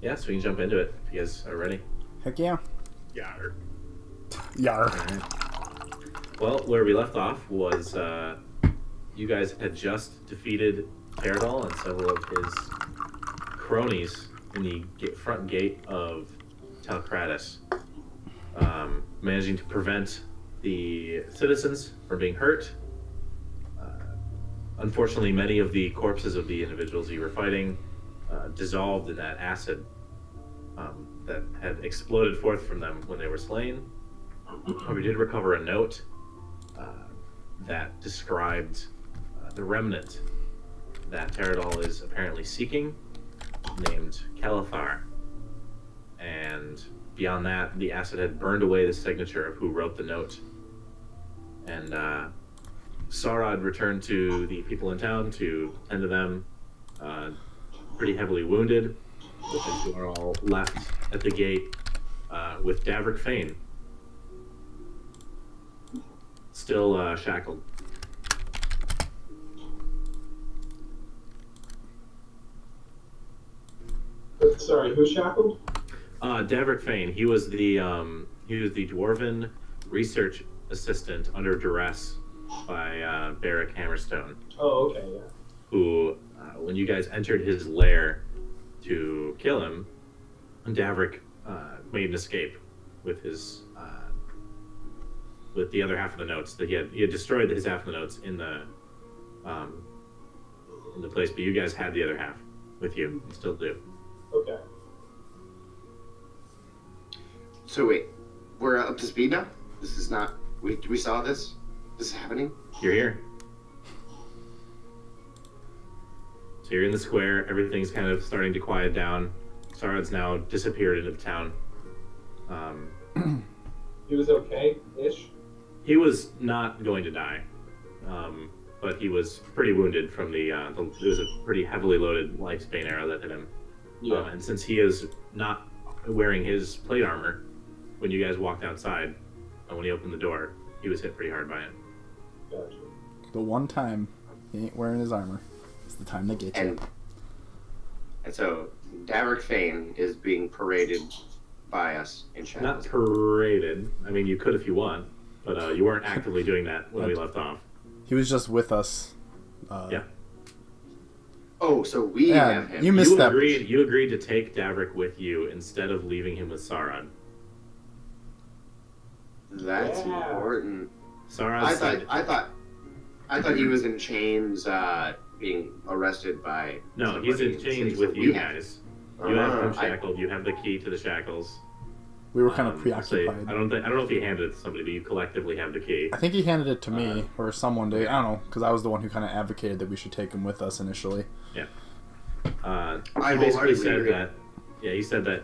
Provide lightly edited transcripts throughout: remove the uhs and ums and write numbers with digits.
Yeah, so we can jump into it if you guys are ready. Heck yeah. Yar. Yar. Alright. Well, where we left off was you guys had just defeated Paradol and several of his cronies in the front gate of Talcratis, managing to prevent the citizens from being hurt. Unfortunately, many of the corpses of the individuals you were fighting dissolved in that acid that had exploded forth from them when they were slain. We did recover a note that described the remnant that Paradol is apparently seeking, named Calathar. And beyond that, the acid had burned away the signature of who wrote the note. And Sarad returned to the people in town to tend to them, pretty heavily wounded, because you are all left at the gate with Davrick Fane still shackled. Sorry, who's shackled? Davrick Fane. He was the dwarven research assistant under duress by Barrick Hammerstone. Oh, okay, yeah. Who, when you guys entered his lair to kill him, Davrick made an escape with his with the other half of the notes. That he had destroyed his half of the notes in the place, but you guys had the other half with you and still do. Okay. So wait, we're up to speed now? This is not... We saw this? This is happening? You're here. So you're in the square. Everything's kind of starting to quiet down. Sarad's now disappeared into the town. He was okay-ish? He was not going to die, but he was pretty wounded from it was a pretty heavily loaded lifespan arrow that hit him. Yeah. And since he is not wearing his plate armor, when you guys walked outside, and when he opened the door, he was hit pretty hard by it. Gotcha. The one time he ain't wearing his armor, it's the time they get you. And so Davrick Fane is being paraded by us in Not shadows. paraded. I mean, you could if you want, but you weren't actively doing that when we left off. He was just with us. Yeah. Oh, so we Yeah, have him. you missed that. You agreed to take Davrick with you instead of leaving him with Sarad. That's Yeah. important. Sarad I said, thought he was in chains, being arrested by. no, he's in somebody. chains So with you we have- guys. You have him I- shackled. You have the key to the shackles. We were kind of So preoccupied. I don't know if he handed it to somebody, but you collectively have the key. I think he handed it to me or someone did. I don't know, because I was the one who kind of advocated that we should take him with us initially. Yeah. I He basically wholeheartedly said agree. that. Yeah, he said that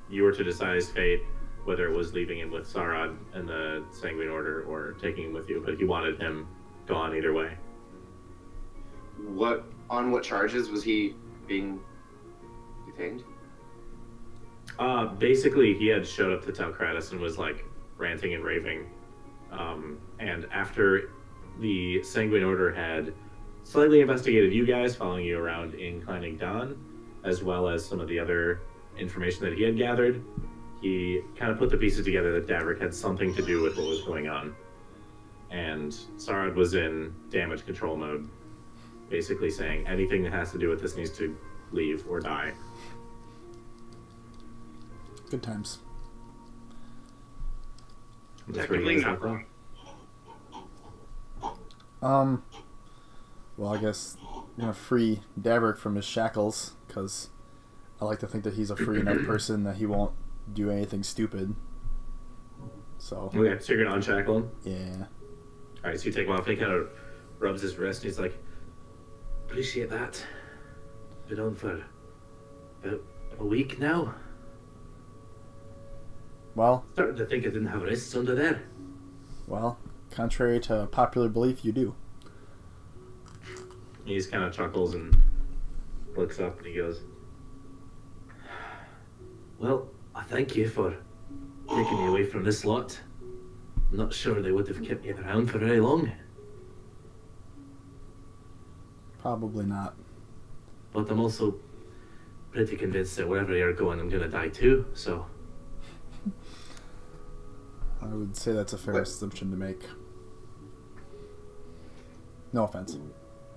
you were to decide his fate, whether it was leaving him with Sarad and the Sanguine Order or taking him with you. But he wanted him gone either way. On what charges was he being detained? Basically, he had showed up to Talcratis and was like ranting and raving. And after the Sanguine Order had slightly investigated you guys, following you around in Climbing Dawn, as well as some of the other information that he had gathered, he kind of put the pieces together that Davrick had something to do with what was going on. And Sarad was in damage control mode, basically saying anything that has to do with this needs to leave or die. Good times. That's where you guys got from. Well, I guess I'm gonna free Davrick from his shackles, because I like to think that he's a free enough person that he won't do anything stupid. So, Okay, so you're gonna unshackle him? yeah. Alright, so you take him off and he kind of rubs his wrist and he's like, appreciate that. Been on for about a week now. Well, Starting to think I didn't have wrists under there. contrary to popular belief, you do. He just kind of chuckles and looks up and he goes, well, I thank you for taking me away from this lot. I'm not sure they would have kept me around for very long. Probably not. But I'm also pretty convinced that wherever you're going, I'm gonna die too. So I would say that's a fair What? assumption to make. No offense.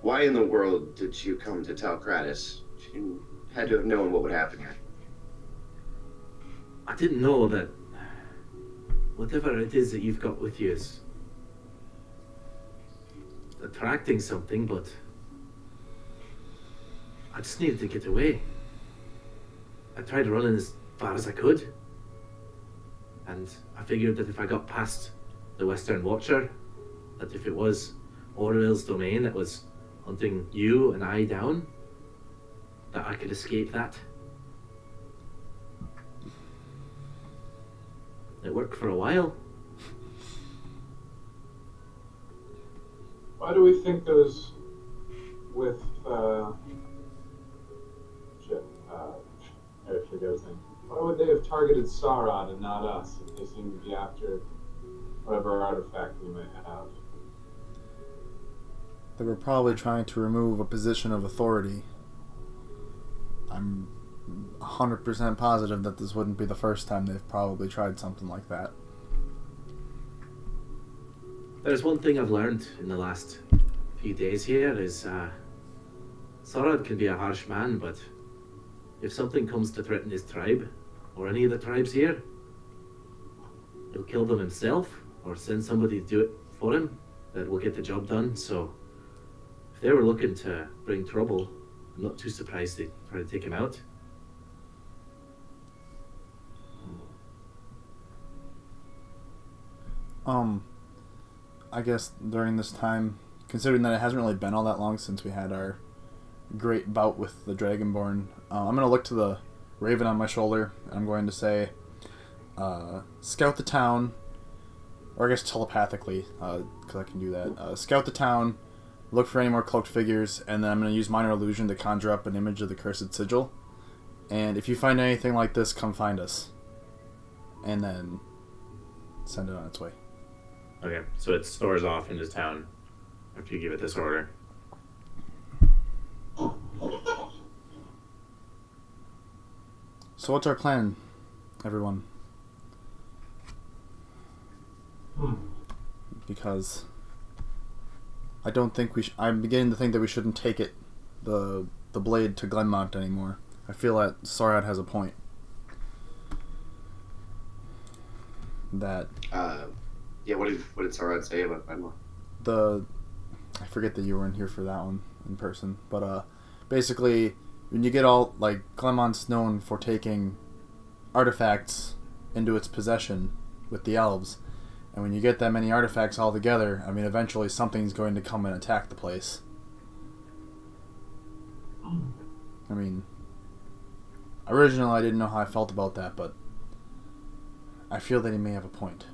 Why in the world did you come to Talcratis? You had to have known what would happen here. I didn't know that whatever it is that you've got with you is attracting something, but I just needed to get away. I tried running as far as I could, and I figured that if I got past the Western Watcher, that if it was Orwell's domain that was hunting you and I down, that I could escape that. It worked for a while. Why do we think those with I forget his name. Why would they have targeted Sarad and not us if they seem to be after whatever artifact we might have? They were probably trying to remove a position of authority. I'm 100% positive that this wouldn't be the first time they've probably tried something like that. There's one thing I've learned in the last few days here is Sarad can be a harsh man, but if something comes to threaten his tribe, or any of the tribes here, he'll kill them himself, or send somebody to do it for him that will get the job done. So if they were looking to bring trouble, I'm not too surprised they try to take him out. I guess during this time, considering that it hasn't really been all that long since we had our great bout with the Dragonborn, I'm going to look to the raven on my shoulder, and I'm going to say, scout the town, or I guess telepathically, because I can do that. Scout the town, look for any more cloaked figures, and then I'm going to use Minor Illusion to conjure up an image of the Cursed Sigil. And if you find anything like this, come find us. And then send it on its way. Okay, so it stores off into town after you give it this order. So what's our plan, everyone? Because I don't think I'm beginning to think that we shouldn't take it, the blade, to Glenmont anymore. I feel that Sarad has a point. That Yeah, what did Sarad say about Glenmont? I forget that you were in here for that one in person, but basically, when you get all, like, Glenmont's known for taking artifacts into its possession with the elves, and when you get that many artifacts all together, I mean, eventually something's going to come and attack the place. I mean, originally I didn't know how I felt about that, but I feel that he may have a point.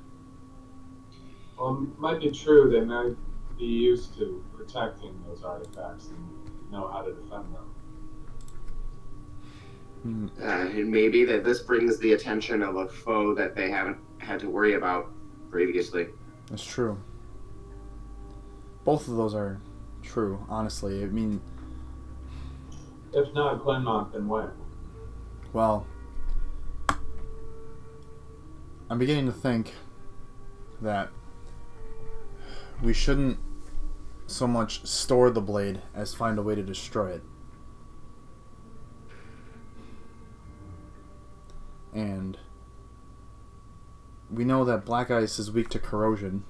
Well, it might be true they might be used to protecting those artifacts and know how to defend them. And maybe that this brings the attention of a foe that they haven't had to worry about previously. That's true. Both of those are true, honestly. I mean, If not Glenmont, then where? well, I'm beginning to think that we shouldn't so much store the blade as find a way to destroy it. And we know that black ice is weak to corrosion,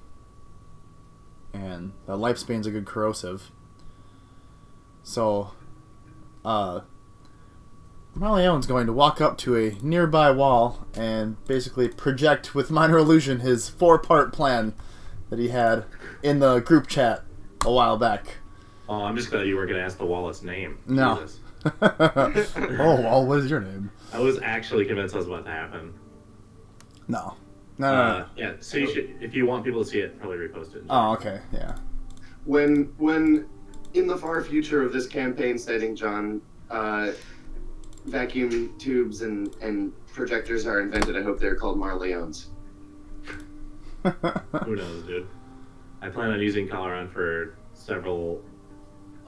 and that lifespan's a good corrosive. So, Maliaon's going to walk up to a nearby wall and basically project with Minor Illusion his 4-part plan that he had in the group chat a while back. Oh, I'm just glad you were going to ask the wall its name. No. Jesus. Oh, well, what is your name? I was actually convinced that was about to happen. No. No. Yeah, so you should, if you want people to see it, probably repost it. Oh, okay, yeah. When in the far future of this campaign setting, John, vacuum tubes and projectors are invented, I hope they're called Marleones. Who knows, dude? I plan on using Coloran for several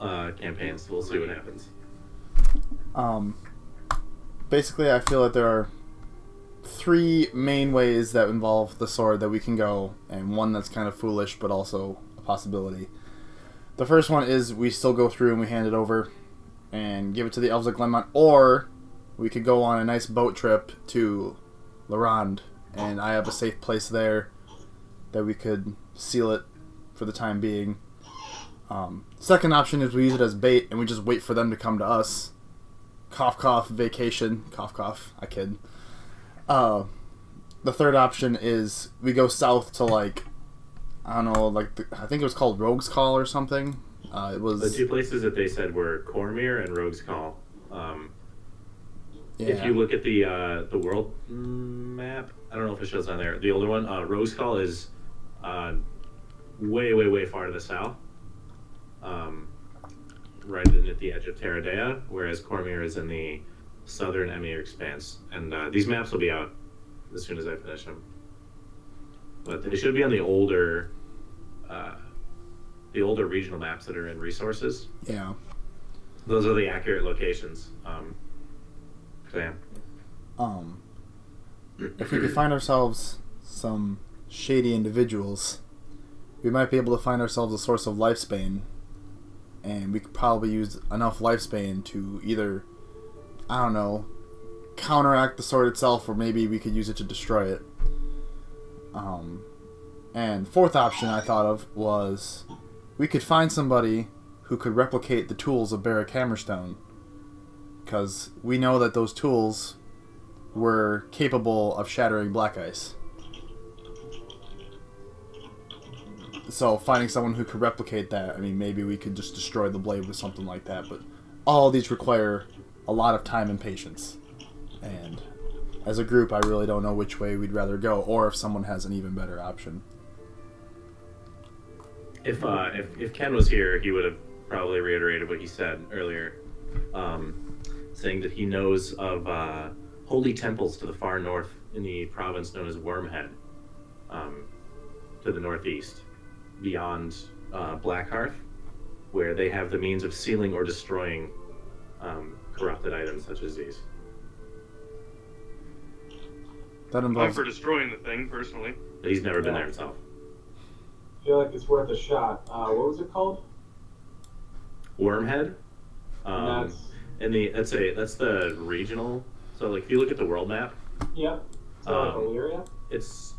campaigns, so we'll see what happens. basically, I feel that there are 3 main ways that involve the sword that we can go, and one that's kind of foolish but also a possibility. The first one is we still go through and we hand it over and give it to the Elves of Glenmont, or we could go on a nice boat trip to Larand, and I have a safe place there that we could seal it for the time being. Second option is we use it as bait and we just wait for them to come to us. Cough, cough, vacation. Cough, cough. I kid. The third option is we go south to, like, I don't know, like, I think it was called Rogue's Call or something. It was... The 2 places that they said were Cormyr and Rogue's Call. Yeah. If you look at the world map, I don't know if it shows on there. The older one, Rogue's Call is way, way, way far to the south. Right in at the edge of Terradea, whereas Cormyr is in the southern Emir Expanse. And these maps will be out as soon as I finish them. But they should be on the older regional maps that are in resources. Yeah. Those are the accurate locations. So yeah. If we could find ourselves some shady individuals, we might be able to find ourselves a source of lifespan, and we could probably use enough lifespan to either, I don't know, counteract the sword itself, or maybe we could use it to destroy it. And fourth option I thought of was we could find somebody who could replicate the tools of Barrack Hammerstone, because we know that those tools were capable of shattering black ice. So finding someone who could replicate that, I mean, maybe we could just destroy the blade with something like that, but all of these require a lot of time and patience. And as a group, I really don't know which way we'd rather go, or if someone has an even better option. If Ken was here, he would have probably reiterated what he said earlier, saying that he knows of holy temples to the far north in the province known as Wormhead, to the northeast, beyond Blackhearth, where they have the means of sealing or destroying corrupted items such as these. That I'm involves... for destroying the thing, personally. But he's never been there himself. I feel like it's worth a shot. What was it called? Wormhead. And That's the regional. So like if you look at the world map, Yep. Is that like Illyria? it's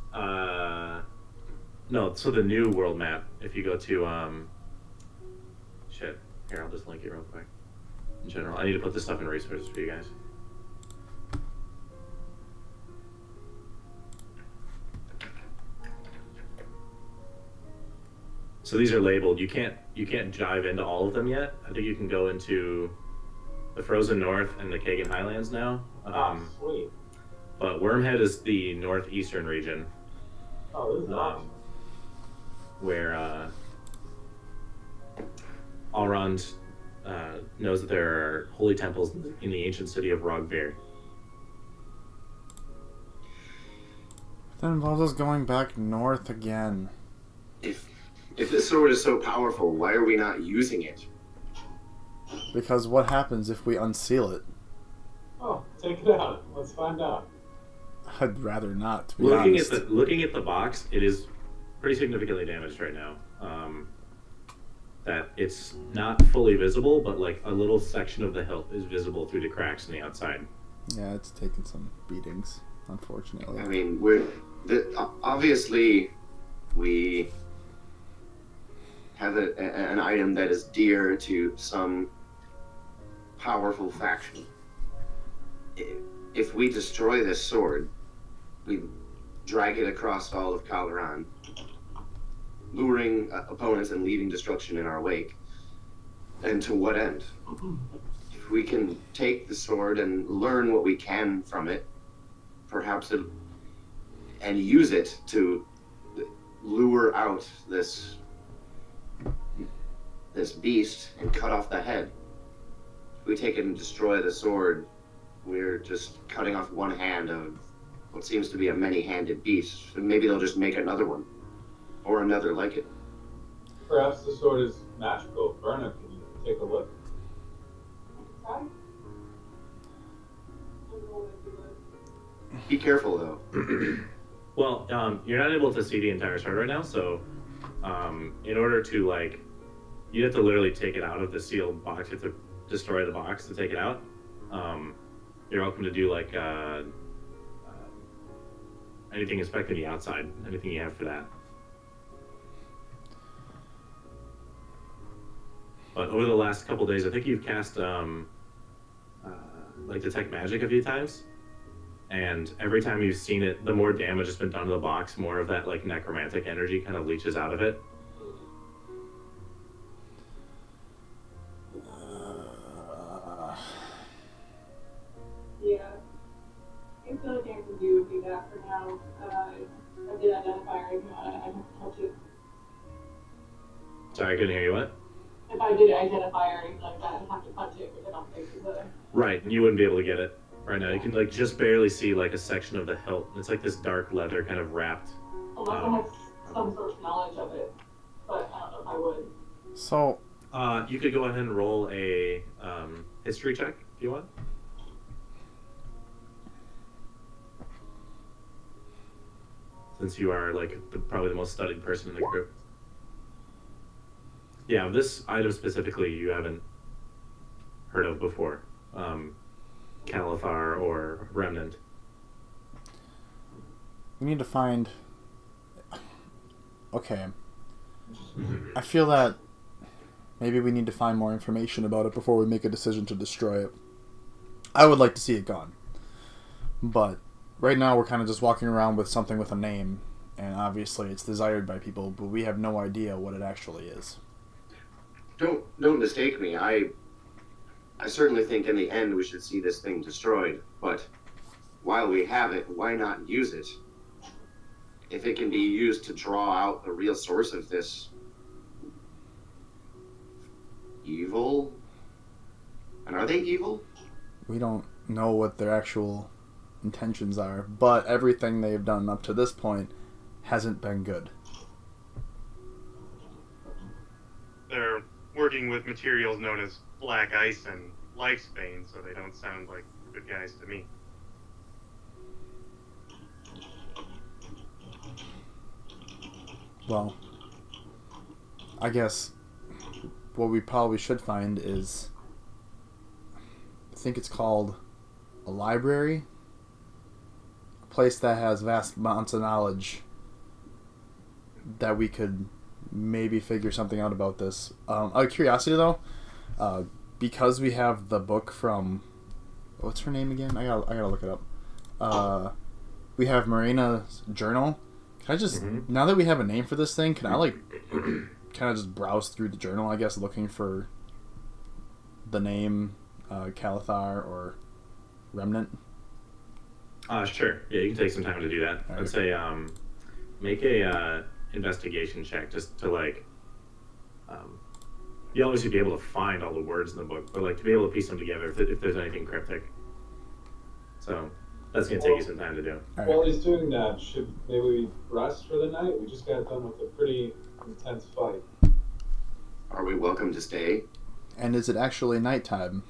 no. So the new world map. If you go to shit. Here, I'll just link it real quick. In general, I need to put this stuff in resources for you guys. So these are labeled. You can't dive into all of them yet. I think you can go into the Frozen North and the Kagan Highlands now. Sweet. But Wormhead is the northeastern region, Oh, this is awesome. where Alrond knows that there are holy temples in the ancient city of Rogvir. That involves us going back north again. If this sword is so powerful, why are we not using it? Because what happens if we unseal it? Oh, take it out. Let's find out. I'd rather not, to be Looking honest. at the box, it is pretty significantly damaged right now. That it's not fully visible, but like a little section of the hilt is visible through the cracks on the outside. Yeah, it's taken some beatings, unfortunately. I mean, obviously we have an item that is dear to some powerful faction. If we destroy this sword, we drag it across all of Kalaran, luring opponents and leaving destruction in our wake. And to what end? If we can take the sword and learn what we can from it, perhaps and use it to lure out this beast and cut off the head. If we take it and destroy the sword, we're just cutting off one hand of what seems to be a many-handed beast. And maybe they'll just make another one, or another like it. Perhaps the sword is magical. Verna, can you take a look? Be careful, though. Well, you're not able to see the entire sword right now, so in order to like, you have to literally take it out of the sealed box. You have to destroy the box to take it out. You're welcome to do like anything inspecting the outside, anything you have for that. But over the last couple days, I think you've cast like detect magic a few times, and every time you've seen it, the more damage has been done to the box, more of that like necromantic energy kind of leaches out of it. Yeah. I feel like I can do that for now. I did identify if I have to touch it. Sorry, I couldn't hear you. What? If I did identify or anything like that, I'd have to touch it, which I don't think is a... Right, and you wouldn't be able to get it right now. You can like just barely see like a section of the hilt. It's like this dark leather kind of wrapped. Unless I have some sort of knowledge of it, but I don't know if I would. So, you could go ahead and roll a history check if you want. Since you are like probably the most studied person in the group. Yeah, this item specifically you haven't heard of before. Calathar or Remnant. we need to find... Okay. I feel that maybe we need to find more information about it before we make a decision to destroy it. I would like to see it gone. But right now we're kind of just walking around with something with a name, and obviously it's desired by people, but we have no idea what it actually is. Don't mistake me. I certainly think in the end we should see this thing destroyed, but while we have it, why not use it? If it can be used to draw out the real source of this evil, and are they evil? We don't know what their actual intentions are, but everything they've done up to this point hasn't been good. They're working with materials known as black ice and lifespan, so they don't sound like good guys to me. Well, I guess what we probably should find is, I think it's called a library, a place that has vast amounts of knowledge that we could maybe figure something out about this. Out of curiosity though, because we have the book from, what's her name again? I gotta look it up. We have Marina's journal. Can I just, now that we have a name for this thing, can I like kind of just browse through the journal, I guess, looking for the name Calathar or Remnant? Sure. Yeah, you can take some time to do that. All I'd say make a investigation check just to like you'll obviously be able to find all the words in the book, but like to be able to piece them together if there's anything cryptic. So that's gonna take you some time to do. All While right. he's doing that, should maybe we rest for the night? We just got done with a pretty intense fight. Are we welcome to stay? And is it actually nighttime?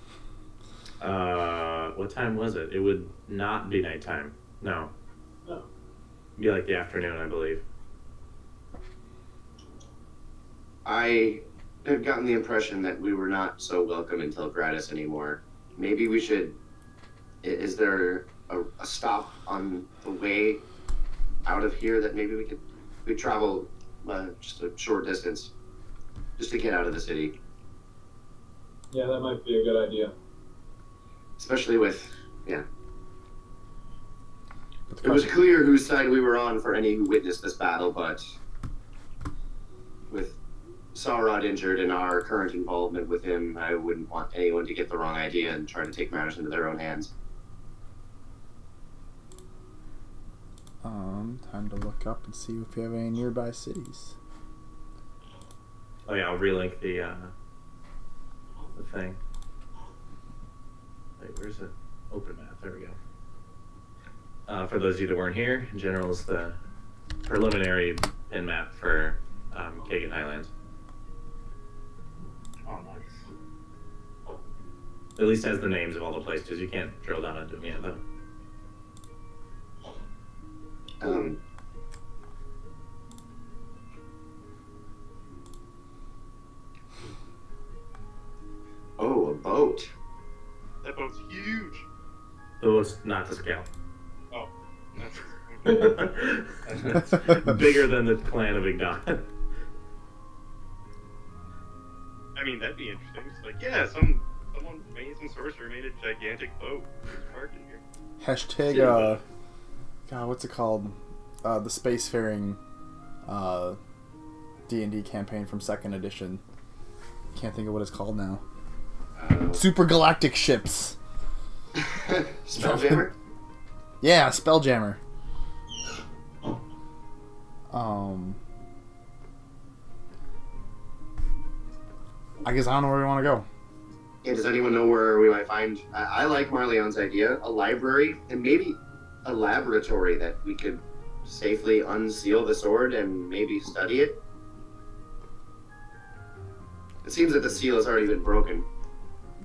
What time was it? It would not be nighttime. No. No. It'd be like the afternoon, I believe. I have gotten the impression that we were not so welcome in Telgratis anymore. Maybe we should... Is there a stop on the way out of here that maybe we travel just a short distance just to get out of the city? Yeah, that might be a good idea. Especially with, But the it was question- clear whose side we were on for any who witnessed this battle, but with Saurod injured and our current involvement with him, I wouldn't want anyone to get the wrong idea and try to take matters into their own hands. Time to look up and see if we have any nearby cities. Oh yeah, I'll relink the thing. Wait, where's it? Open map. There we go. For those of you that weren't here, in general is the preliminary pin map for Kagan Highlands. Oh, nice. At least has the names of all the places. You can't drill down into them yet, though. Those not to scale. Oh, that's That's bigger than the clan of Igdon. I mean, that'd be interesting. It's like, yeah, someone made some sorcerer made a gigantic boat. It's parked in here. Hashtag, God, what's it called? The Spacefaring D&D campaign from 2nd edition. Can't think of what it's called now. Super Galactic Ships. Spelljammer? Yeah, Spelljammer. I guess I don't know where we want to go. Yeah, does anyone know where we might find... I like Marleon's idea. A library and maybe a laboratory that we could safely unseal the sword and maybe study it. It seems that the seal has already been broken.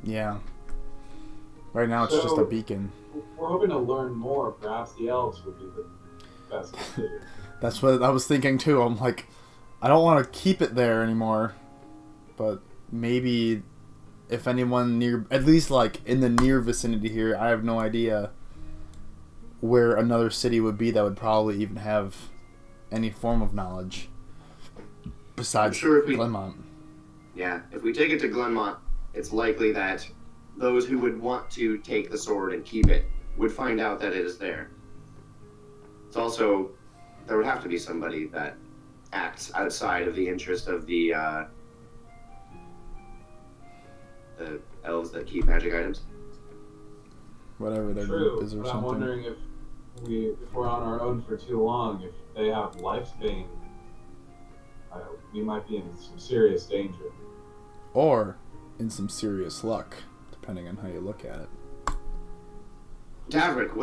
Yeah. Right now it's just a beacon. We're hoping to learn more. Perhaps the elves would be the best decision. That's what I was thinking too. I'm like, I don't want to keep it there anymore, but maybe if anyone near, at least like in the near vicinity here, I have no idea where another city would be that would probably even have any form of knowledge besides sure if we- Glenmont. Yeah, if we take it to Glenmont, it's likely that those who would want to take the sword and keep it would find out that it is there. It's also, there would have to be somebody that acts outside of the interest of the elves that keep magic items. Whatever their True, group is or but I'm something. wondering if we're on our own for too long, if they have lifespan, we might be in some serious danger. Or in some serious luck, depending on how you look at it. Davrick,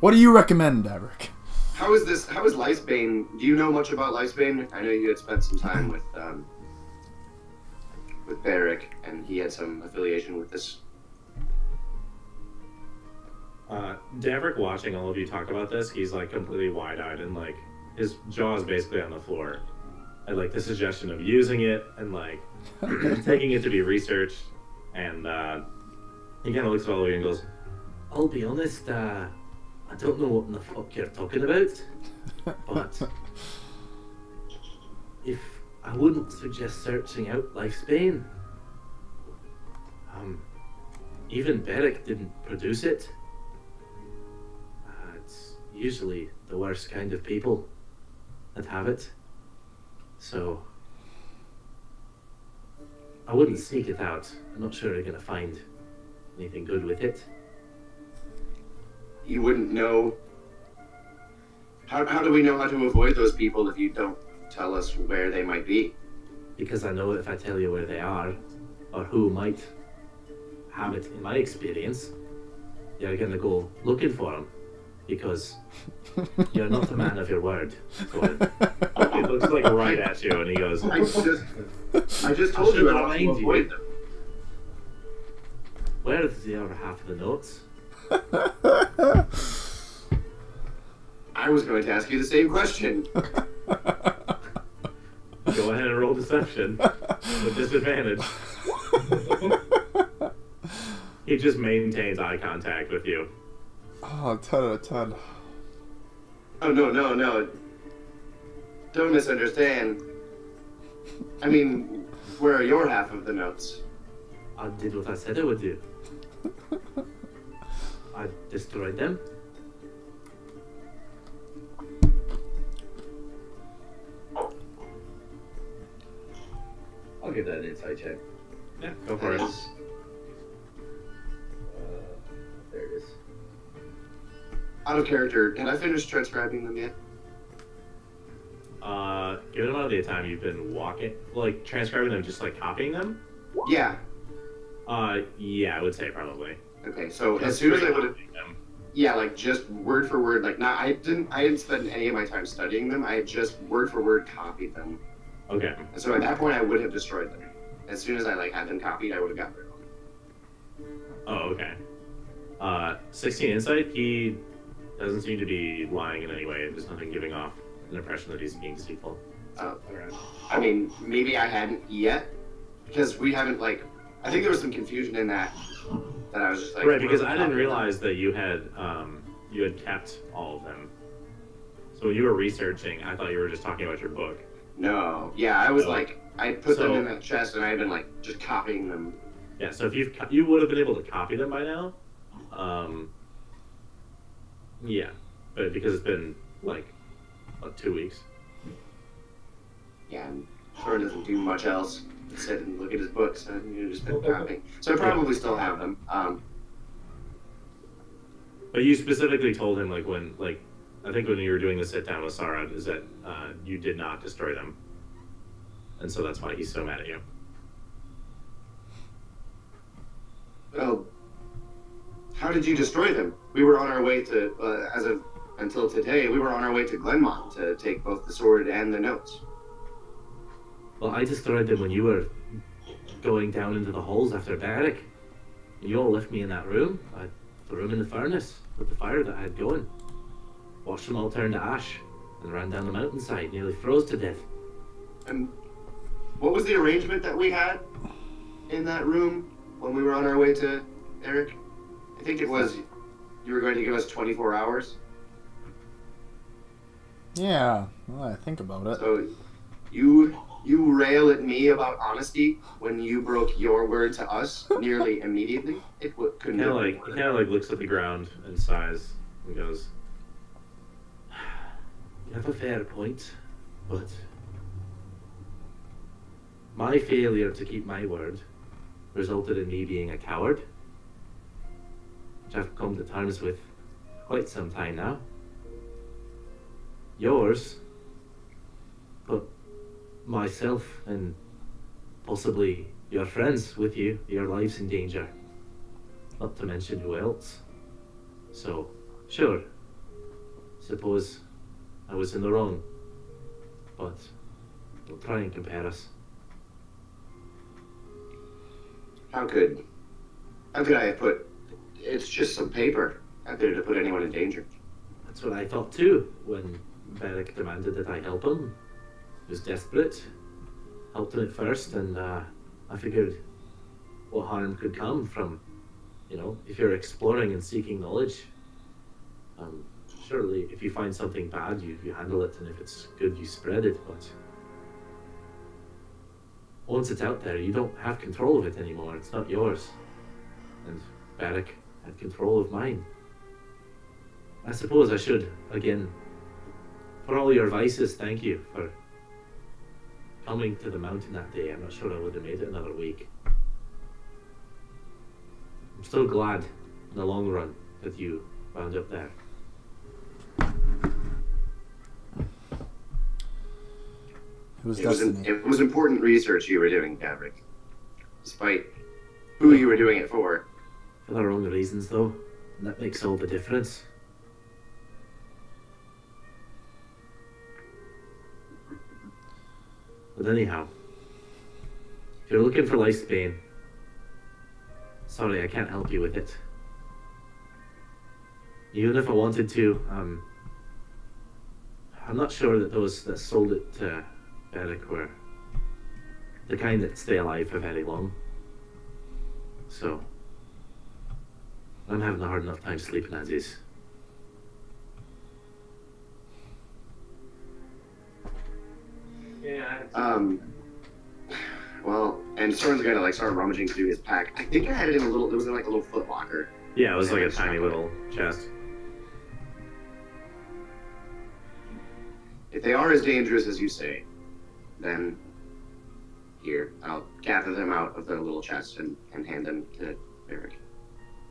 What do you recommend, Davrick? how is Lifesbane? Do you know much about Lifesbane? I know you had spent some time with Barrick, and he had some affiliation with this. Davrick, watching all of you talk about this, he's like completely wide-eyed and like his jaw is basically on the floor. And like the suggestion of using it and like taking it to be researched, and he kind of looks at all of you and goes, "I'll be honest, I don't know what in the fuck you're talking about, but if I wouldn't suggest searching out Lifespan. Even Beric didn't produce it. It's usually the worst kind of people that have it. So I wouldn't seek it out. I'm not sure you're gonna find anything good with it. You wouldn't know. How do we know how to avoid those people if you don't tell us where they might be? Because I know if I tell you where they are, or who might have it in my experience, you're gonna go looking for them. Because you're not a man of your word. So he looks like right at you and he goes, I just told you I want to remind avoid you. them. Where's the other half of the notes? I was going to ask you the same question. Go ahead and roll deception with disadvantage. He just maintains eye contact with you. Oh, 10 out of 10. Oh, no. Don't misunderstand. I mean, where are your half of the notes? I did what I said I would do. I destroyed them. I'll give that an insight check. Yeah, go for it. There it is. Out of character, had I finished transcribing them yet? Given the amount of the time you've been walking, like transcribing them, just like copying them. Yeah. Yeah, I would say probably. Okay, so Just as soon as I straight would have, copying them. yeah, like just word for word, like not, I didn't spend any of my time studying them. I had just word for word copied them. Okay. And so at that point, I would have destroyed them. As soon as I like had them copied, I would have got rid of them. Oh, okay. 16 insight. He doesn't seem to be lying in any way. There's nothing giving off an impression that he's being deceitful. I mean, maybe I hadn't yet, because we haven't like I think there was some confusion in that I was just like, Right, because I didn't realize that you had kept all of them. So when you were researching, I thought you were just talking about your book. No, yeah, I was So- like, I put them so- in that chest, and I had been like just copying them. Yeah, so if you would have been able to copy them by now. Yeah, but because it's been like 2 weeks. Yeah, and Soren doesn't do much else. He sit and look at his books, and just been copying. So I probably still have them. But you specifically told him I think when you were doing the sit down with Sarah, is that you did not destroy them, and so that's why he's so mad at you. Oh, how did you destroy them? We were on our way to, until today, we were on our way to Glenmont to take both the sword and the notes. Well, I destroyed them when you were going down into the holes after Barrack. You all left me in that room. The room in the furnace with the fire that I had going. Watched them all turn to ash and ran down the mountainside, nearly froze to death. And what was the arrangement that we had in that room when we were on our way to Eric? I think it was you were going to give us 24 hours. Yeah, well, I think about it. So you rail at me about honesty when you broke your word to us nearly immediately. It couldn't He have kind been of worse. looks at the ground and sighs and goes, "You have a fair point, but my failure to keep my word resulted in me being a coward, which I've come to terms with quite some time now. Yours, but myself and possibly your friends with you, your lives in danger, not to mention who else. So, sure, suppose I was in the wrong, but don't try and compare us." How could I have put? It's just some paper. How could it have put anyone in danger? That's what I thought too, when Beric demanded that I help him. He was desperate. Helped him at first, and I figured what harm could come from, if you're exploring and seeking knowledge. Surely, if you find something bad, you handle it, and if it's good, you spread it, but once it's out there, you don't have control of it anymore. It's not yours. And Beric had control of mine. I suppose I should, again, for all your vices, thank you for coming to the mountain that day. I'm not sure I would have made it another week. I'm still glad, in the long run, that you wound up there. It was destiny. It was important research you were doing, Gavrik. Despite who you were doing it for. For the wrong reasons, though, and that makes all the difference. But anyhow, if you're looking for life's bane, sorry, I can't help you with it. Even if I wanted to, I'm not sure that those that sold it to Beric were the kind that stay alive for very long. So, I'm having a hard enough time sleeping as is. Yeah. Well, and Soren's gonna start rummaging through his pack. I think I had it in it was in a little foot locker. Yeah, it was like a tiny little chest. If they are as dangerous as you say, then here, I'll gather them out of their little chest and hand them to Eric.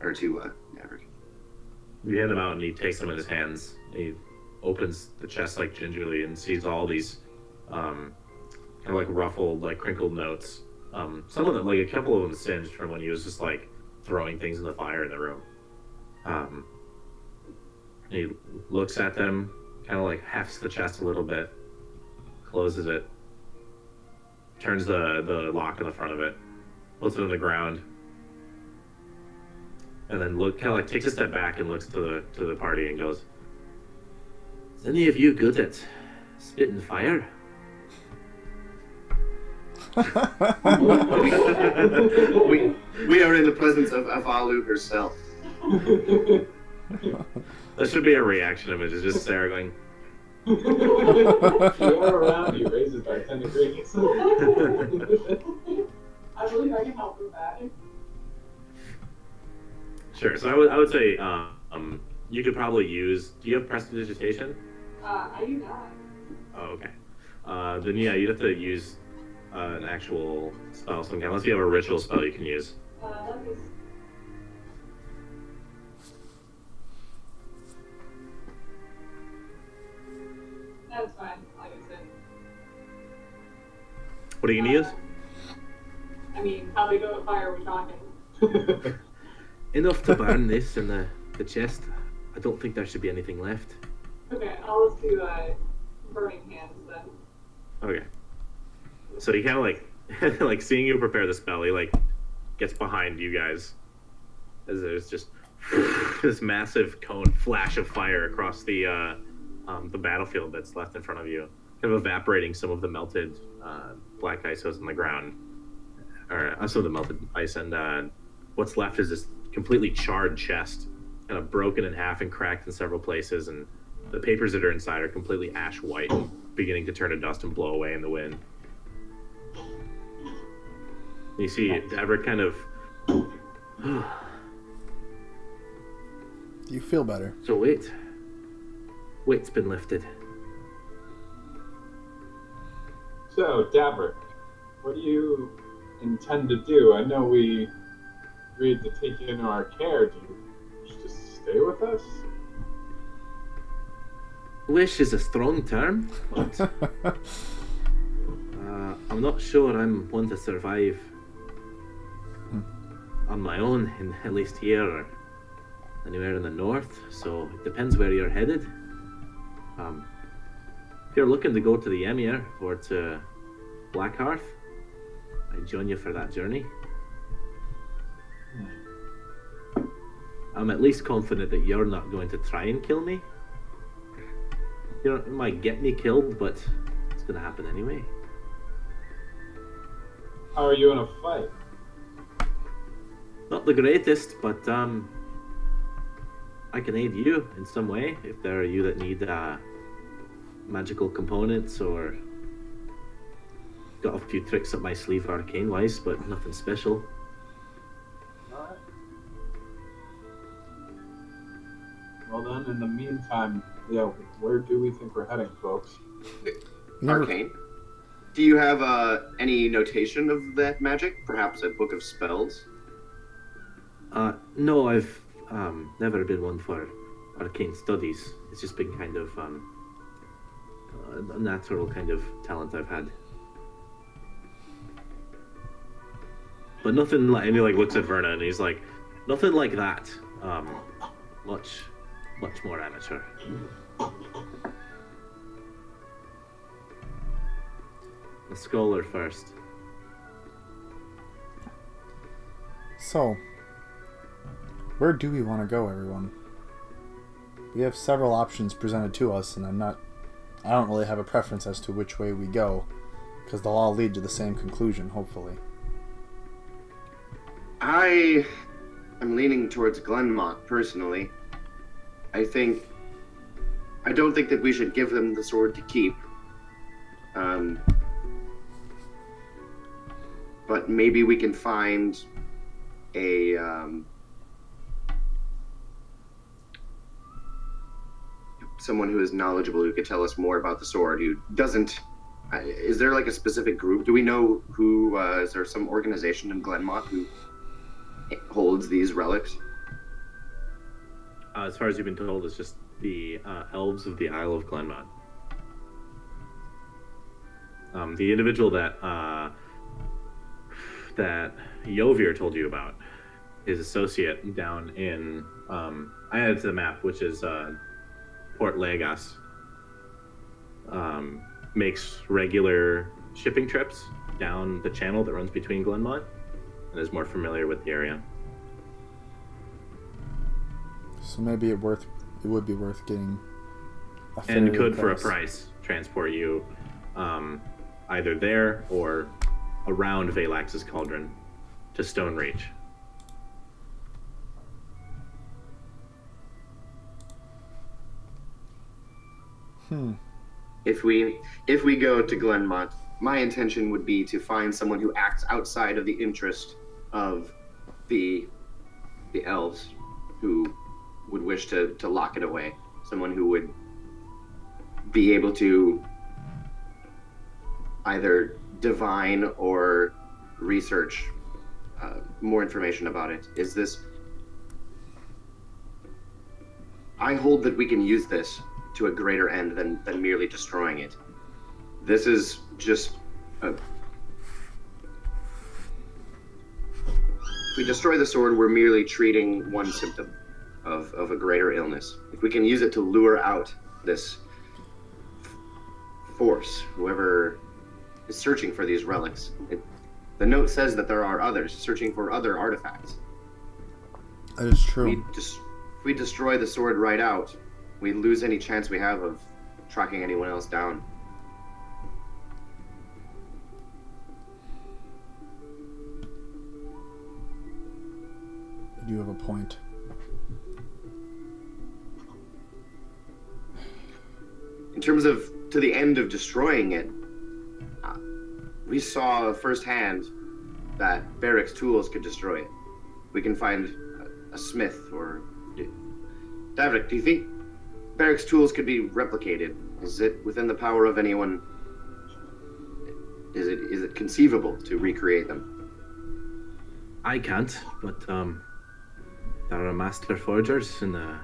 Or to Maverick. You hand him out and he takes them in his hands. He opens the chest gingerly and sees all these kind of ruffled, crinkled notes. Some of them, a couple of them singed from when he was just throwing things in the fire in the room. He looks at them, kind of hefts the chest a little bit, closes it, turns the lock on the front of it, puts it on the ground, and then takes a step back and looks to the party and goes, "Is any of you good at spitting fire?" we are in the presence of Avalu herself. That should be a reaction image. It's just Sarah going. If you are around, he raises by 10 degrees. I believe I can help with that. Sure. So I would say you could probably use. Do you have prestidigitation? I do not. Oh, okay. Then yeah, you'd have to use an actual spell, some kind. Unless you have a ritual spell you can use. Let me. That's fine. Like I said. What are you gonna use? I mean, how big of a fire are we talking? Enough to burn this in the chest. I don't think there should be anything left. Okay, I'll just do burning hands then. Okay. So he kind of like seeing you prepare the spell, he like gets behind you guys as there's just this massive cone flash of fire across the battlefield that's left in front of you, kind of evaporating some of the melted black ice that's on the ground, or some of the melted ice, and what's left is this completely charred chest, kind of broken in half and cracked in several places, and the papers that are inside are completely ash white, beginning to turn to dust and blow away in the wind. You see Everett kind of. You feel better. So weight's been lifted. So, Davrick, what do you intend to do? I know we agreed to take you into our care. Do you wish to stay with us? Wish is a strong term, but I'm not sure I'm one to survive on my own, at least here or anywhere in the north. So it depends where you're headed. If you're looking to go to the Emir or to Blackhearth, I'd join you for that journey. I'm at least confident that you're not going to try and kill me. It might get me killed, but it's going to happen anyway. How are you in a fight? Not the greatest, but I can aid you in some way if there are you that need magical components, or got a few tricks up my sleeve arcane-wise, but nothing special. Alright. Well then, in the meantime, yeah, where do we think we're heading, folks? Arcane. Do you have any notation of that magic? Perhaps a book of spells? No, I've never been one for arcane studies. It's just been kind of a natural kind of talent I've had. But nothing like, and he like looks at Verna and he's like, nothing like that. Much more amateur. The scholar first. So, where do we want to go, everyone? We have several options presented to us, and I don't really have a preference as to which way we go, because they'll all lead to the same conclusion, hopefully. I am leaning towards Glenmont, personally. I don't think that we should give them the sword to keep. But maybe we can find a someone who is knowledgeable, who could tell us more about the sword, who doesn't. Is there like a specific group? Do we know who? Is there some organization in Glenmont who holds these relics? As far as you've been told, it's just the Elves of the Isle of Glenmont. The individual that Yovir told you about, his associate down in, I added to the map, which is Port Lagos, makes regular shipping trips down the channel that runs between Glenmont, and is more familiar with the area. So maybe it would be worth getting a And ferry could, for a across. price, transport you either there or around Valax's cauldron to stone reach. If we go to Glenmont, my intention would be to find someone who acts outside of the interest of the elves, who would wish to lock it away. Someone who would be able to either divine or research more information about it. I hold that we can use this to a greater end than merely destroying it. This is just if we destroy the sword, we're merely treating one symptom of a greater illness. If we can use it to lure out this force, whoever is searching for these relics. The note says that there are others searching for other artifacts. That is true. If we destroy the sword right out, we lose any chance we have of tracking anyone else down. You have a point. In terms of to the end of destroying it, we saw firsthand that Barrick's tools could destroy it. We can find a smith or... Davrik, do you think Barrick's tools could be replicated? Is it within the power of anyone? Is it conceivable to recreate them? I can't, but there are master forgers in the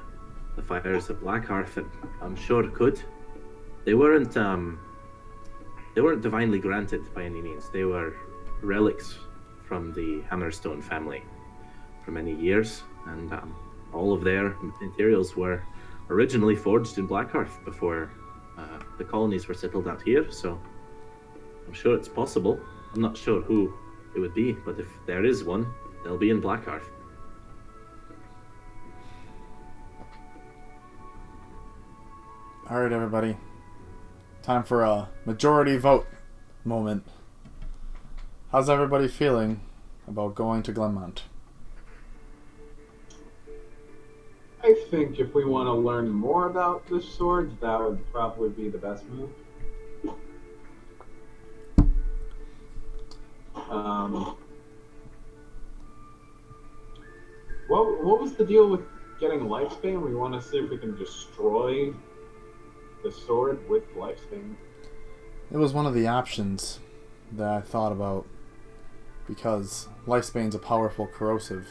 fires of Blackhearth that I'm sure could. They weren't divinely granted by any means. They were relics from the Hammerstone family for many years, and all of their materials were originally forged in Blackhearth before the colonies were settled out here, so I'm sure it's possible. I'm not sure who it would be, but if there is one, they'll be in Blackhearth. Alright, everybody. Time for a majority vote moment. How's everybody feeling about going to Glenmont? I think if we want to learn more about the swords, that would probably be the best move. What was the deal with getting lifespan? We want to see if we can destroy the sword with lifespan. It was one of the options that I thought about, because lifespan's a powerful corrosive.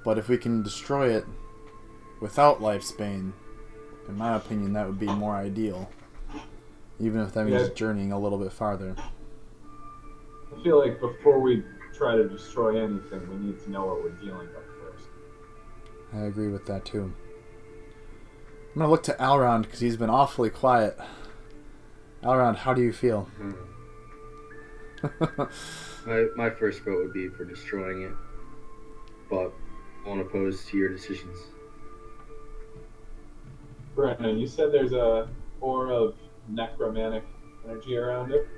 But if we can destroy it without lifespan, in my opinion, that would be more ideal. Even if that means journeying a little bit farther. I feel like before we try to destroy anything, we need to know what we're dealing with first. I agree with that too. I'm going to look to Elrond because he's been awfully quiet. Elrond, how do you feel? My first vote would be for destroying it, but I won't oppose to your decisions. Brennan, you said there's a aura of necromantic energy around it.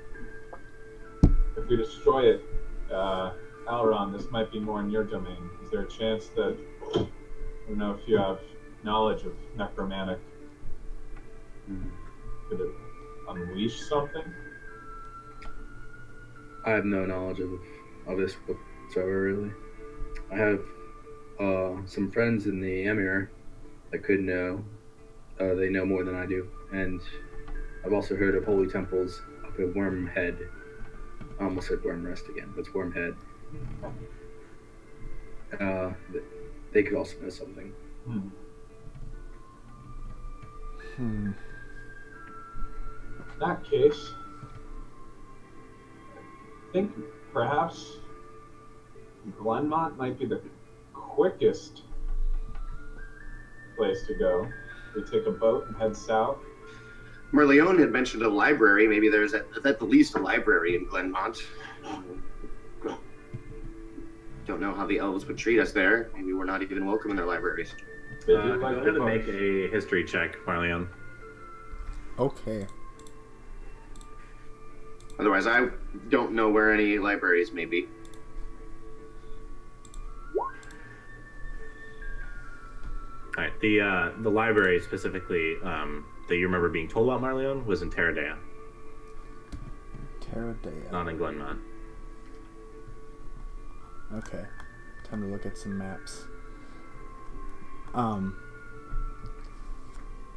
If we destroy it, Elrond, this might be more in your domain. Is there a chance that, I don't know if you have knowledge of necromantic, could it unleash something? I have no knowledge of this whatsoever, really. I have some friends in the Emir that could know. They know more than I do. And I've also heard of holy temples up at Wormhead. I almost said Wormrest again, but it's Wormhead. They could also know something. In that case, I think perhaps Glenmont might be the quickest place to go. We take a boat and head south. Merleone had mentioned a library. Maybe there's at the least a library in Glenmont. Don't know how the elves would treat us there. Maybe we're not even welcome in their libraries. They do Go like ahead the and make books. a history check, Marleon. Okay. Otherwise, I don't know where any libraries may be. All right. The library specifically that you remember being told about, Marleone, was in Terradea, Terradea. not in Glenmont. Okay. Time to look at some maps.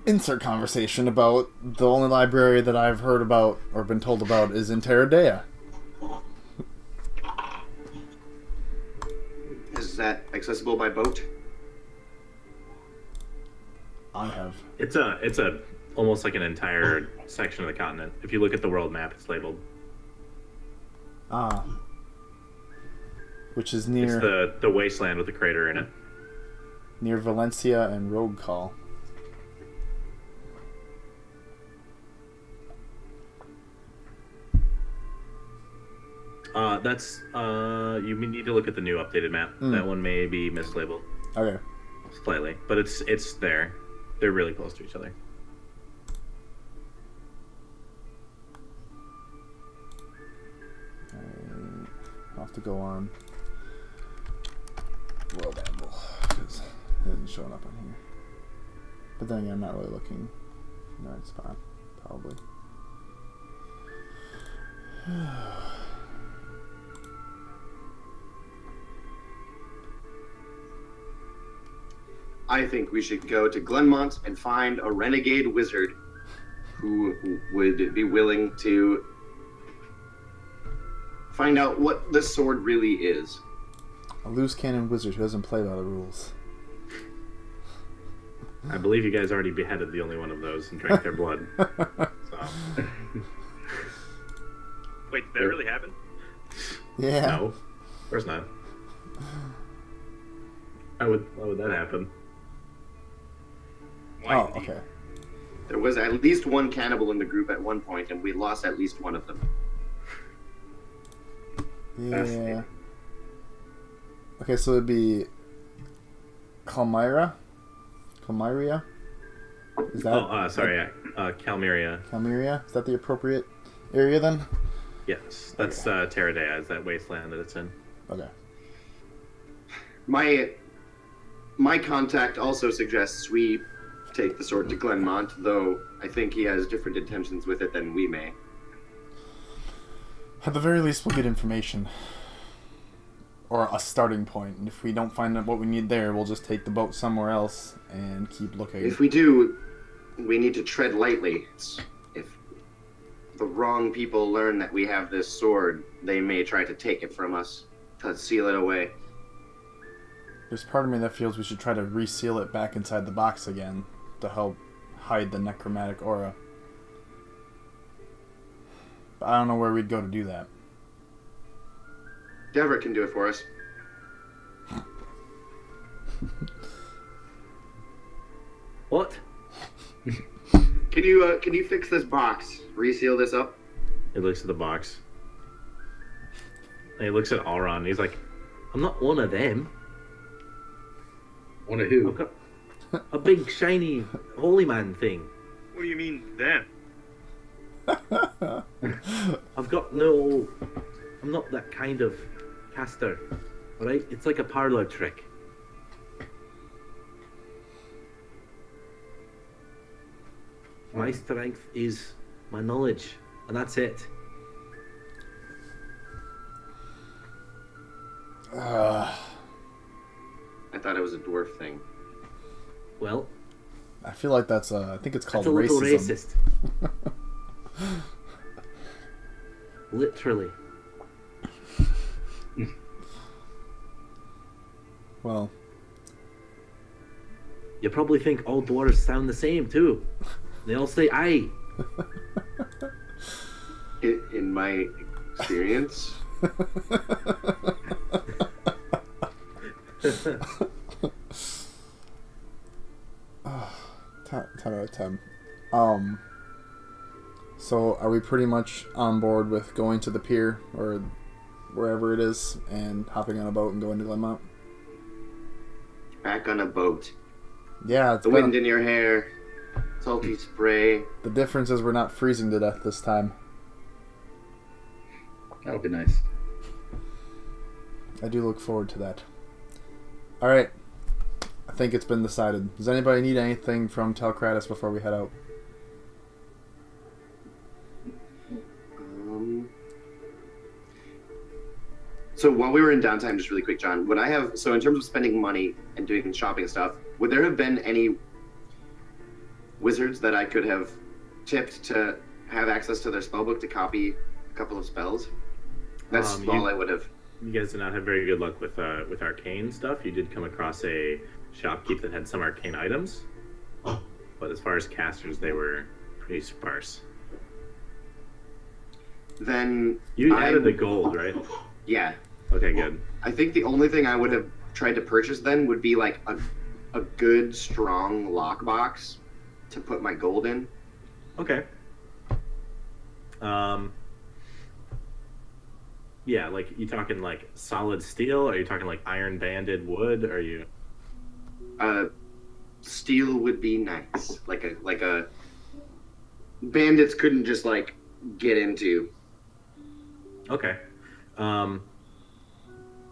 Insert conversation about the only library that I've heard about or been told about is in Terradea. Is that accessible by boat? I have. It's a almost like an entire section of the continent. If you look at the world map, it's labeled. Ah. Which is It's near the wasteland with the crater in it. near Valencia and Rogue Call. That's you need to look at the new updated map. That one may be mislabeled Okay. slightly, but it's there. They're really close to each other. I'll have to go on World Anvil because it isn't showing up on here. But then again, I'm not really looking in the right spot, probably. I think we should go to Glenmont and find a renegade wizard who would be willing to find out what the sword really is. A loose cannon wizard who doesn't play by the rules. I believe you guys already beheaded the only one of those and drank their blood. So. Wait, did that really happen? Yeah. No, of course not. Why would that happen? Why Oh, indeed? okay. There was at least one cannibal in the group at one point, and we lost at least one of them. Yeah. Okay, so it'd be Calmyra? Calmyria? Is that Sorry, Calmeria. Calmyria? Is that the appropriate area then? Yes, that's Terradea. Is that wasteland that it's in? Okay. My contact also suggests we take the sword to Glenmont, though I think he has different intentions with it than we may. At the very least, we'll get information. Or a starting point. And if we don't find out what we need there, we'll just take the boat somewhere else and keep looking. If we do, we need to tread lightly. If the wrong people learn that we have this sword, they may try to take it from us, to seal it away. There's part of me that feels we should try to reseal it back inside the box again to help hide the necromantic aura. But I don't know where we'd go to do that. Deborah can do it for us. What? Can you fix this box? Reseal this up? He looks at the box. And he looks at Auron. And he's like, "I'm not one of them. One of who? I've got a big shiny holy man thing. What do you mean then? I've got no. I'm not that kind of caster. Alright? It's like a parlor trick. My strength is my knowledge, and that's it. I thought it was a dwarf thing. Well, I feel like that's I think it's called that's a little racism. racist. Literally. Well, You probably think all dwarves sound the same too. They all say "aye." In my experience, ten out of 10. So are we pretty much on board with going to the pier or wherever it is and hopping on a boat and going to Glenmont? back on a boat. Yeah, it's The wind in your hair, salty spray. the difference is we're not freezing to death this time. That'll be nice. I do look forward to that. All right. I think it's been decided. Does anybody need anything from Talcratis before we head out? So while we were in downtime, just really quick, John, would I have, so in terms of spending money and doing shopping stuff, would there have been any wizards that I could have tipped to have access to their spellbook to copy a couple of spells? That's all I would have. You guys did not have very good luck with arcane stuff. You did come across a shopkeep that had some arcane items, but as far as casters, they were pretty sparse. Then You added the gold, right? Yeah. Okay, good. I think the only thing I would have tried to purchase then would be like a good, strong lockbox to put my gold in. Okay. Yeah, like, you talking like solid steel? Or are you talking like iron banded wood? Or are you? Steel would be nice. Like a bandits couldn't just like get into. Okay.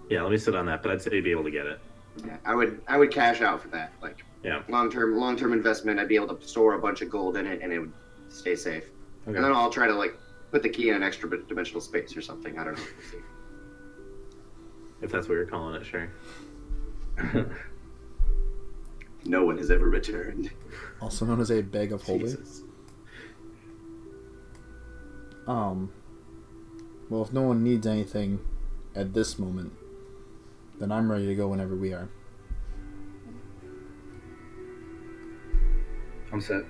Yeah, let me sit on that, but I'd say you'd be able to get it. Yeah, I would cash out for that. Like Yeah. long term investment. I'd be able to store a bunch of gold in it, and it would stay safe. Okay. And then I'll try to like put the key in an extra dimensional space or something. I don't know. We'll see. If that's what you're calling it, sure. No one has ever returned. Also known as a bag of holding. Jesus. Well, if no one needs anything at this moment, then I'm ready to go whenever we are. I'm set.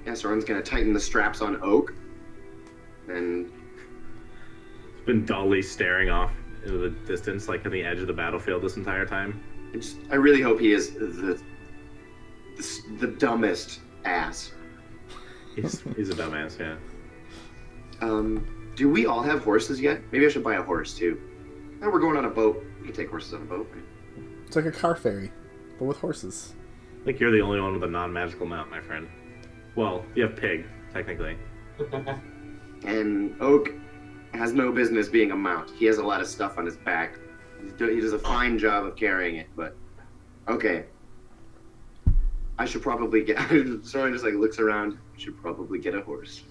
Yeah, Soren's gonna tighten the straps on Oak, and It's been dully staring off into the distance, like at the edge of the battlefield this entire time. I really hope he is the dumbest ass. He's a dumbass, yeah. Do we all have horses yet? Maybe I should buy a horse too. No, we're going on a boat. We can take horses on a boat. Right? It's like a car ferry, but with horses. I think you're the only one with a non-magical mount, my friend. Well, you have pig, technically. And Oak has no business being a mount. He has a lot of stuff on his back. He does a fine job of carrying it, but okay. I should probably get. Soren just like looks around. I should probably get a horse.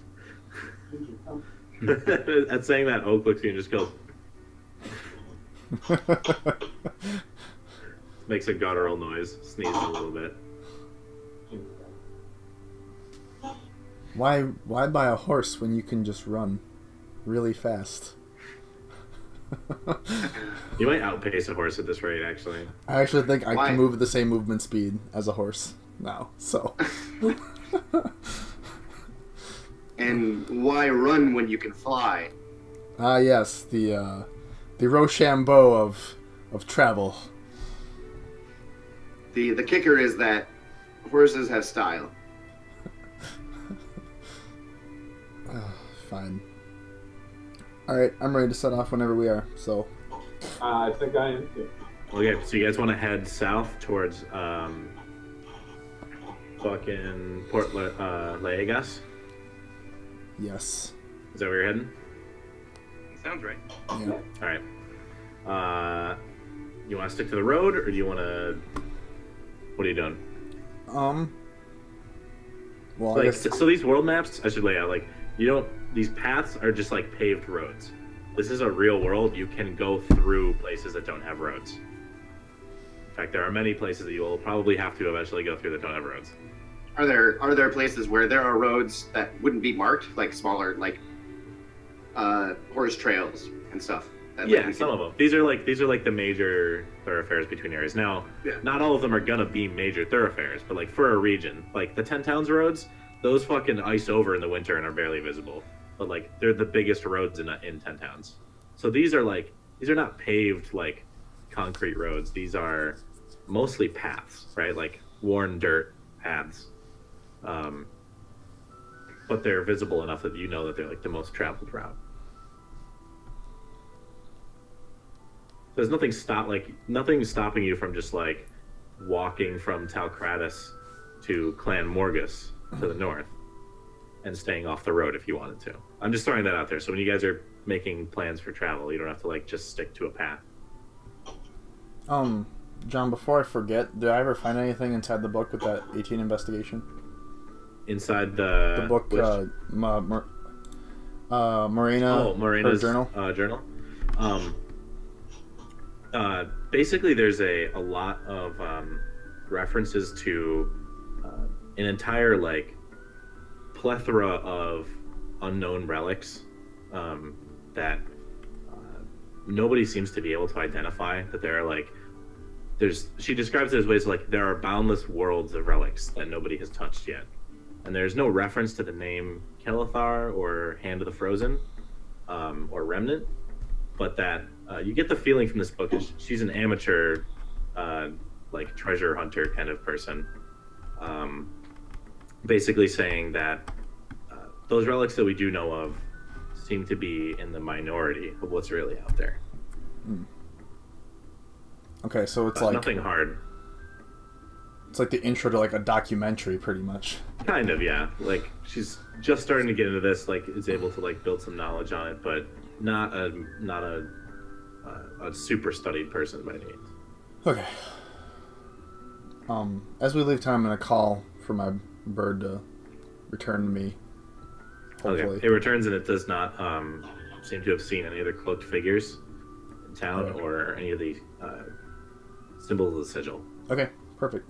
At saying that, Oak looks at you and just goes, makes a guttural noise, sneezes a little bit. Why buy a horse when you can just run really fast? You might outpace a horse at this rate, actually. I actually think I Why? can move at the same movement speed as a horse now, so. And why run when you can fly? Ah, yes, the Rochambeau of travel. The kicker is that horses have style. Fine. Alright, I'm ready to set off whenever we are, so. I think I am too. Okay, so you guys want to head south towards fucking Port Laegas? Yes. Is that where you're heading? Sounds right. Yeah. All right. You want to stick to the road, or do you want to? What are you doing? Well, I Like, guess. so these world maps, I should lay out. Like, you don't. These paths are just like paved roads. This is a real world. You can go through places that don't have roads. In fact, there are many places that you will probably have to eventually go through that don't have roads. Are there places where there are roads that wouldn't be marked, like smaller, like horse trails and stuff? That, Yeah, some of them. These are like the major thoroughfares between areas. Now, Yeah. not all of them are gonna be major thoroughfares, but like for a region, like the 10 Towns roads, those fucking ice over in the winter and are barely visible. But like they're the biggest roads in 10 Towns. So these are not paved like concrete roads. These are mostly paths, right? Like worn dirt paths. But they're visible enough that you know that they're like the most traveled route. There's nothing stopping you from just like walking from Talcratis to Clan Morgus to the north. and staying off the road if you wanted to. I'm just throwing that out there. So when you guys are making plans for travel, you don't have to like just stick to a path. John, before I forget, did I ever find anything inside the book with that 18 investigation? Inside the book, which, Marina. Marina's journal. Journal. Basically, there's a lot of references to an entire like plethora of unknown relics that nobody seems to be able to identify. That there are like she describes it as ways like there are boundless worlds of relics that nobody has touched yet, and there's no reference to the name Kelithar or Hand of the Frozen or Remnant, but that you get the feeling from this book is she's an amateur like treasure hunter kind of person, basically saying that those relics that we do know of seem to be in the minority of what's really out there. Okay, so it's like nothing hard. It's like the intro to like a documentary, pretty much. Kind of, yeah. Like she's just starting to get into this, like is able to like build some knowledge on it, but not a super studied person by any means. Okay. As we leave town, I'm gonna call for my bird to return to me. Hopefully. Okay. It returns and it does not seem to have seen any other cloaked figures in town or any of the symbols of the sigil. Okay, perfect.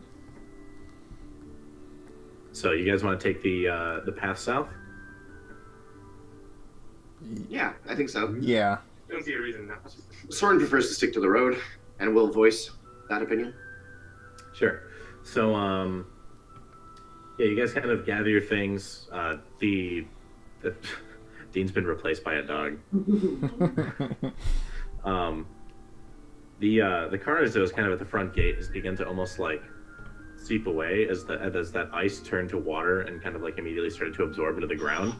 So you guys want to take the path south? Yeah, I think so. Yeah. I don't see a reason not to. Soren prefers to stick to the road, and will voice that opinion. Sure. So, yeah, you guys kind of gather your things. The Dean's been replaced by a dog. The carnage that was kind of at the front gate has begun to almost like seep away as that ice turned to water and kind of like immediately started to absorb into the ground,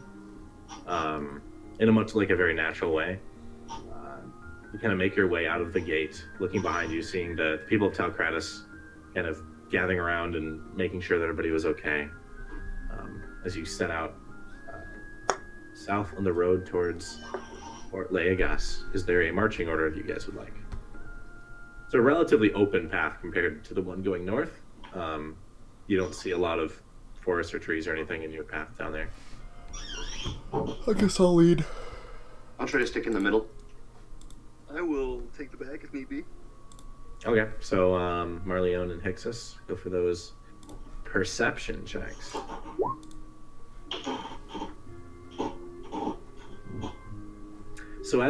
in a much like a very natural way. You kind of make your way out of the gate, looking behind you, seeing the people of Talcratis kind of gathering around and making sure that everybody was okay. As you set out south on the road towards Fort Laegas, is there a marching order you guys would like? It's a relatively open path compared to the one going north. You don't see a lot of forest or trees or anything in your path down there. I guess I'll lead. I'll try to stick in the middle. I will take the bag if need be. Okay, so Marleone and Hixus, go for those perception checks. So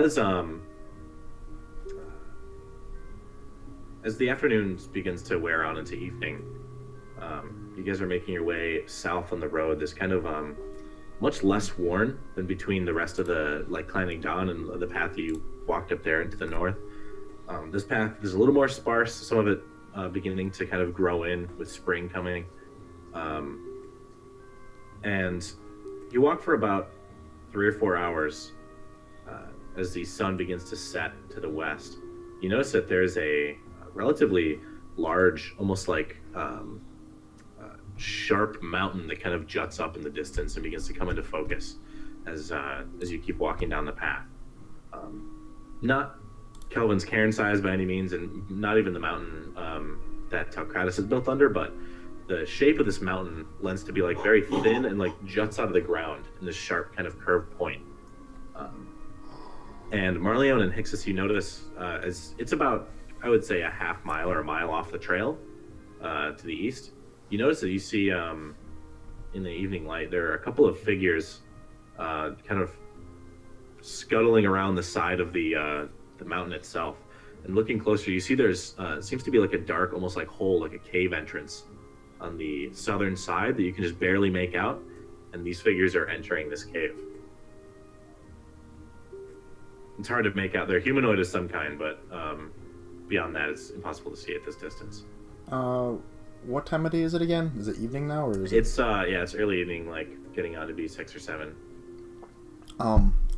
as the afternoon begins to wear on into evening, you guys are making your way south on the road. This kind of much less worn than between the rest of the like climbing dawn and the path you walked up there into the north. This path is a little more sparse, some of it beginning to kind of grow in with spring coming. And you walk for about 3 or 4 hours as the sun begins to set to the west. You notice that there's a relatively large, almost like sharp mountain that kind of juts up in the distance and begins to come into focus as you keep walking down the path. Not Kelvin's cairn size by any means, and not even the mountain that Talcratis is built under, but the shape of this mountain lends to be like very thin and like juts out of the ground in this sharp kind of curved point. And Marleone and Hixus, you notice as it's about, I would say, a half mile or a mile off the trail to the east. You notice that you see in the evening light there are a couple of figures kind of scuttling around the side of the mountain itself. And looking closer, you see there's seems to be like a dark, almost like hole, like a cave entrance on the southern side that you can just barely make out. And these figures are entering this cave. It's hard to make out. They're humanoid of some kind, but beyond that, it's impossible to see at this distance. What time of day is it again? Is it evening now, or is it? It's it's early evening, like getting on to be 6 or 7.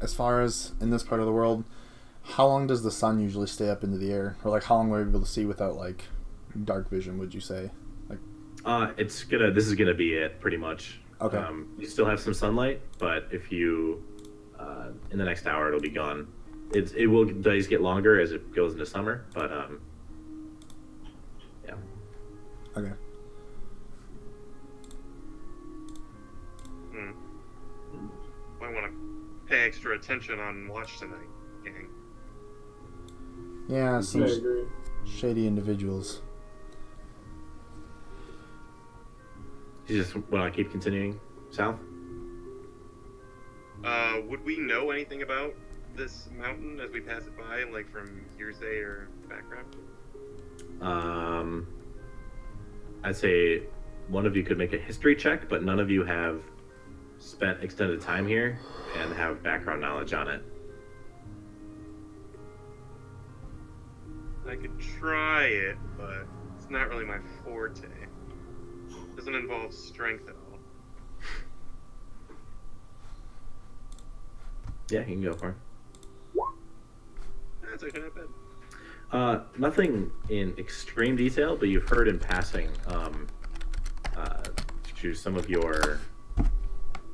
As far as in this part of the world, how long does the sun usually stay up into the air, or like how long were we able to see without like dark vision? Would you say? Like, this is gonna be it pretty much. Okay. You still have some sunlight, but if you in the next hour it'll be gone. It will days get longer as it goes into summer, but yeah. Okay. Might want to pay extra attention on watch tonight, gang. Yeah, I some agree. shady individuals. You just want to keep continuing south? Would we know anything about this mountain as we pass it by, like from hearsay or background? I'd say one of you could make a history check, but none of you have spent extended time here and have background knowledge on it. I could try it, but it's not really my forte. Doesn't involve strength at all. Yeah, you can go for it. That's actually not bad. Nothing in extreme detail, but you've heard in passing through some of your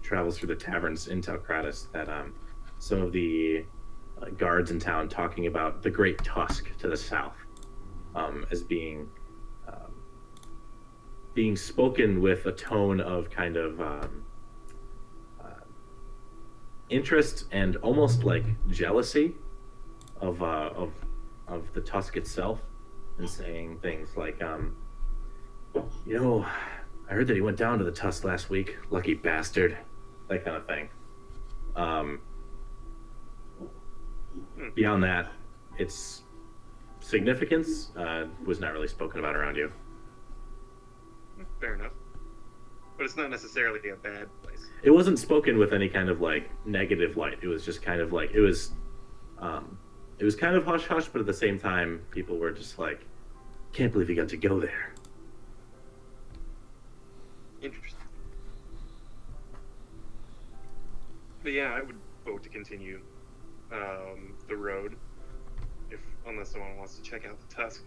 travels through the taverns in Telkratis that some of the guards in town talking about the Great Tusk to the south as being spoken with a tone of kind of interest and almost like jealousy of the Tusk itself, and saying things like, you know, I heard that he went down to the Tusk last week. Lucky bastard. That kind of thing. Beyond that, its significance was not really spoken about around you. Fair enough. But it's not necessarily a bad place. It wasn't spoken with any kind of like negative light. It was just kind of like it was kind of hush hush, but at the same time, people were just like, "Can't believe you got to go there." Interesting. But yeah, I would vote to continue the road, unless someone wants to check out the Tusk.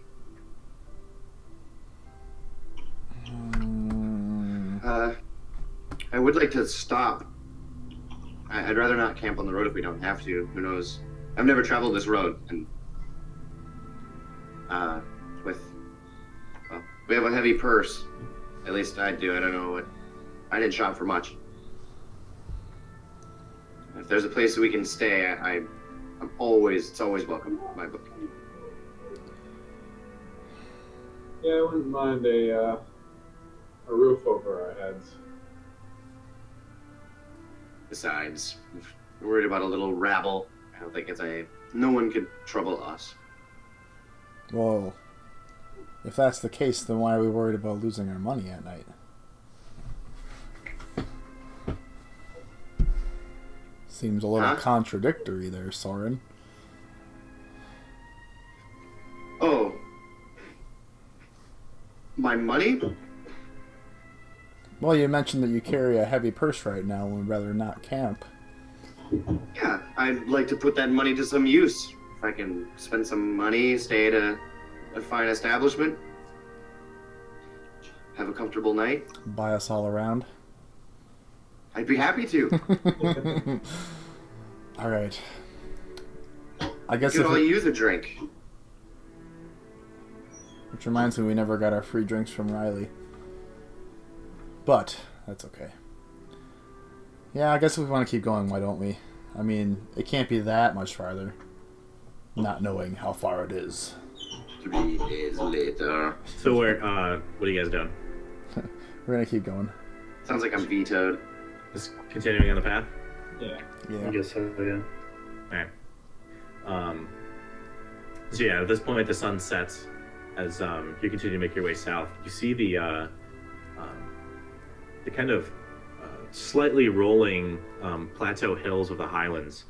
I would like to stop. I'd rather not camp on the road if we don't have to. Who knows? I've never traveled this road, and we have a heavy purse. At least I do. I don't know what. I didn't shop for much. If there's a place that we can stay, it's always welcome. My book. Yeah, I wouldn't mind a roof over our heads. Besides, if we're worried about a little rabble, I don't think no one could trouble us. Well, if that's the case, then why are we worried about losing our money at night? Seems a little contradictory there, Soren. Oh. My money? Well, you mentioned that you carry a heavy purse right now and would rather not camp. Yeah, I'd like to put that money to some use. If I can spend some money, stay at a fine establishment, have a comfortable night. Buy us all around. I'd be happy to. All right. I guess We could all use a drink. Which reminds me, we never got our free drinks from Riley. But that's okay. Yeah, I guess if we want to keep going, why don't we? I mean, it can't be that much farther. Not knowing how far it is. 3 days later. So what are you guys doing? We're gonna keep going. Sounds like I'm vetoed. Just continuing on the path? Yeah. I Yeah. guess so, yeah. Alright. So yeah, at this point the sun sets as you continue to make your way south. You see the kind of slightly rolling plateau hills of the highlands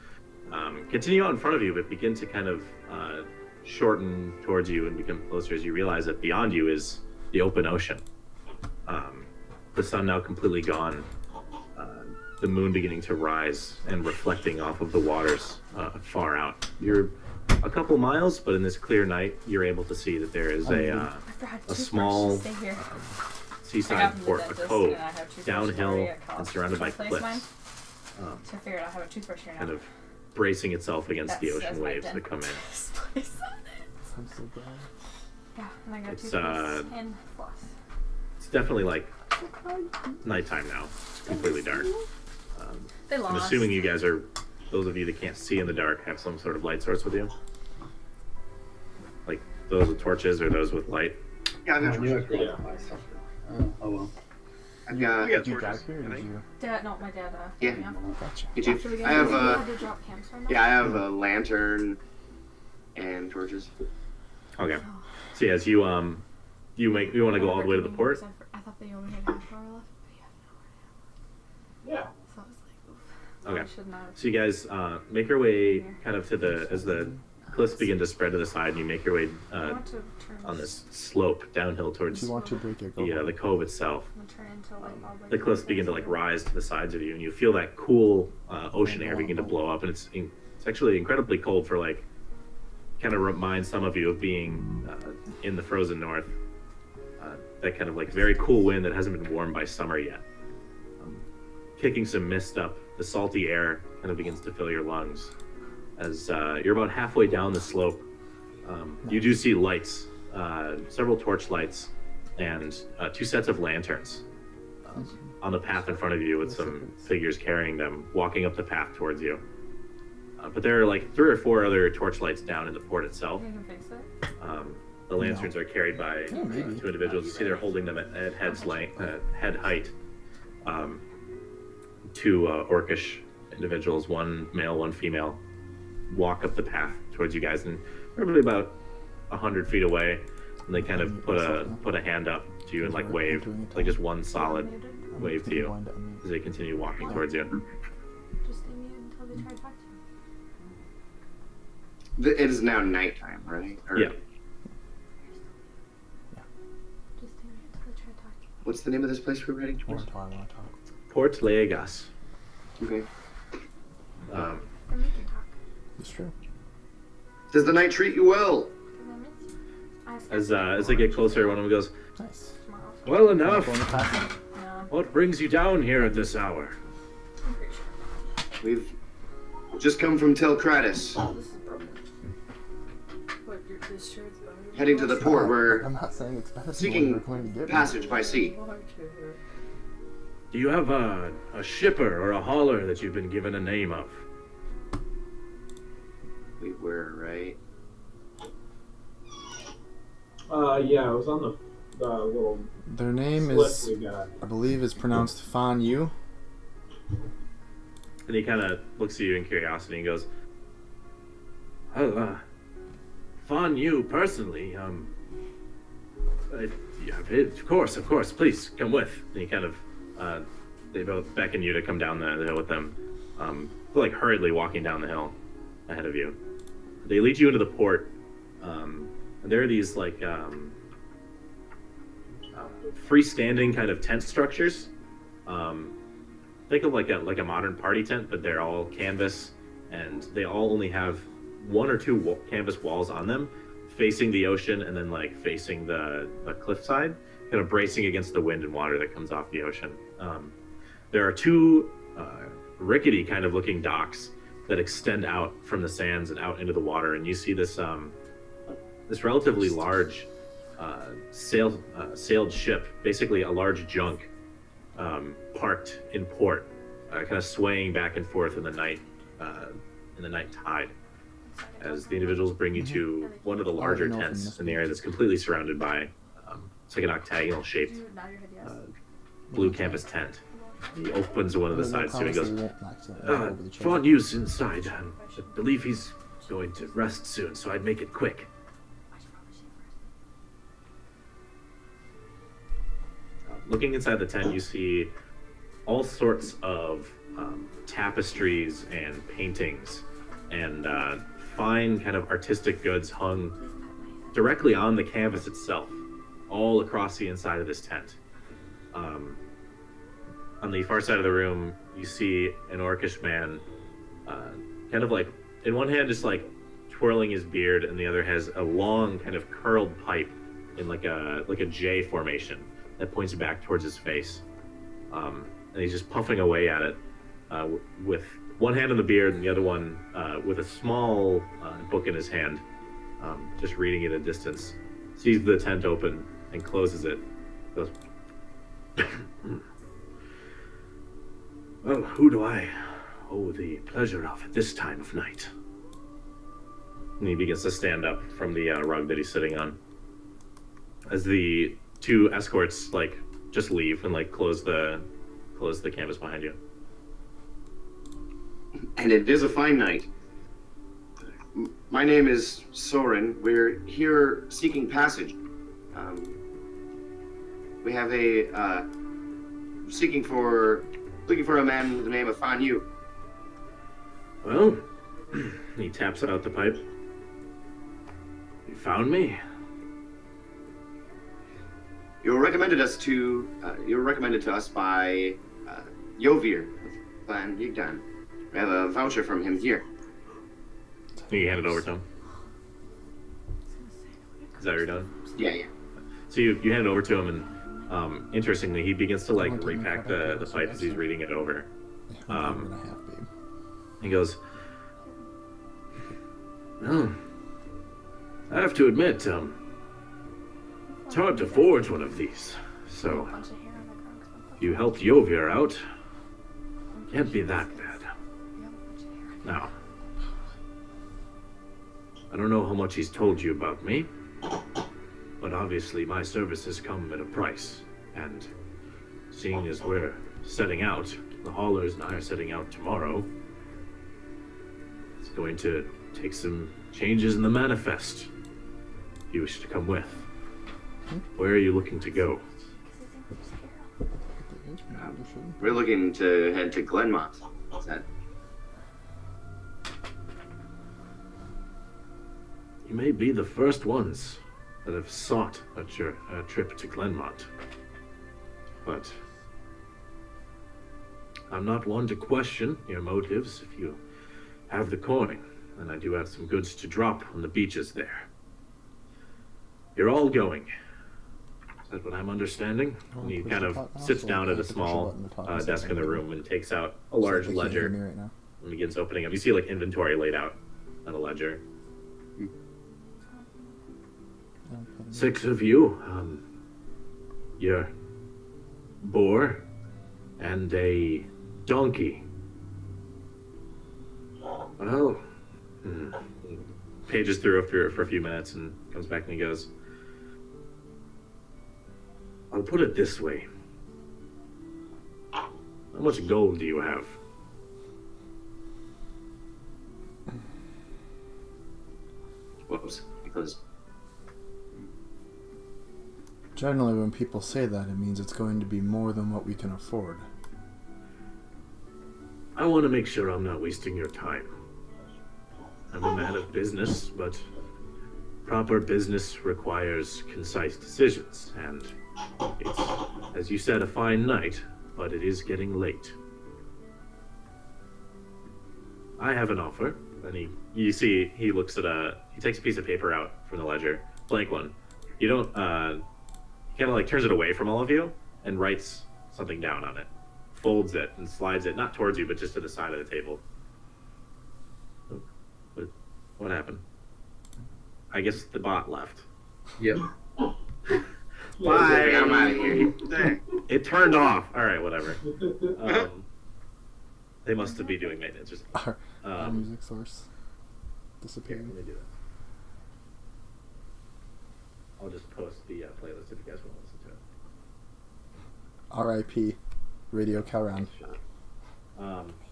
continue out in front of you, but begin to kind of shorten towards you and become closer as you realize that beyond you is the open ocean. The sun now completely gone, the moon beginning to rise and reflecting off of the waters far out. You're a couple miles, but in this clear night, you're able to see that there is a small seaside from the port, a dentist, cove, and I have toothbrush downhill already at and cost. surrounded by Should I place cliffs, mine? um, So I figured I'll have a toothbrush here now. kind of bracing itself against the That's ocean my waves that come in. dentist place on it. I'm so glad. Yeah, and I got It's, toothpaste and floss. It's definitely like nighttime now. It's completely dark. They I'm lost. assuming you guys are, those of you that can't see in the dark, have some sort of light source with you. Like those with torches or those with light. Yeah, I've I got knew I torches. forgot Yeah. to buy something. Oh well. I've got. We got Did you torches, drive here or I did think. you? Dad, no, my dad. Yeah. Me up. Gotcha. Did After we you? get I have we a. had to drop camps right now. Yeah, I have a lantern and torches. Okay. So yes, you want to go all the way to the port. I thought they only had half hour left, but you have an hour. Yeah. So I was like, oof. Okay. I should not have. So you guys make your way kind of to as the cliffs begin to spread to the side, and you make your way I want to turn on this slope downhill Do towards you want to break your the cove itself. I'm gonna turn into like all The cliffs begin to like rise to the sides of you, and you feel that cool ocean air begin to blow up, and it's actually incredibly cold for like kind of reminds some of you of being in the frozen north. That kind of like very cool wind that hasn't been warmed by summer yet, kicking some mist up. The salty air kind of begins to fill your lungs as you're about halfway down the slope. You do see lights, several torch lights, and 2 sets of lanterns on the path in front of you with some figures carrying them, walking up the path towards you. But there are like 3 or 4 other torch lights down in the port itself. You can fix it. The lanterns are carried by 2 individuals. You see they're holding them at head height. 2 orcish individuals, one male, one female, walk up the path towards you guys, and probably about 100 feet away, and they kind of put a hand up to you and like wave, like just one solid wave to you as they continue walking towards you. Just stay muted until they try to talk to you. It is now nighttime, right? Or Yeah. Just stay muted until they try to talk to you. What's the name of this place we're heading More towards? until I want to talk. Port Legas. Okay. Then we can talk. It's true. Does the night treat you well? Because I miss you. As they get closer, one of them goes, Nice. Tomorrow. "Well enough. Going to pass. No, What brings you down here at this hour?" I'm pretty sure. We've just come from Telkratis, Oh, this is broken. What, this shirt's broken? heading to the port. We're I'm not saying it's better seeking than what we're going to get. passage by sea. Do you have a shipper or a hauler that you've been given a name of? We were, right? Yeah, it was on the little Their name slip is, we got. I believe, is pronounced Fan Yu. And he kind of looks at you in curiosity and goes, "Oh, Fawn, you personally, of course, please come with." And he kind of, they both beckon you to come down the hill with them. Like hurriedly walking down the hill ahead of you. They lead you into the port, and there are these like freestanding kind of tent structures. Think of like a modern party tent, but they're all canvas, and they all only have 1 or 2 canvas walls on them, facing the ocean and then like facing the cliffside, kind of bracing against the wind and water that comes off the ocean. There are 2 rickety kind of looking docks that extend out from the sands and out into the water, and you see this this relatively large sailed ship, basically a large junk, parked in port, kind of swaying back and forth in the night tide, as the individuals bring you to one of the larger tents in the area that's completely surrounded by it's like an octagonal shaped Did you nod your head yes? blue canvas tent. He opens one of the sides to it and goes, goes, "Fawn Yu's inside. I believe he's going to rest soon, so I'd make it quick." Looking inside the tent, you see all sorts of tapestries and paintings and fine kind of artistic goods hung directly on the canvas itself, all across the inside of this tent. On the far side of the room, you see an orcish man, kind of like, in one hand just like twirling his beard, and the other has a long kind of curled pipe in like a J formation, that points back towards his face. And he's just puffing away at it with one hand on the beard and the other one with a small book in his hand, just reading at a distance. Sees the tent open and closes it. Goes, well, who do I owe the pleasure of at this time of night? And he begins to stand up from the rug that he's sitting on. As the two escorts just leave and close the canvas behind you. And it is a fine night. My name is Soren. We're here seeking passage. We have looking for a man with the name of Fan Yu. Well, he taps out the pipe. You found me? You were recommended to us by Yovir of Clan Yigdan. We have a voucher from him here. You hand it over to him. Is that what you're done? Yeah. So you hand it over to him, and interestingly, he begins to repack the pipe as he's reading it over. He goes, well, I have to admit, it's hard to forge one of these. So, you helped Yovir out. Can't be that bad. Now, I don't know how much he's told you about me, but obviously my services come at a price. And seeing as we're setting out, the haulers and I are setting out tomorrow, it's going to take some changes in the manifest. If you wish to come with. Where are you looking to go? We're looking to head to Glenmont. Is that? You may be the first ones that have sought a trip to Glenmont. But I'm not one to question your motives if you have the coin, and I do have some goods to drop on the beaches there. You're all going. Is that what I'm understanding? And he kind of sits down at a small desk in the room and takes out a large ledger and begins opening up. You see inventory laid out on a ledger. 6 of you, your boar and a donkey. Well, pages through for a few minutes and comes back and he goes, I'll put it this way. How much gold do you have? Whoops. Because generally when people say that, it means it's going to be more than what we can afford. I want to make sure I'm not wasting your time. I'm a man of business, but proper business requires concise decisions, and it's, as you said, a fine night, but it is getting late. I have an offer, and you see he looks at he takes a piece of paper out from the ledger, blank one. You don't, he kind of turns it away from all of you and writes something down on it, folds it and slides it, not towards you, but just to the side of the table. What happened? I guess the bot left. Yep. Bye. I'm out of here. It turned off. All right, whatever. They must be doing maintenance or something. Our music source Here, disappeared. let me do that. I'll just post the playlist if you guys want to listen to it. R.I.P. Radio Calran.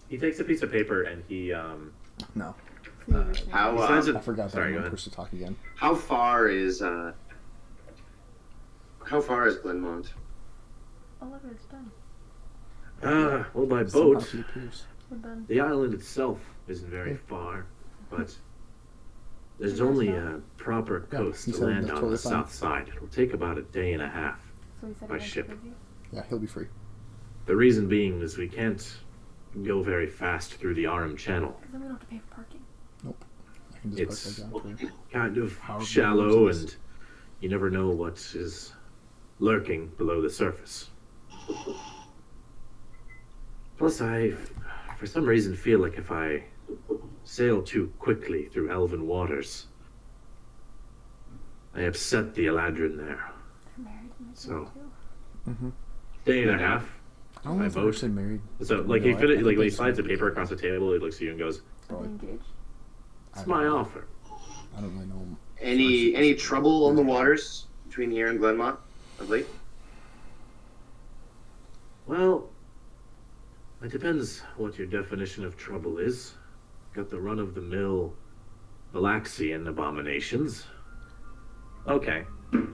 He takes a piece of paper and he No. How signs it. I forgot Sorry, that go I'm ahead. supposed to talk again. how far is Glenmont? Oh, look, it's done. Well, by Somehow boat, he appears. We're done. the island itself isn't very far, but there's only a proper coast he to said land that's on totally the fine. south side. It'll take about a day and a half. So he said By he went ship. with you? Yeah, he'll be free. The reason being is we can't go very fast through the Aram Channel. Because then we don't have to pay for parking. Nope. I can just It's park right down for kind of However shallow, many and you never know what is lurking below the surface. Plus, I, for some reason, feel like if I sail too quickly through elven waters, I upset the Eladrin there. They're married in this So- one too. Mm-hmm. Day and a half. I don't know My if they're boat. actually married. So, like, No, he I like think when he they slides the said- paper across the table, he looks at you and goes, Are they Probably. engaged? "It's my offer." I don't really know. Any trouble on the waters between here and Glenmont of late? Well, it depends what your definition of trouble is. Got the run-of-the-mill Valaxian abominations. Okay,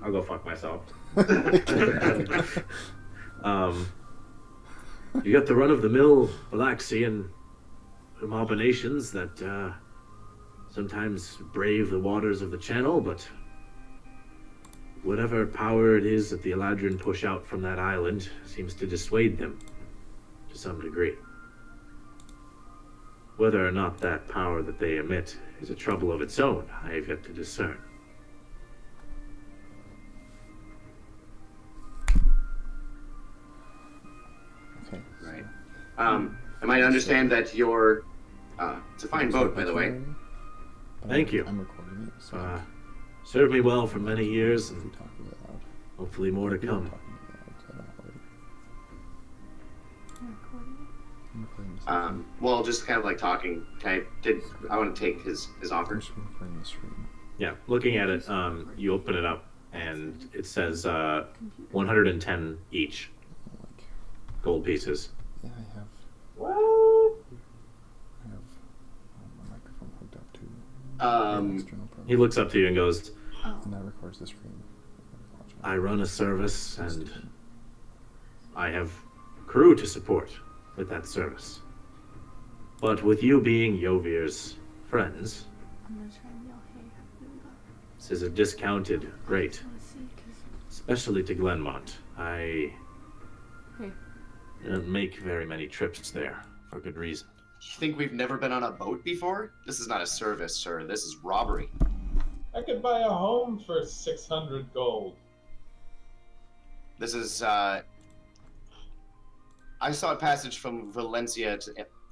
I'll go fuck myself. You got the run-of-the-mill Valaxian abominations that sometimes brave the waters of the channel, but whatever power it is that the Eladrin push out from that island seems to dissuade them to some degree. Whether or not that power that they emit is a trouble of its own, I have yet to discern. Okay. Right. Am I to understand that you're? It's a fine boat, by the way. But Thank you. I'm recording it, so Served me well for many years, if we and talk really loud. hopefully more to I'm come. talking really loud, so I don't know You're recording it? I'm recording this. Well, just kind of like talking. I want to take his I'm offer? just recording the stream. Yeah, looking at it, you open it up, and it says Computer. 110 each Like, gold pieces. yeah, I have my microphone hooked up to an external program, He looks up to you and goes, Oh. and that records the stream. I run a service, and I have crew to support with that service. But with you being Yovir's friends, I'm gonna try and yell, hey, here we go. this is a discounted rate, Let's see, 'cause especially to Glenmont. I Hey. don't make very many trips there, for good reason. You think we've never been on a boat before? This is not a service, sir. This is robbery. I could buy a home for 600 gold. This is. I saw a passage from Valencia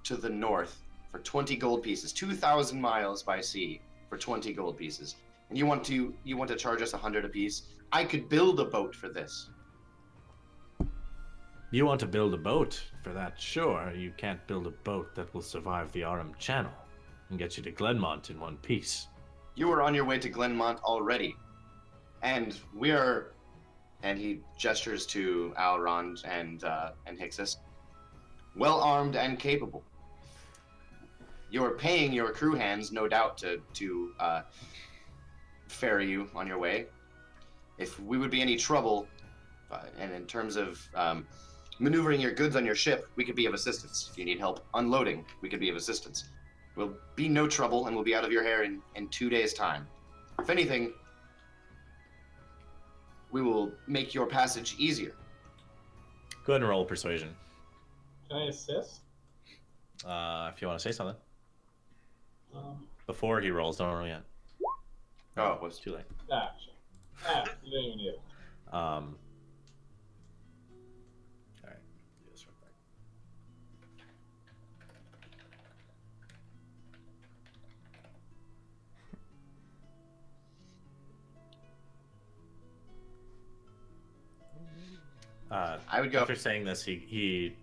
to the north for 20 gold pieces, 2,000 miles by sea for 20 gold pieces, and you want to charge us 100 apiece? I could build a boat for this. You want to build a boat for that, sure. You can't build a boat that will survive the Aram Channel and get you to Glenmont in one piece. You are on your way to Glenmont already, and we are. And he gestures to Alrond and Hixus. Well armed and capable. You're paying your crew hands, no doubt, to ferry you on your way. If we would be any trouble, and in terms of maneuvering your goods on your ship, we could be of assistance. If you need help unloading, we could be of assistance. We'll be no trouble, and we'll be out of your hair in 2 days' time. If anything, we will make your passage easier. Go ahead and roll persuasion. Can I assist? If you want to say something. Um, Before he rolls, don't roll yet. Oh, it was Too late. Sure. You don't even need it. Alright. Do this real quick. I would go. After saying this, he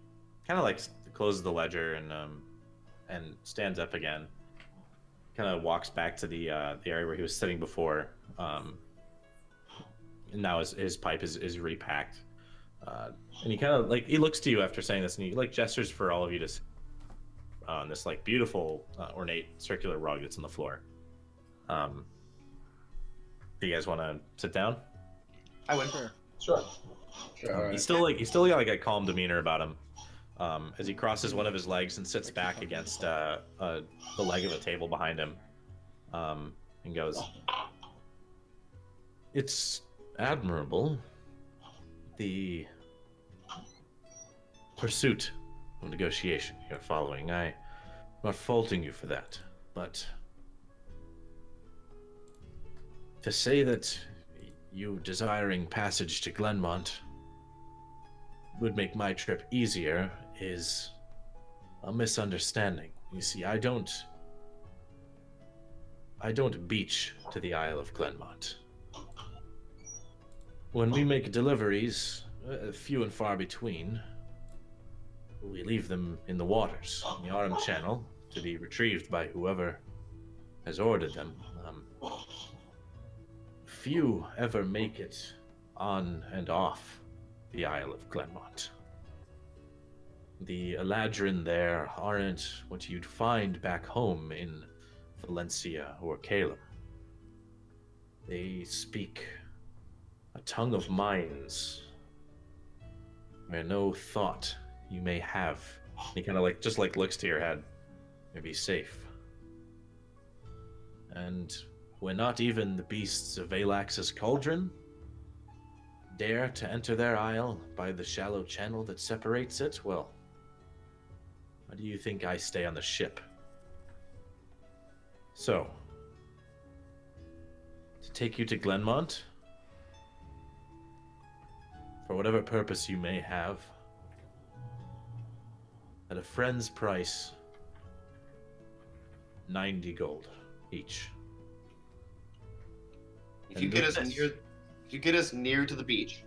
kind of like closes the ledger and stands up again. Kind of walks back to the area where he was sitting before. And now his pipe is repacked. And he kind of like he looks to you after saying this, and he like gestures for all of you to sit on this like beautiful ornate circular rug that's on the floor. Do you guys want to sit down? I would. Sure. Alright. He's still got like a calm demeanor about him, as he crosses one of his legs and sits back against the leg of a table behind him, and goes, "It's admirable, the pursuit of negotiation you're following. I'm not faulting you for that, but to say that you desiring passage to Glenmont would make my trip easier is a misunderstanding. You see, I don't beach to the Isle of Glenmont. When we make deliveries, few and far between, we leave them in the waters, in the Aram Channel, to be retrieved by whoever has ordered them. Few ever make it on and off the Isle of Glenmont. The Eladrin there aren't what you'd find back home in Valencia or Caleb. They speak a tongue of minds where no thought you may have. He kind of looks to your head. May be safe. And when not even the beasts of Valax's cauldron dare to enter their isle by the shallow channel that separates it, well, why do you think I stay on the ship? So, to take you to Glenmont, for whatever purpose you may have, at a friend's price, 90 gold each. If you get us near to the beach.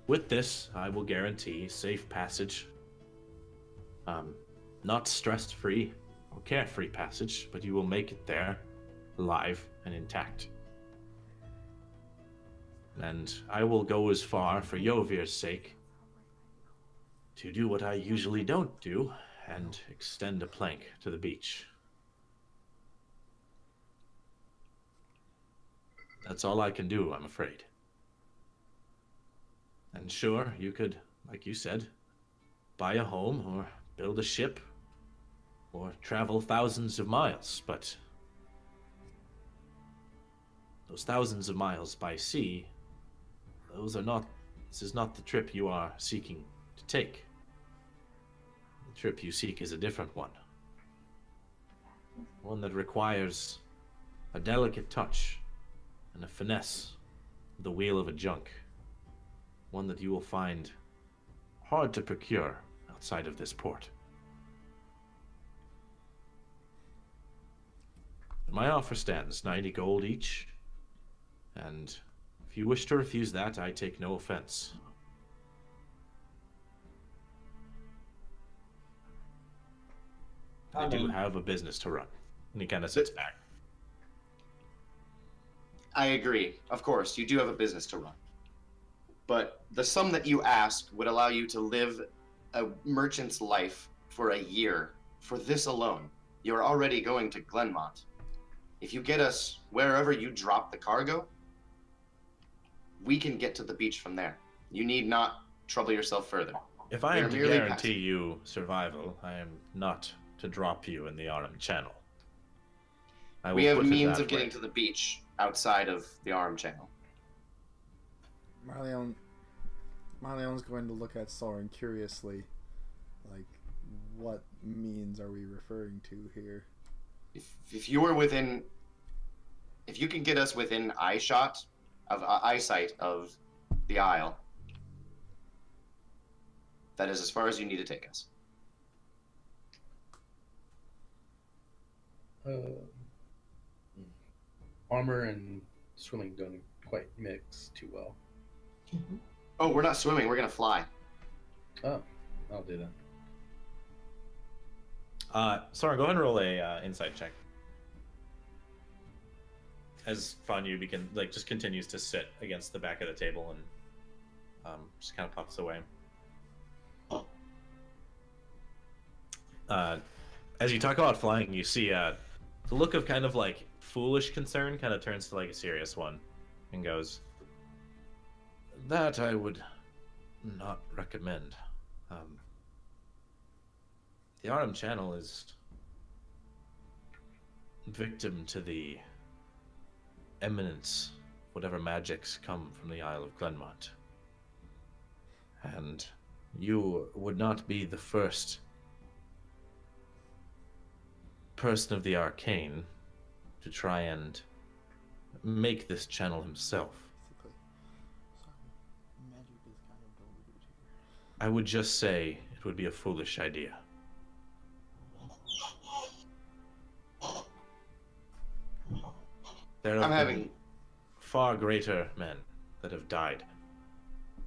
With this, I will guarantee safe passage. Not stress-free or carefree passage, but you will make it there, alive and intact. And I will go as far, for Yovir's sake, to do what I usually don't do, and extend a plank to the beach. That's all I can do, I'm afraid. And sure, you could, like you said, buy a home, or build a ship, or travel thousands of miles, but those thousands of miles by sea, this is not the trip you are seeking to take. The trip you seek is a different one. One that requires a delicate touch and a finesse of the wheel of a junk. One that you will find hard to procure outside of this port. My offer stands, 90 gold each, and if you wish to refuse that, I take no offense. I do have a business to run. And he kind of sits back. I agree. Of course, you do have a business to run. But the sum that you ask would allow you to live a merchant's life for a year. For this alone, you're already going to Glenmont. If you get us wherever you drop the cargo, we can get to the beach from there. You need not trouble yourself further. If I am to guarantee you survival, I am not to drop you in the Aram Channel. We have means of getting to the beach outside of the Aram Channel. Marleone's going to look at Soren curiously, like, what means are we referring to here? If you can get us within eyesight of the Isle, that is as far as you need to take us. Armor and swimming don't quite mix too well. Oh, we're not swimming. We're gonna fly. Oh, I'll do that. Soren, go ahead and roll a insight check. As Fanyu just continues to sit against the back of the table and just kind of puffs away. As you talk about flying, you see the look of kind of like foolish concern kind of turns to like a serious one, and goes, "That I would not recommend. The Aram Channel is victim to the eminence, whatever magics come from the Isle of Glenmont. And you would not be the first person of the arcane to try and make this channel himself. Basically. Sorry. Magic is kind of diluted here. I would just say it would be a foolish idea. There I'm have having. been far greater men that have died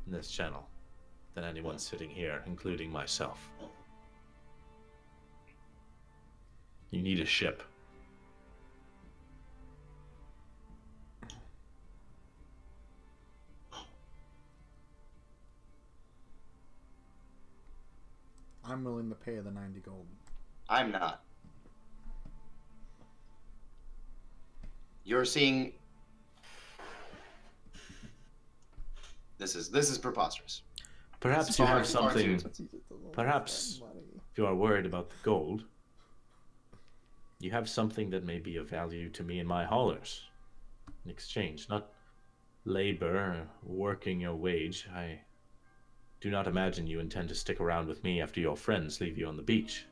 in this channel than anyone sitting here, including myself. You need a ship. I'm willing to pay the 90 gold. I'm not. You're seeing. This is preposterous. Perhaps you have Far too something. Perhaps if you are worried about the gold, you have something that may be of value to me and my haulers in exchange. Not labor, working your wage. I do not imagine you intend to stick around with me after your friends leave you on the beach.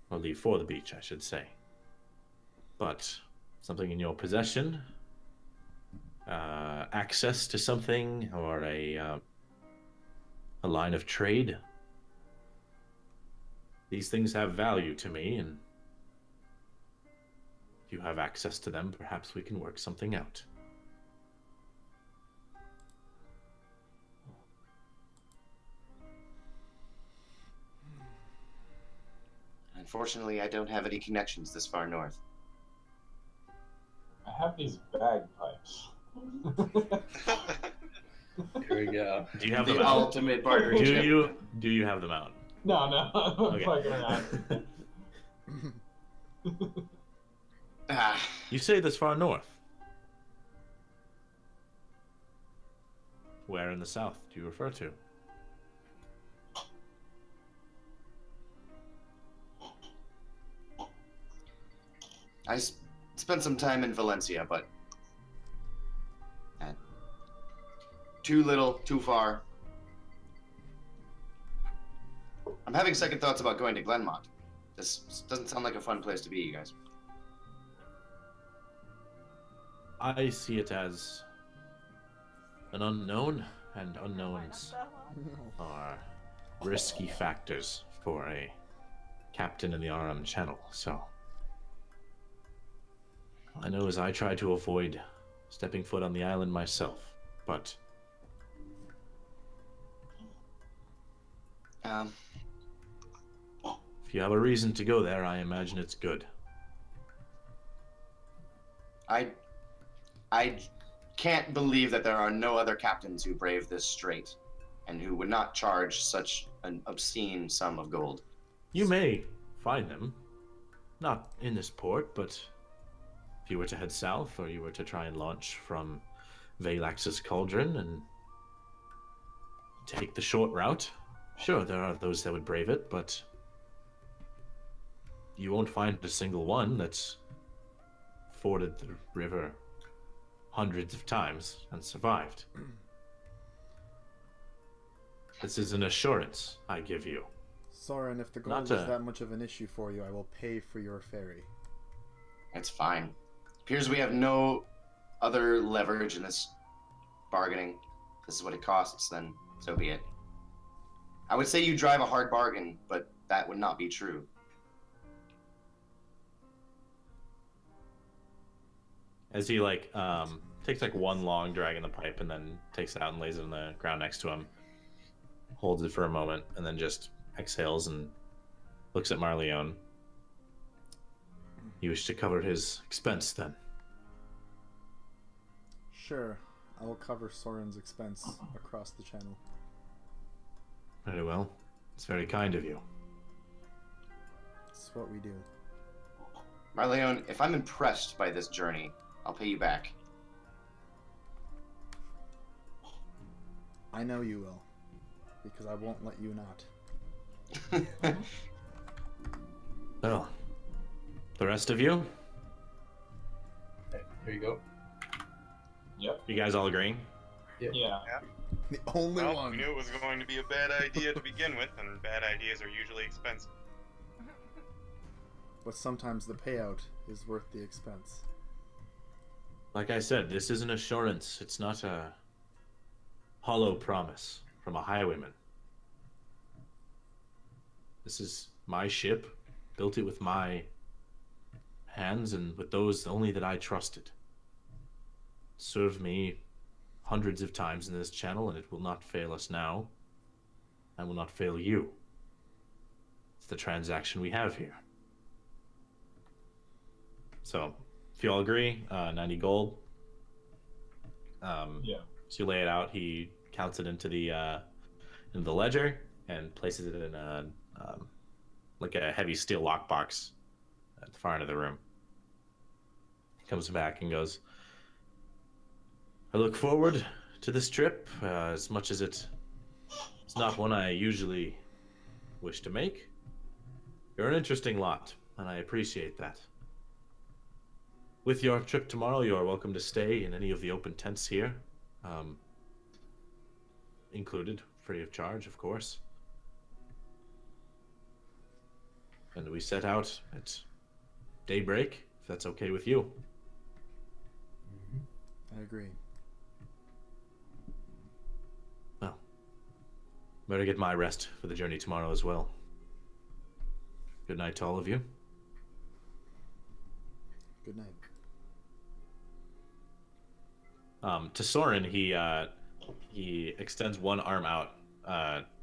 Or leave for the beach, I should say. But something in your possession, access to something, or a line of trade. These things have value to me, and if you have access to them, perhaps we can work something out. Unfortunately, I don't have any connections this far north. I have these bagpipes. Here we go. Do you have The them out? ultimate bartering chip. Do you have them out? No, I'm Okay. fucking around. Ah, You say this far north. Where in the south do you refer to? I spent some time in Valencia, but too little, too far. I'm having second thoughts about going to Glenmont. This doesn't sound like a fun place to be, you guys. I see it as an unknown, and unknowns are risky factors for a captain in the Aram Channel, so I know as I try to avoid stepping foot on the island myself, but if you have a reason to go there, I imagine it's good. I can't believe that there are no other captains who brave this strait and who would not charge such an obscene sum of gold. You may find them, not in this port, but if you were to head south, or you were to try and launch from Valax's Cauldron and take the short route, sure, there are those that would brave it, but you won't find a single one that's forded the river hundreds of times and survived. This is an assurance I give you. Soren, if the gold Not is to- that much of an issue for you, I will pay for your ferry. It's fine. Appears we have no other leverage in this bargaining. If this is what it costs, then so be it. I would say you drive a hard bargain, but that would not be true. As he takes one long drag in the pipe and then takes it out and lays it on the ground next to him, holds it for a moment, and then just exhales and looks at Marleone. You wish to cover his expense then? Sure, I will cover Soren's expense across the channel. Very well. It's very kind of you. It's what we do. Marleone, if I'm impressed by this journey, I'll pay you back. I know you will, because I won't let you not. Well, the rest of you? Hey, here you go. Yep. You guys all agreeing? Yeah. The only Well, one. we knew it was going to be a bad idea to begin with, and bad ideas are usually expensive. But sometimes the payout is worth the expense. Like I said, this is an assurance. It's not a hollow promise from a highwayman. This is my ship, built it with my hands and with those only that I trusted. Served me hundreds of times in this channel, and it will not fail us now. And will not fail you. It's the transaction we have here. So, if you all agree, 90 gold. Yeah. So you lay it out. He counts it into the ledger and places it in a like a heavy steel lockbox at the far end of the room. He comes back and goes, I look forward to this trip as much as it's not one I usually wish to make. You're an interesting lot, and I appreciate that. With your trip tomorrow, you are welcome to stay in any of the open tents here. Included, free of charge, of course. And we set out at daybreak, if that's okay with you. I agree. Well, better get my rest for the journey tomorrow as well. Good night to all of you. Good night. To Soren, he extends one arm out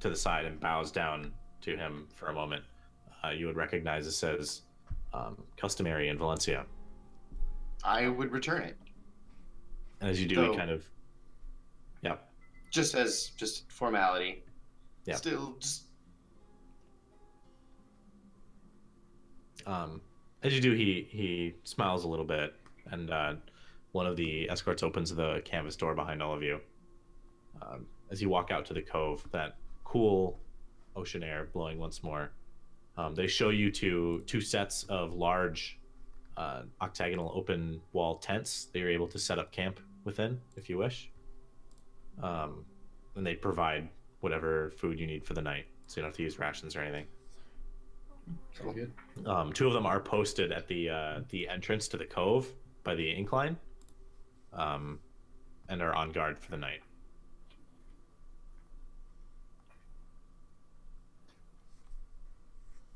to the side and bows down to him for a moment. You would recognize this as customary in Valencia. I would return it. And as you do, So- he kind of... Yep. Just formality. Yeah. Still, just As you do, he smiles a little bit, and one of the escorts opens the canvas door behind all of you. As you walk out to the cove, that cool ocean air blowing once more, they show you two sets of large octagonal open wall tents that you're able to set up camp within if you wish. And they provide whatever food you need for the night, so you don't have to use rations or anything. Sounds good. Two of them are posted at the entrance to the cove by the incline, and are on guard for the night.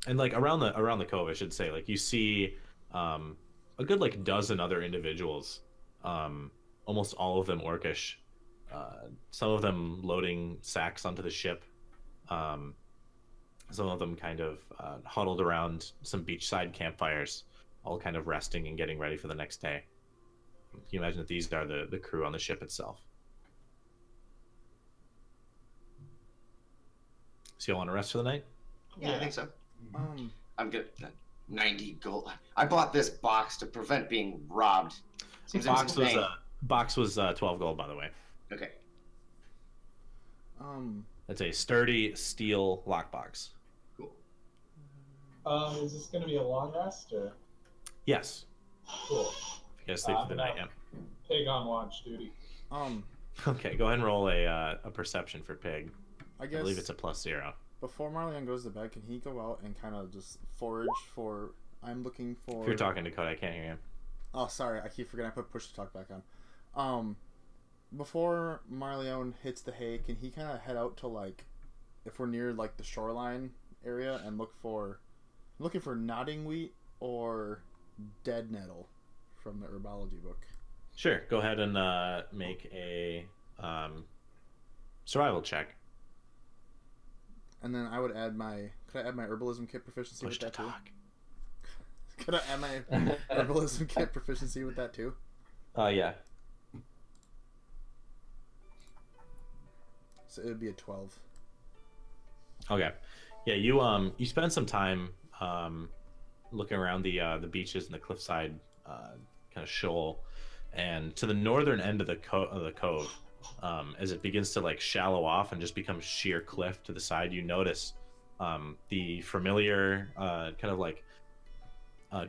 And like around the cove, I should say, like you see a good like dozen other individuals, almost all of them orcish. Some of them loading sacks onto the ship. Some of them kind of huddled around some beachside campfires, all kind of resting and getting ready for the next day. Can you imagine that these are the crew on the ship itself? So you all want to rest for the night? yeah, I think so. Um, I'm good. 90 gold. I bought this box to prevent being robbed. Seems insane. Box was 12 gold, by the way. Okay. That's a sturdy steel lockbox. Cool. Is this going to be a long rest or? Yes. Cool. If you guys sleep for the night, yeah. Pig on watch duty. Okay, go ahead and roll a perception for Pig. I I guess believe it's a +0. before Marleon goes to bed, can he go out and kind of just forage for? I'm looking for. If you're talking to Cody, I can't hear you. Oh, sorry, I keep forgetting I put push to talk back on. Before Marleon hits the hay, can he kind of head out to like, if we're near like the shoreline area and looking for nodding wheat or dead nettle from the herbology book? Sure, go ahead and make a survival check. And then I would add could I add my herbalism kit proficiency Push to with that talk. too? Could I add my herbalism kit proficiency with that too? Yeah. So it would be a 12. Okay. Yeah, you spend some time looking around the beaches and the cliffside kind of shoal, and to the northern end of the cove, as it begins to like shallow off and just become sheer cliff to the side, you notice the familiar kind of like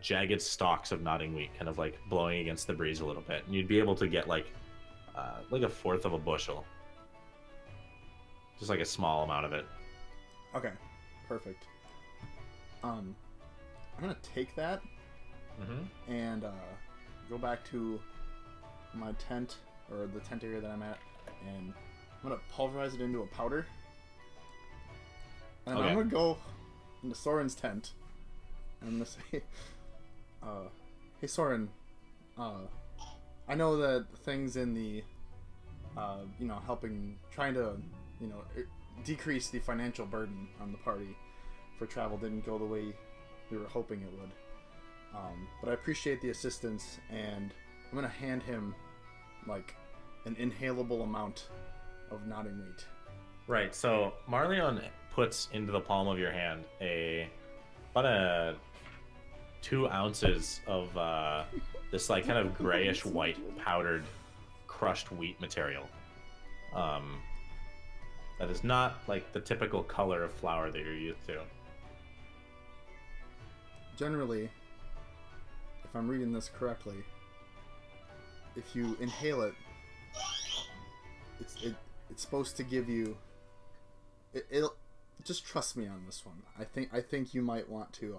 jagged stalks of nodding wheat kind of like blowing against the breeze a little bit, and you'd be able to get like a fourth of a bushel. Just like a small amount of it. Okay, perfect. I'm gonna take that and go back to my tent, or the tent area that I'm at, and I'm gonna pulverize it into a powder. And Okay. I'm gonna go into Soren's tent, and I'm gonna say, hey Soren, I know that things in the, trying to, decrease the financial burden on the party for travel didn't go the way we were hoping it would. But I appreciate the assistance, and I'm gonna hand him, like, an inhalable amount of nodding wheat. Right, so Marleon puts into the palm of your hand about 2 ounces of this like kind of grayish white powdered crushed wheat material. That is not like the typical color of flour that you're used to. Generally, if I'm reading this correctly, if you inhale it, it's supposed to give you. It'll just trust me on this one. I think you might want to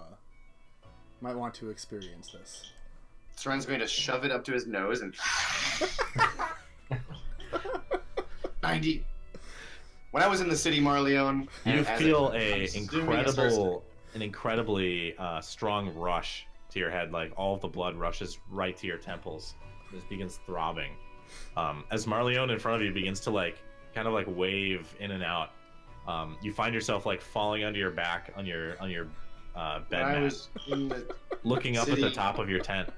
experience this. Soren's going to shove it up to his nose and 90. When I was in the city, Marleone, You as feel consuming a person- an incredibly strong rush to your head, like all of the blood rushes right to your temples. This begins throbbing. As Marleone in front of you begins to kind of wave in and out. You find yourself falling onto your back on your bed When I mat, was in the looking up at the city- top of your tent.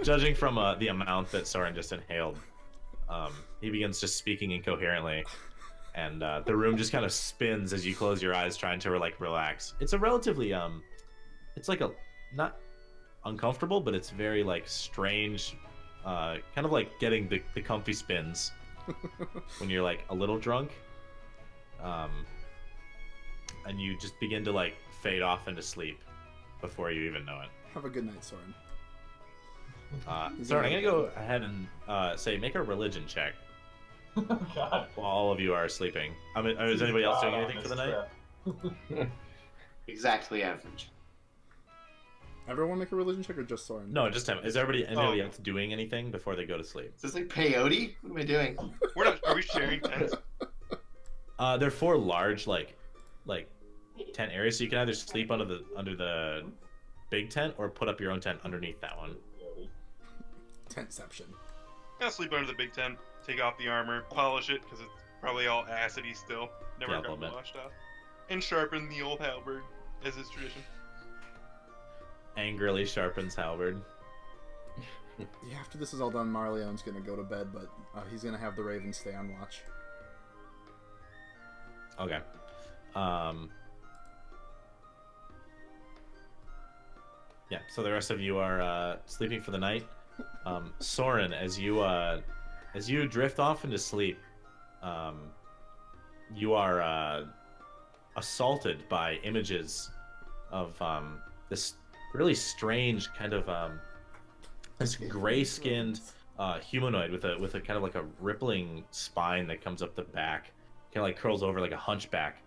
Judging from the amount that Soren just inhaled, he begins just speaking incoherently, and the room just kind of spins as you close your eyes, trying to relax. It's a relatively it's not uncomfortable, but it's very strange, kind of like getting the comfy spins when you're a little drunk, and you just begin to fade off into sleep before you even know it. Have a good night, Soren. Soren, I'm gonna go ahead and say make a religion check God. while all of you are sleeping. I mean, is anybody else doing anything for the night? night? exactly average. Everyone make a religion check, or just Soren? No, just him. Is anybody else doing anything before they go to sleep? Is this like peyote? What am I doing? We're not. Are we sharing tents? They're 4 large like tent areas, so you can either sleep under the big tent or put up your own tent underneath that one. Tentception. Gotta sleep under the big tent. Take off the armor, polish it because it's probably all acidy still. Never Yeah, a got little bit. washed off, and sharpen the old halberd as is tradition. Angrily sharpens halberd. Yeah, after this is all done, Marleone's gonna go to bed, but he's gonna have the Raven stay on watch. Okay. Yeah, so the rest of you are sleeping for the night. Soren, as you drift off into sleep, you are assaulted by images of this really strange kind of this gray-skinned humanoid with a kind of like a rippling spine that comes up the back, kind of curls over like a hunchback,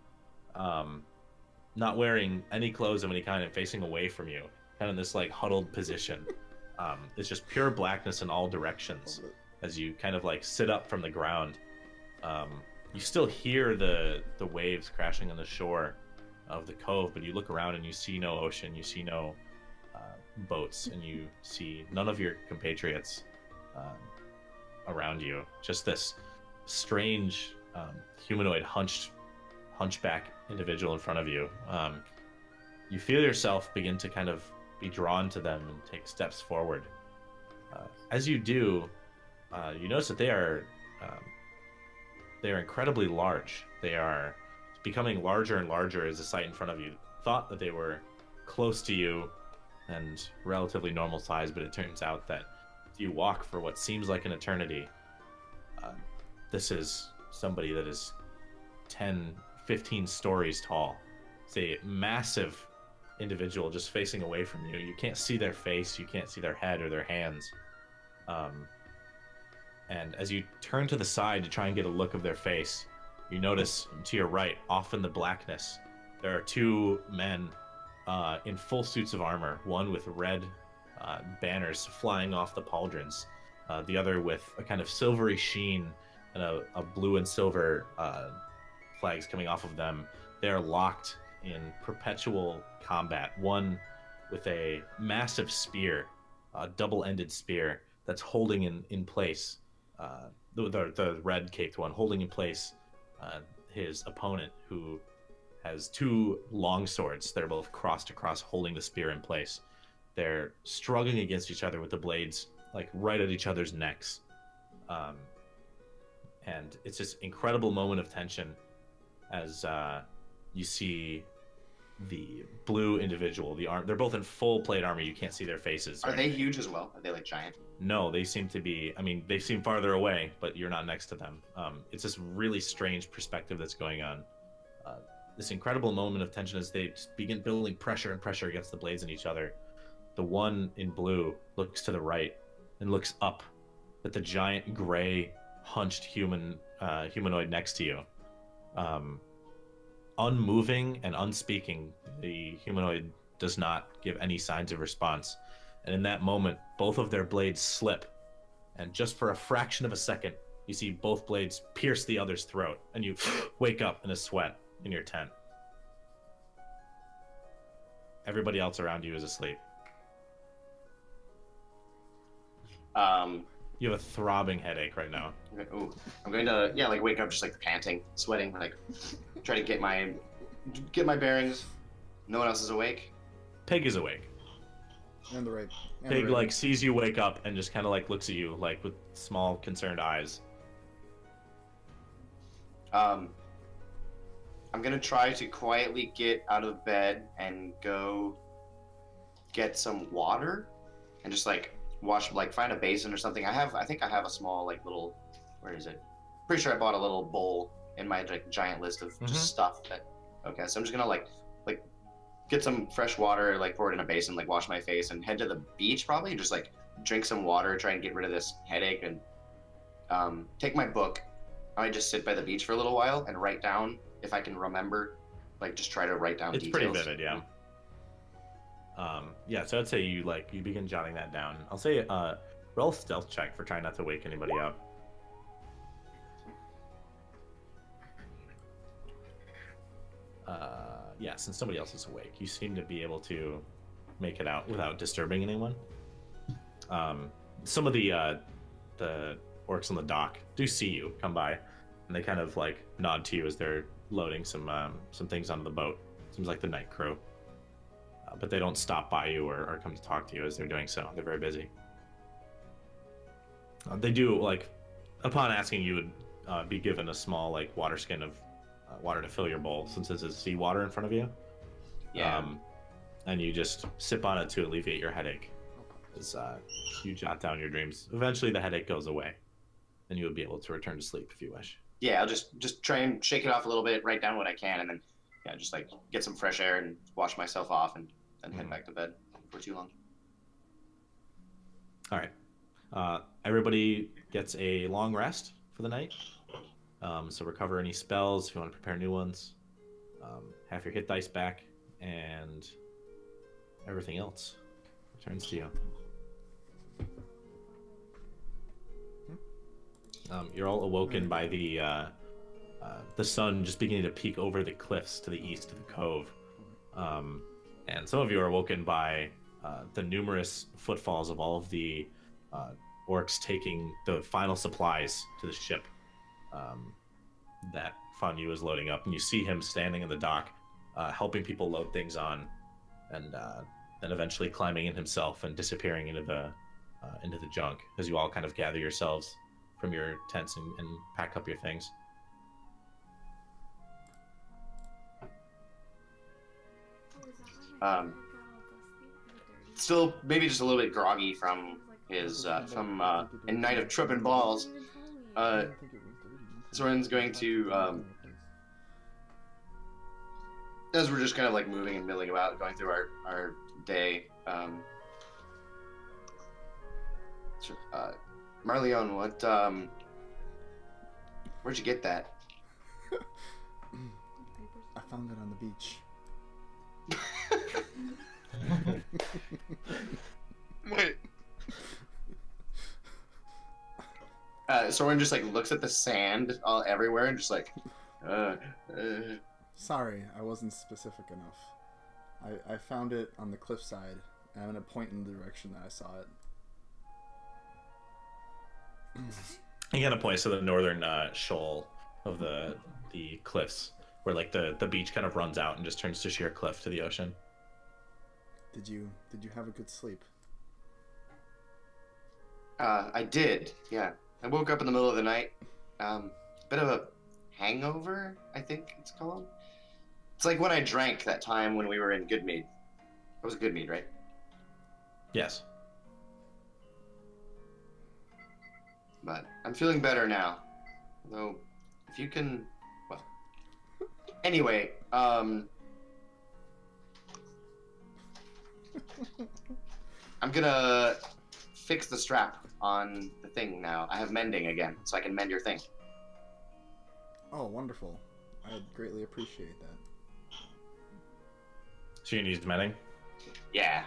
not wearing any clothes of any kind and facing away from you, kind of in this huddled position. It's just pure blackness in all directions as you kind of sit up from the ground. You still hear the waves crashing on the shore of the cove, but you look around and you see no ocean, you see no boats, and you see none of your compatriots around you. Just this strange humanoid hunchback individual in front of you. You feel yourself begin to kind of be drawn to them and take steps forward. As you do, you notice that they are incredibly large. They are becoming larger and larger as the sight in front of you. Thought that they were close to you and relatively normal size, but it turns out that if you walk for what seems like an eternity, this is somebody that is 10, 15 stories tall. It's a massive individual just facing away from you. You can't see their face, you can't see their head or their hands. And as you turn to the side to try and get a look of their face, you notice to your right, off in the blackness, there are 2 men in full suits of armor, one with red banners flying off the pauldrons. The other with a kind of silvery sheen and a blue and silver flags coming off of them. They are locked in perpetual combat. One with a massive spear, a double-ended spear that's holding in place. The red-caped one holding in place his opponent, who has two long swords. They're both crossed across, holding the spear in place. They're struggling against each other with the blades like right at each other's necks. And it's this incredible moment of tension as you see the blue individual, they're both in full plate armor. You can't see their faces. Are they huge as well? Are they like giant? No, they seem to be, they seem farther away, but you're not next to them. It's this really strange perspective that's going on. This incredible moment of tension as they just begin building pressure and pressure against the blades in each other. The one in blue looks to the right and looks up at the giant gray hunched humanoid next to you. Unmoving and unspeaking, the humanoid does not give any signs of response. And in that moment, both of their blades slip. And just for a fraction of a second, you see both blades pierce the other's throat. And you wake up in a sweat in your tent. Everybody else around you is asleep. You have a throbbing headache right now. Ooh, I'm going to wake up just like panting, sweating, like try to get my bearings. No one else is awake. Pig is awake. And the right. Pig sees you wake up and just kind of looks at you with small concerned eyes. I'm gonna try to quietly get out of bed and go get some water and just wash, find a basin or something. I think I have a small little, where is it? Pretty sure I bought a little bowl in my giant list of just stuff that. Okay, so I'm just gonna get some fresh water, pour it in a basin, wash my face, and head to the beach probably. Just drink some water, try and get rid of this headache, and take my book. I might just sit by the beach for a little while and write down if I can remember. Just try to write down it's details. It's pretty vivid, yeah. So I'd say you begin jotting that down. I'll say roll a stealth check for trying not to wake anybody up. Yeah, since somebody else is awake, you seem to be able to make it out without disturbing anyone. Some of the orcs on the dock do see you come by, and they kind of nod to you as they're loading some things onto the boat. Seems like the night crew. But they don't stop by you or come to talk to you as they're doing so. They're very busy. They do, upon asking, you would be given a small, water skin of water to fill your bowl, since this is seawater in front of you. Yeah. And you just sip on it to alleviate your headache. As you jot down your dreams. Eventually the headache goes away. Then you would be able to return to sleep if you wish. Yeah, I'll just try and shake it off a little bit, write down what I can, and then just get some fresh air and wash myself off and then head back to bed for too long. All right. Everybody gets a long rest for the night. So recover any spells if you want to prepare new ones. Have your hit dice back, and everything else returns to you. You're all awoken by the sun just beginning to peek over the cliffs to the east of the cove. And some of you are awoken by the numerous footfalls of all of the orcs taking the final supplies to the ship that Fanyu is loading up. And you see him standing in the dock, helping people load things on, and then eventually climbing in himself and disappearing into the junk as you all kind of gather yourselves from your tents and pack up your things. Still maybe just a little bit groggy from his from a night of tripping balls. Soren's going to as we're just kind of moving and milling about, going through our day. Marleon, what where'd you get that? I found it on the beach. Wait. Soren just like looks at the sand all everywhere and just like, Sorry, I wasn't specific enough. I found it on the cliffside, and I'm going to point in the direction that I saw it. He kind of points to the northern shoal of the cliffs, where like the beach kind of runs out and just turns to sheer cliff to the ocean. Did you have a good sleep? I did, yeah. I woke up in the middle of the night. Bit of a hangover, I think it's called. It's like when I drank that time when we were in Goodmead. It was Goodmead, right? Yes. But I'm feeling better now. Though, if you can, well. Anyway, I'm gonna fix the strap on the thing now. I have mending again, so I can mend your thing. Oh, wonderful. I greatly appreciate that. So you need mending? Yeah.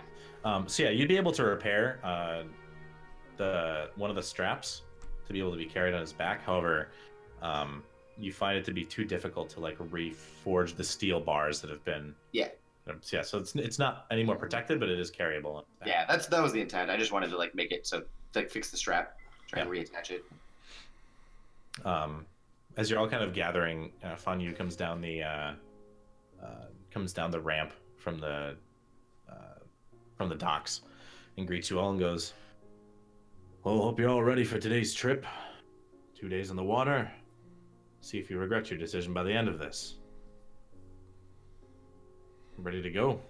So yeah, you'd be able to repair one of the straps to be able to be carried on his back. However, you find it to be too difficult to like reforge the steel bars that have been. Yeah. Yeah, so it's not any more protected, but it is carryable. On his back. Yeah, that was the intent. I just wanted to like make it so like fix the strap, try and reattach it. As you're all kind of gathering, Fanyu comes down the ramp from the docks and greets you all and goes, "Well, hope you're all ready for today's trip. 2 days in the water. See if you regret your decision by the end of this. Ready to go?"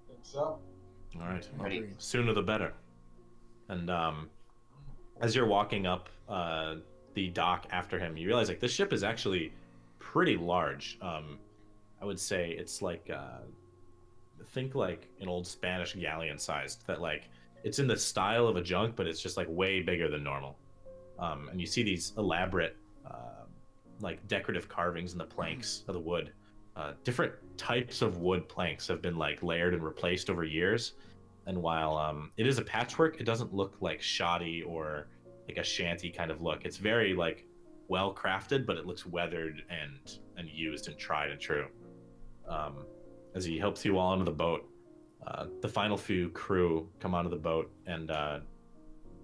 Think so. All right. Ready. Sooner the better. And as you're walking up the dock after him, you realize like this ship is actually pretty large. I would say it's like think like an old Spanish galleon sized. That like it's in the style of a junk, but it's just like way bigger than normal. And you see these elaborate like decorative carvings in the planks of the wood. Different types of wood planks have been like layered and replaced over years. And while it is a patchwork, it doesn't look like shoddy or like a shanty kind of look. It's very like well crafted, but it looks weathered and used and tried and true. As he helps you all onto the boat, the final few crew come onto the boat and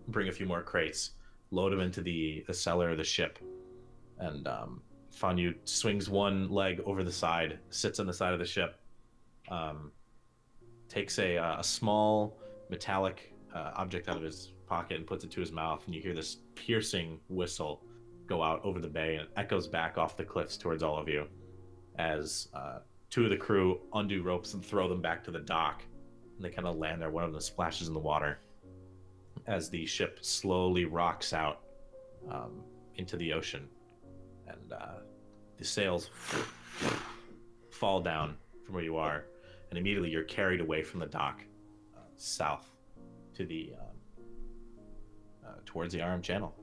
bring a few more crates, load them into the cellar of the ship, and Fanyu swings one leg over the side, sits on the side of the ship, takes a small metallic object out of his pocket and puts it to his mouth, and you hear this piercing whistle go out over the bay and it echoes back off the cliffs towards all of you as two of the crew undo ropes and throw them back to the dock, and they kind of land there. One of them splashes in the water as the ship slowly rocks out into the ocean, and the sails fall down from where you are, and immediately you're carried away from the dock south to the towards the Aram Channel.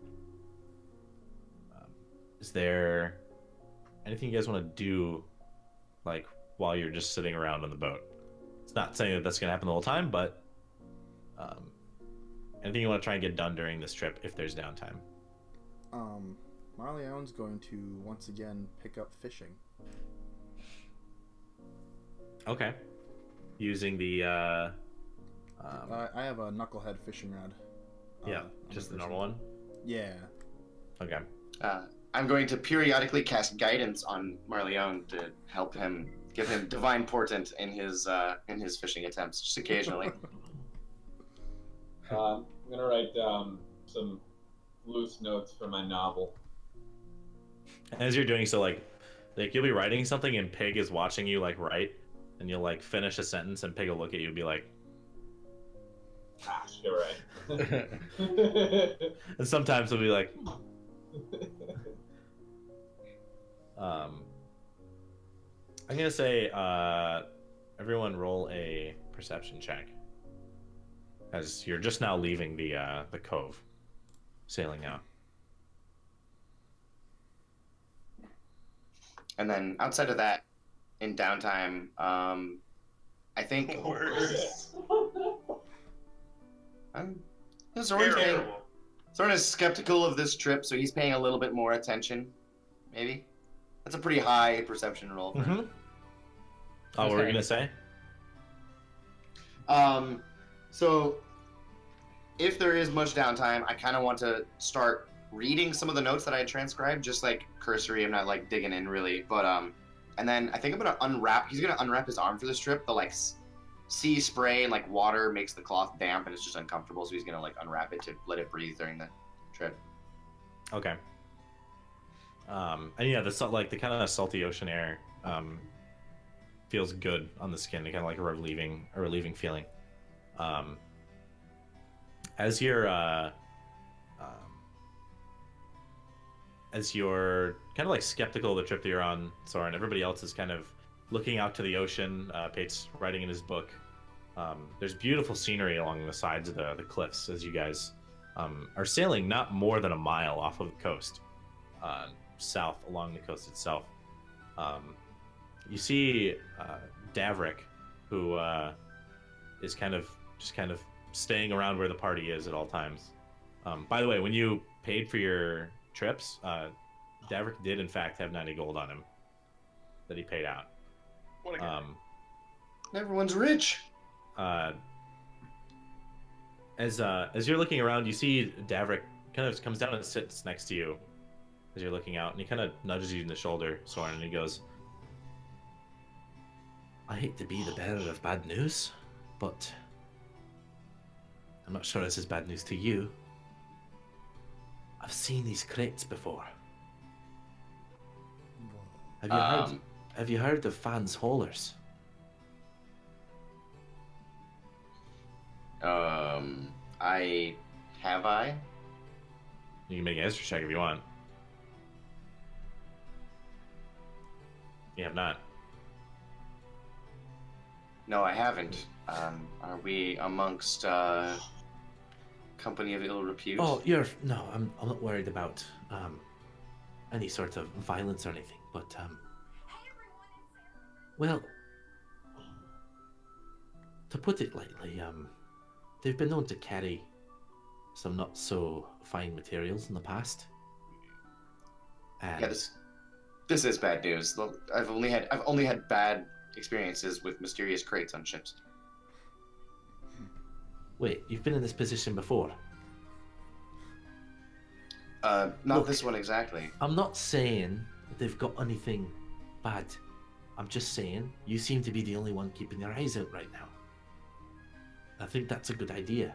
Is there anything you guys want to do, like while you're just sitting around on the boat? It's not saying that that's going to happen the whole time, but anything you want to try and get done during this trip if there's downtime? Marleone's going to once again pick up fishing. Okay. Using the I have a knucklehead fishing rod. yeah, just the normal one. Yeah. Okay. I'm going to periodically cast guidance on Marleone to help him, give him divine portent in his fishing attempts, just occasionally. I'm gonna write down some loose notes for my novel. As you're doing so, like you'll be writing something and Pig is watching you like write, and you'll like finish a sentence and Pig will look at you and be like, "Gosh, you're right." and sometimes he'll be like, I'm gonna say everyone roll a perception check as you're just now leaving the cove, sailing out. And then outside of that, in downtime, I think Worse. Terrible. Soren's skeptical of this trip, so he's paying a little bit more attention. Maybe. That's a pretty high perception roll for him. Oh, what were we gonna say? So if there is much downtime, I kind of want to start reading some of the notes that I had transcribed, just like cursory. I'm not like digging in really, but and then I think I'm gonna unwrap. He's gonna unwrap his arm for this trip. The like sea spray and like water makes the cloth damp and it's just uncomfortable, so he's gonna like unwrap it to let it breathe during the trip. Okay. And yeah, the kind of salty ocean air feels good on the skin. Kind of like a relieving feeling. As you're kind of like skeptical of the trip that you're on, Soren, everybody else is kind of looking out to the ocean. Pate's writing in his book. There's beautiful scenery along the sides of the cliffs as you guys are sailing not more than a mile off of the coast, south along the coast itself. You see Davrik, who is kind of staying around where the party is at all times. By the way, when you paid for your trips, Davrik did in fact have 90 gold on him that he paid out. What a guy. Everyone's rich. As you're looking around, you see Davrik kind of comes down and sits next to you as you're looking out, and he kind of nudges you in the shoulder, Soren, and he goes, I hate to be the bearer of bad news, but I'm not sure this is bad news to you. I've seen these crates before. Have you heard of Fan's Haulers? Have I? You can make an extra check if you want. You have not. No, I haven't. Are we amongst company of ill repute? Oh, no. I'm not worried about any sort of violence or anything. But well, to put it lightly, they've been known to carry some not so fine materials in the past. And Yeah, this is bad news. Look, I've only had bad experiences with mysterious crates on ships. wait, you've been in this position before? Not Look, this one exactly. I'm not saying that they've got anything bad. I'm just saying you seem to be the only one keeping your eyes out right now. I think that's a good idea.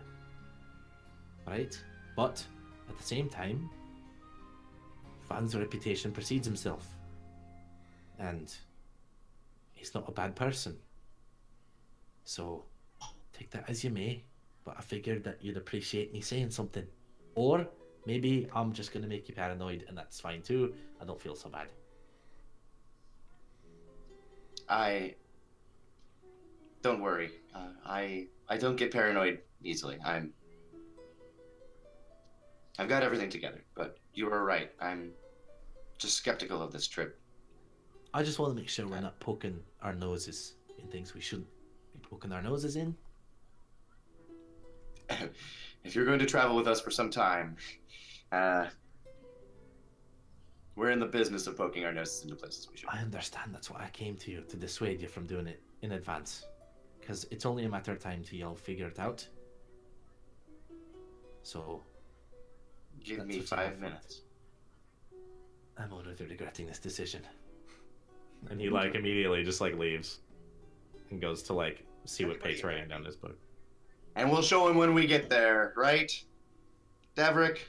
Right? But at the same time, Fan's reputation precedes himself. And he's not a bad person. So take that as you may, but I figured that you'd appreciate me saying something. Or maybe I'm just gonna make you paranoid, and that's fine too. I don't feel so bad. Don't worry. I don't get paranoid easily. I've got everything together, but you were right. I'm just skeptical of this trip. I just want to make sure we're not poking our noses in things we shouldn't be poking our noses in. If you're going to travel with us for some time, we're in the business of poking our noses into places we shouldn't. I understand. That's why I came to you, to dissuade you from doing it in advance. Because it's only a matter of time till y'all figure it out. So Give me 5 minutes. I'm already regretting this decision. And he immediately just leaves and goes to see what Pate's writing down in his book. And we'll show him when we get there, right? Davrik?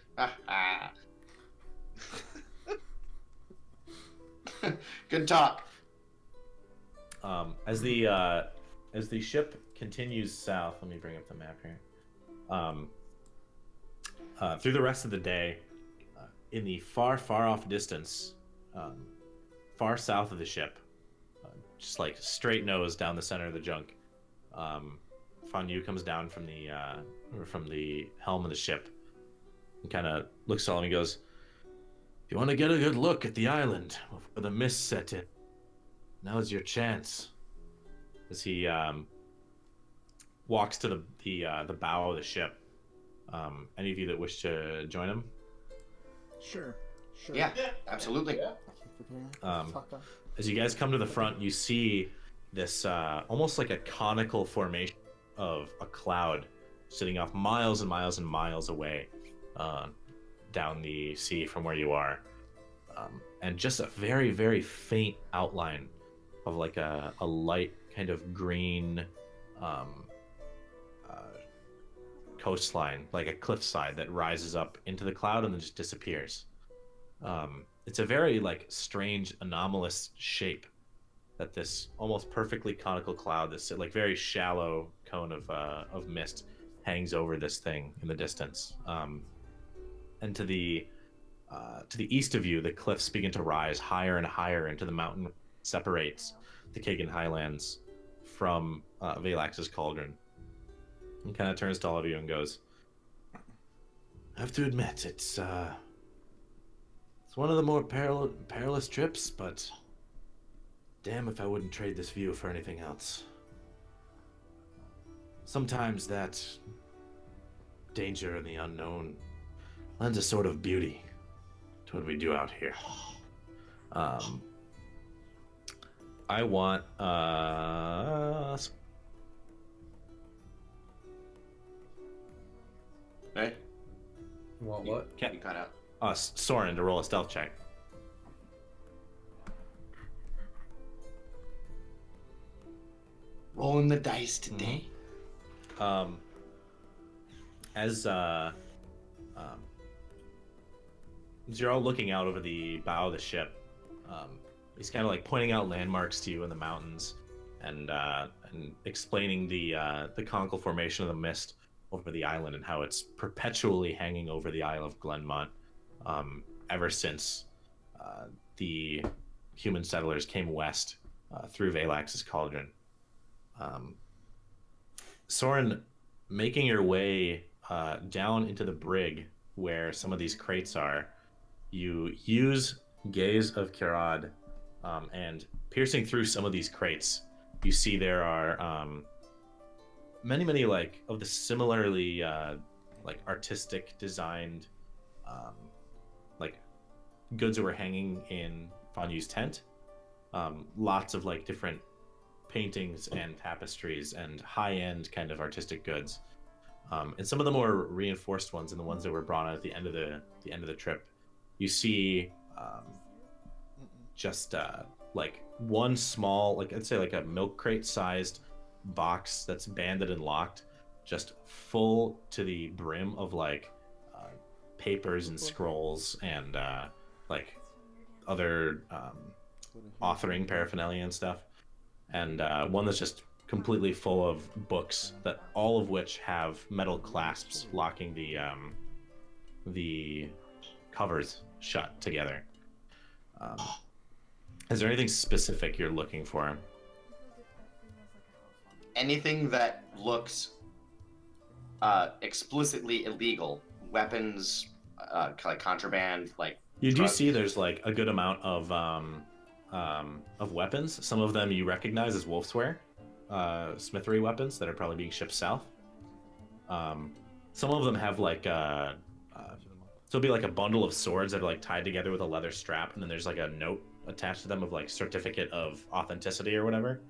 Good talk. As the ship continues south, let me bring up the map here. Through the rest of the day, in the far, far off distance, far south of the ship, just straight nose down the center of the junk, Fan Yu comes down from the helm of the ship and kind of looks at him and goes, "If you want to get a good look at the island where the mist set in, now's your chance." As he walks to the bow of the ship Any of you that wish to join him? Sure. Yeah, absolutely. Yeah. As you guys come to the front, you see this almost like a conical formation of a cloud sitting off miles and miles and miles away down the sea from where you are. And just a very, very faint outline of like a light kind of green coastline, like a cliffside that rises up into the cloud and then just disappears. It's a very like strange, anomalous shape that this almost perfectly conical cloud, this like very shallow cone of mist, hangs over this thing in the distance. And to the east of you, the cliffs begin to rise higher and higher into the mountain that separates the Kagan Highlands from Valax's Cauldron. He kind of turns to all of you and goes, "I have to admit, it's one of the more perilous trips, but damn if I wouldn't trade this view for anything else. Sometimes that danger and the unknown lends a sort of beauty to what we do out here. I want Hey, You want what? you cut out. Soren to roll a stealth check. Rolling the dice today. As you're all looking out over the bow of the ship, he's kind of like pointing out landmarks to you in the mountains, and explaining the conical formation of the mist over the island and how it's perpetually hanging over the Isle of Glenmont ever since the human settlers came west through Valax's Cauldron. Soren, making your way down into the brig where some of these crates are, you use Gaze of Kirad, and piercing through some of these crates, you see there are many like of the similarly like artistic designed like goods that were hanging in Fanyu's tent. Lots of like different paintings and tapestries and high-end kind of artistic goods, and some of the more reinforced ones and the ones that were brought on at the end of the trip. You see just like one small, like I'd say like a milk crate sized box that's banded and locked, just full to the brim of like papers and scrolls and like other authoring paraphernalia and stuff, and one that's just completely full of books, that all of which have metal clasps locking the covers shut together. Is there anything specific you're looking for? Anything that looks explicitly illegal, weapons, like contraband, like You do drugs. see there's like a good amount of weapons. Some of them you recognize as wolfsware, smithery weapons that are probably being shipped south. Some of them have like so it'll be like a bundle of swords that are like tied together with a leather strap, and then there's like a note attached to them of like certificate of authenticity or whatever.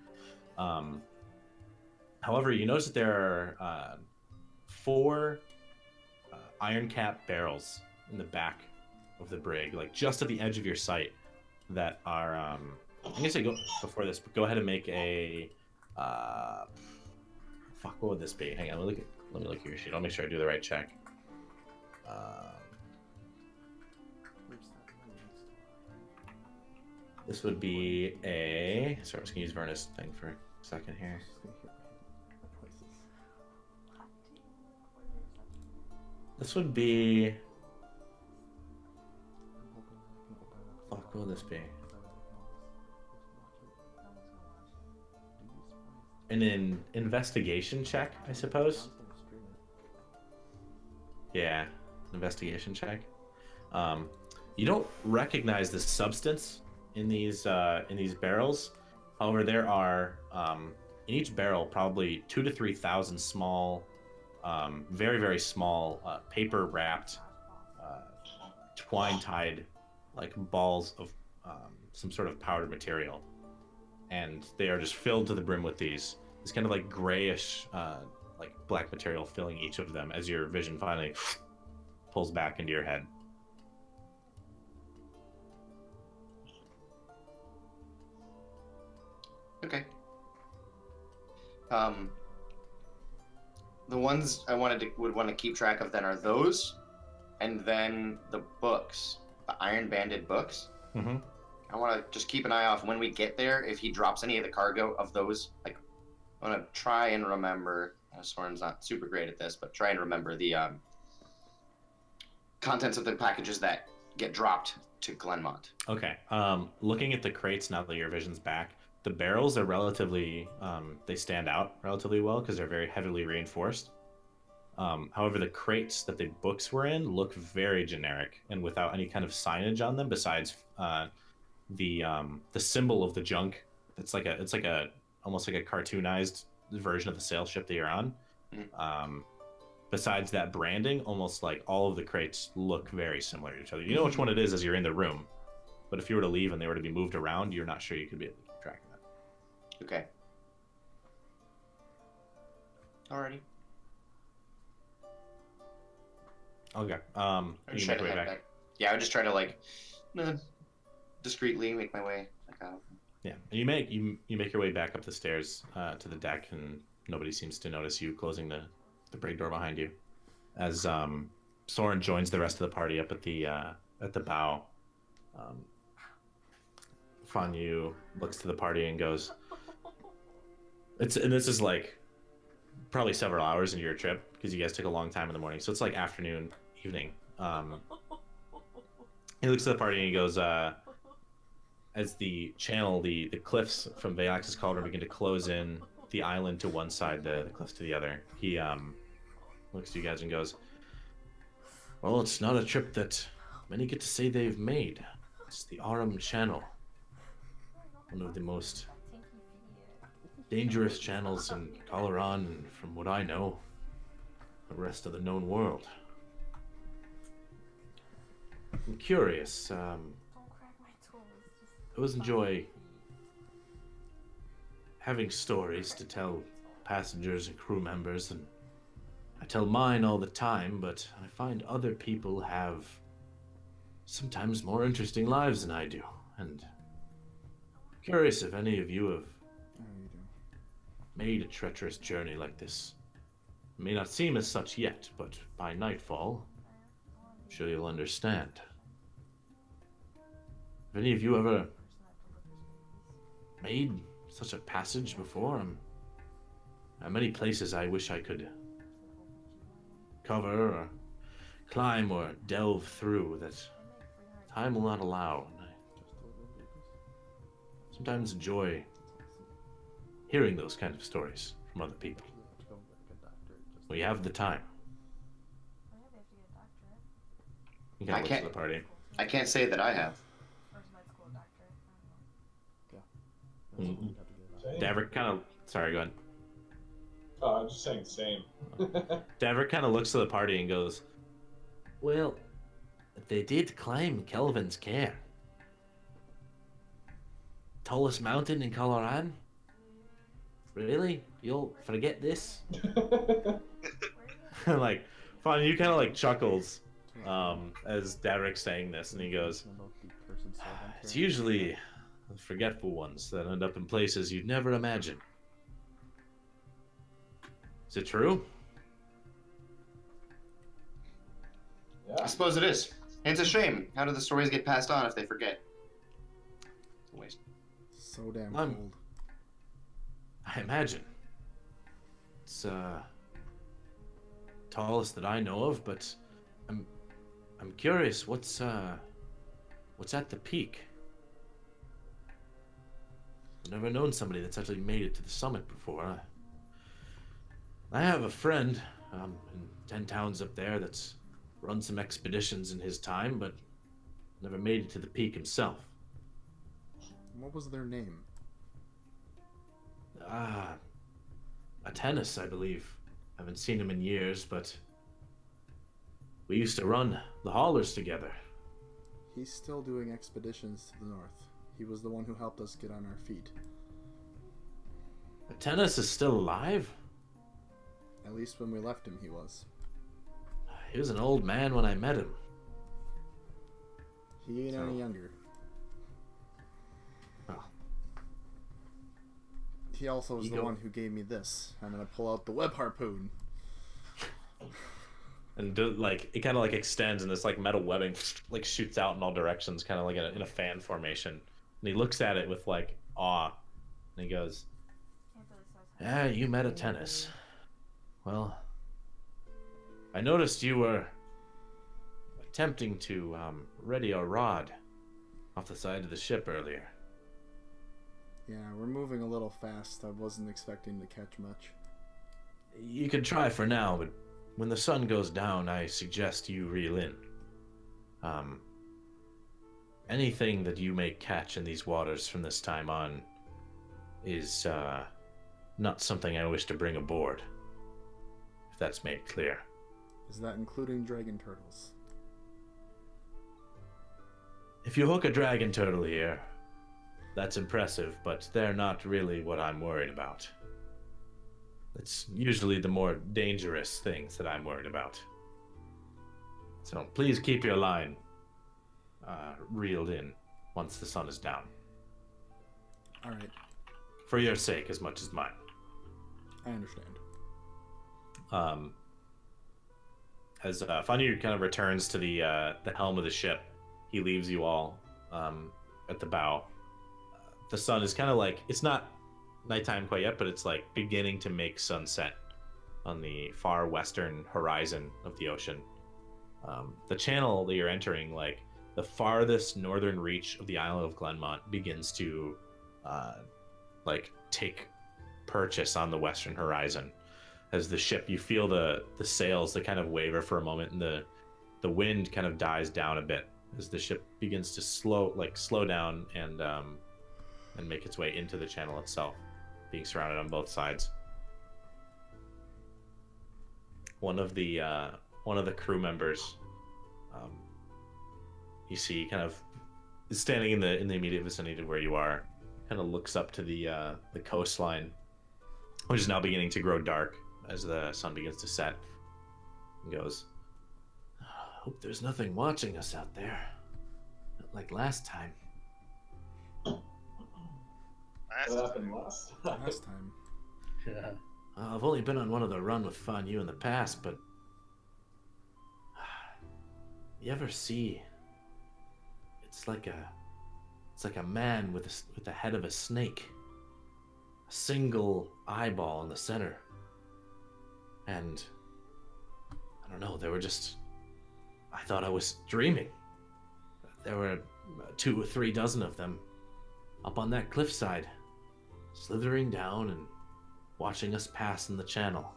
However, you notice that there are 4 iron cap barrels in the back of the brig, like just at the edge of your sight, that are I'm gonna say go before this, but go ahead and make a fuck, what would this be? Hang on, let me look at your sheet. I'll make sure I do the right check. This would be a, sorry, I was gonna use Vernus thing for a second here. This would be, fuck, what would this be? An investigation check, I suppose. Yeah, investigation check. You don't recognize the substance in these barrels. However, there are in each barrel probably 2,000 to 3,000 small very, very small, paper wrapped, twine tied, like balls of some sort of powdered material, and they are just filled to the brim with these. This kind of like grayish, like black material filling each of them as your vision finally pulls back into your head. Okay. The ones I would want to keep track of then are those, and then the books, the iron banded books. Mm-hmm. I want to just keep an eye off when we get there. If he drops any of the cargo of those, like, I want to try and remember. Soren's not super great at this, but try and remember the contents of the packages that get dropped to Glenmont. Okay. Looking at the crates now that your vision's back, the barrels are relatively, they stand out relatively well because they're very heavily reinforced. However, the crates that the books were in look very generic and without any kind of signage on them besides the symbol of the junk. It's like a almost like a cartoonized version of the sail ship that you're on. Besides that branding, almost like all of the crates look very similar to each other. You know which one it is as you're in the room, but if you were to leave and they were to be moved around, you're not sure you could be able to keep track of that. Okay. Alrighty. Okay. You Try make to your way head back. Yeah, I would just try to like discreetly make my way back out. Yeah, and you make your way back up the stairs to the deck, and nobody seems to notice you closing the brig door behind you. As Soren joins the rest of the party up at the bow, Fanyu looks to the party and goes, and this is like probably several hours into your trip because you guys took a long time in the morning, so it's like afternoon, evening. He looks at the party and he goes, as the channel, the cliffs from Veax's cauldron begin to close in the island to one side, the cliffs to the other, he looks to you guys and goes, well, it's not a trip that many get to say they've made. It's the Aram Channel, one of the most dangerous channels in Coloran, and from what I know, the rest of the known world. I'm curious, I always enjoy having stories to tell passengers and crew members, and I tell mine all the time, but I find other people have sometimes more interesting lives than I do, and I'm curious if any of you have made a treacherous journey like this. It may not seem as such yet, but by nightfall, I'm sure you'll understand. Have any of you ever made such a passage before? There are many places I wish I could cover or climb or delve through that time will not allow, and I sometimes enjoy hearing those kind of stories from other people. We have the time. You kind of look to the party. I can't say that I have. Davrick kind of... Sorry, go ahead. Oh, I'm just saying same. Davrick kind of looks to the party and goes, well, they did climb Kelvin's Cairn. Tallest mountain in Coloran? Really? You'll forget this? Like, Fawn, you kind of like chuckles as Davrick's saying this, and he goes, it's usually the forgetful ones that end up in places you'd never imagine. Is it true? Yeah. I suppose it is. And it's a shame. How do the stories get passed on if they forget? It's a waste. So damn cold. I imagine. It's tallest that I know of, but I'm curious what's at the peak. I've never known somebody that's actually made it to the summit before. I have a friend in 10 towns up there that's run some expeditions in his time, but never made it to the peak himself. What was their name? Atenis, I believe. Haven't seen him in years, but we used to run the haulers together. He's still doing expeditions to the north. He was the one who helped us get on our feet. Tennis is still alive? At least when we left him, he was. He was an old man when I met him. He ain't any younger. Well, He also was the one who gave me this. I'm gonna pull out the web harpoon. And it kind of like extends, and this like metal webbing like shoots out in all directions, kind of like in a fan formation. And he looks at it with like awe, and he goes, "Yeah, you met a tennis. Well, I noticed you were attempting to ready a rod off the side of the ship earlier." Yeah, we're moving a little fast. I wasn't expecting to catch much. You can try for now, but when the sun goes down, I suggest you reel in. Anything that you may catch in these waters from this time on is not something I wish to bring aboard, if that's made clear. Is that including dragon turtles? If you hook a dragon turtle here, that's impressive, but they're not really what I'm worried about. It's usually the more dangerous things that I'm worried about. So please keep your line reeled in once the sun is down. Alright, For your sake as much as mine. I understand. As Fanyu kind of returns to the helm of the ship, he leaves you all at the bow. The sun is kind of like, it's not nighttime quite yet, but it's like beginning to make sunset on the far western horizon of the ocean. The channel that you're entering, like the farthest northern reach of the island of Glenmont, begins to like take purchase on the western horizon. As the ship, you feel the sails that kind of waver for a moment, and the wind kind of dies down a bit as the ship begins to slow down and make its way into the channel itself, being surrounded on both sides. One of the crew members, you see, kind of is standing in the immediate vicinity of where you are. Kind of looks up to the coastline, which is now beginning to grow dark as the sun begins to set, and goes, "Hope there's nothing watching us out there, not like last time." What happened last time? Last time. Yeah. I've only been on one other run with Fanyu in the past, but you ever see? It's like a man with the head of a snake, a single eyeball in the center, and I don't know. I thought I was dreaming. There were 2 or 3 dozen of them up on that cliffside, slithering down and watching us pass in the channel.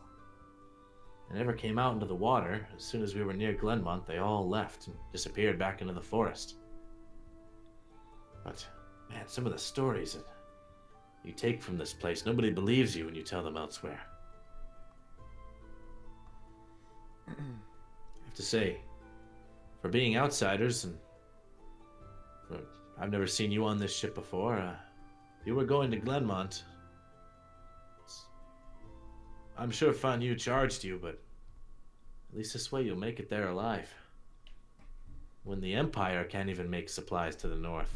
They never came out into the water. As soon as we were near Glenmont, they all left and disappeared back into the forest. But, man, some of the stories that you take from this place, nobody believes you when you tell them elsewhere. I have to say, for being outsiders, and I've never seen you on this ship before, if you were going to Glenmont, I'm sure Fanyu charged you, but at least this way you'll make it there alive. When the Empire can't even make supplies to the north.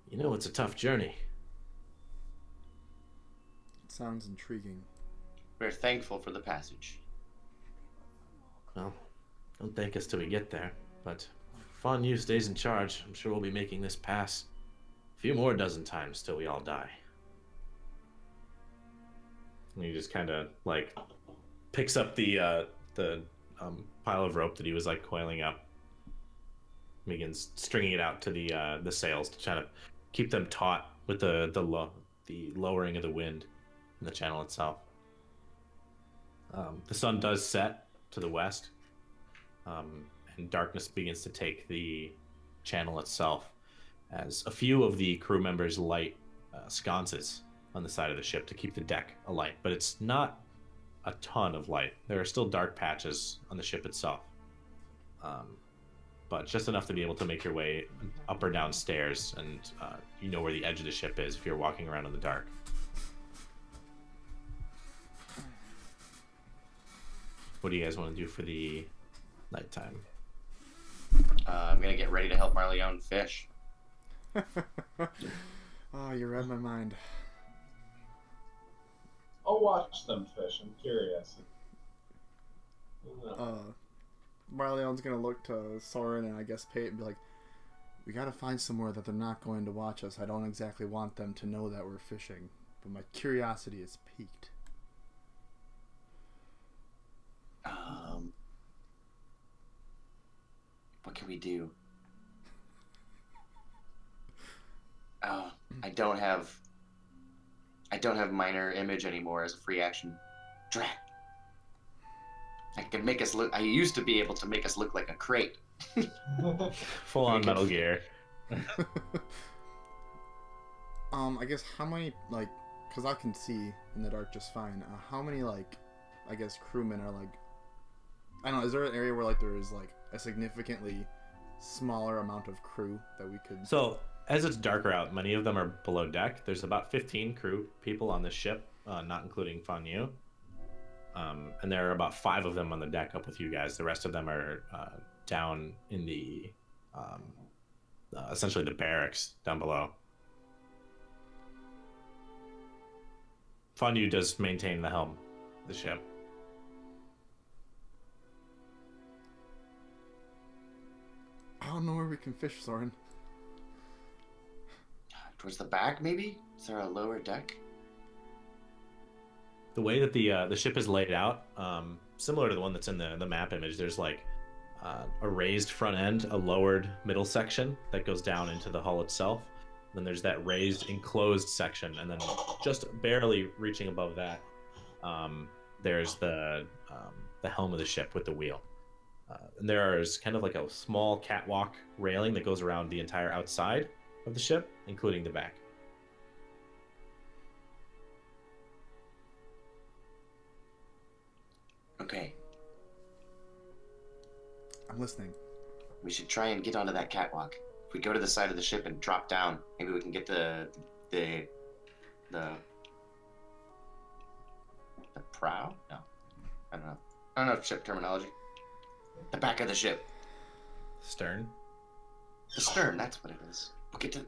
You know, it's a tough journey. It sounds intriguing. We're thankful for the passage. Well, don't thank us till we get there, but if Fanyu stays in charge, I'm sure we'll be making this pass a few more dozen times till we all die. And he just kind of like picks up the pile of rope that he was like coiling up, begins stringing it out to the sails to try to keep them taut with the lowering of the wind in the channel itself. The sun does set to the west, and darkness begins to take the channel itself as a few of the crew members light sconces on the side of the ship to keep the deck alight, but it's not a ton of light. There are still dark patches on the ship itself, but just enough to be able to make your way up or down stairs, and you know where the edge of the ship is if you're walking around in the dark. What do you guys want to do for the nighttime? I'm gonna get ready to help Marleone fish. Oh, you read my mind. I'll watch them fish. I'm curious. Marleone's gonna look to Soren and I guess Pate and be like, we gotta find somewhere that they're not going to watch us. I don't exactly want them to know that we're fishing, but my curiosity is piqued. What can we do? I don't have minor image anymore as a free action. Drat. I used to be able to make us look like a crate. Full on Metal Gear. I guess how many, like, because I can see in the dark just fine, how many, like, I guess crewmen are, like, I don't know, is there an area where, like, there is, like, a significantly smaller amount of crew that we could... So, as it's darker out, many of them are below deck. There's about 15 crew people on this ship, not including Fan Yu. And there are about 5 of them on the deck up with you guys. The rest of them are down in the, essentially the barracks down below. Fan Yu does maintain the helm of the ship. I don't know where we can fish, Soren. Towards the back, maybe? Is there a lower deck? The way that the ship is laid out, similar to the one that's in the map image, there's like a raised front end, a lowered middle section that goes down into the hull itself. Then there's that raised enclosed section, and then just barely reaching above that, there's the helm of the ship with the wheel. And there is kind of like a small catwalk railing that goes around the entire outside of the ship, including the back. Okay. I'm listening. We should try and get onto that catwalk. If we go to the side of the ship and drop down, maybe we can get the prow? No. I don't know ship terminology. The back of the ship. Stern? The stern, that's what it is. We'll get to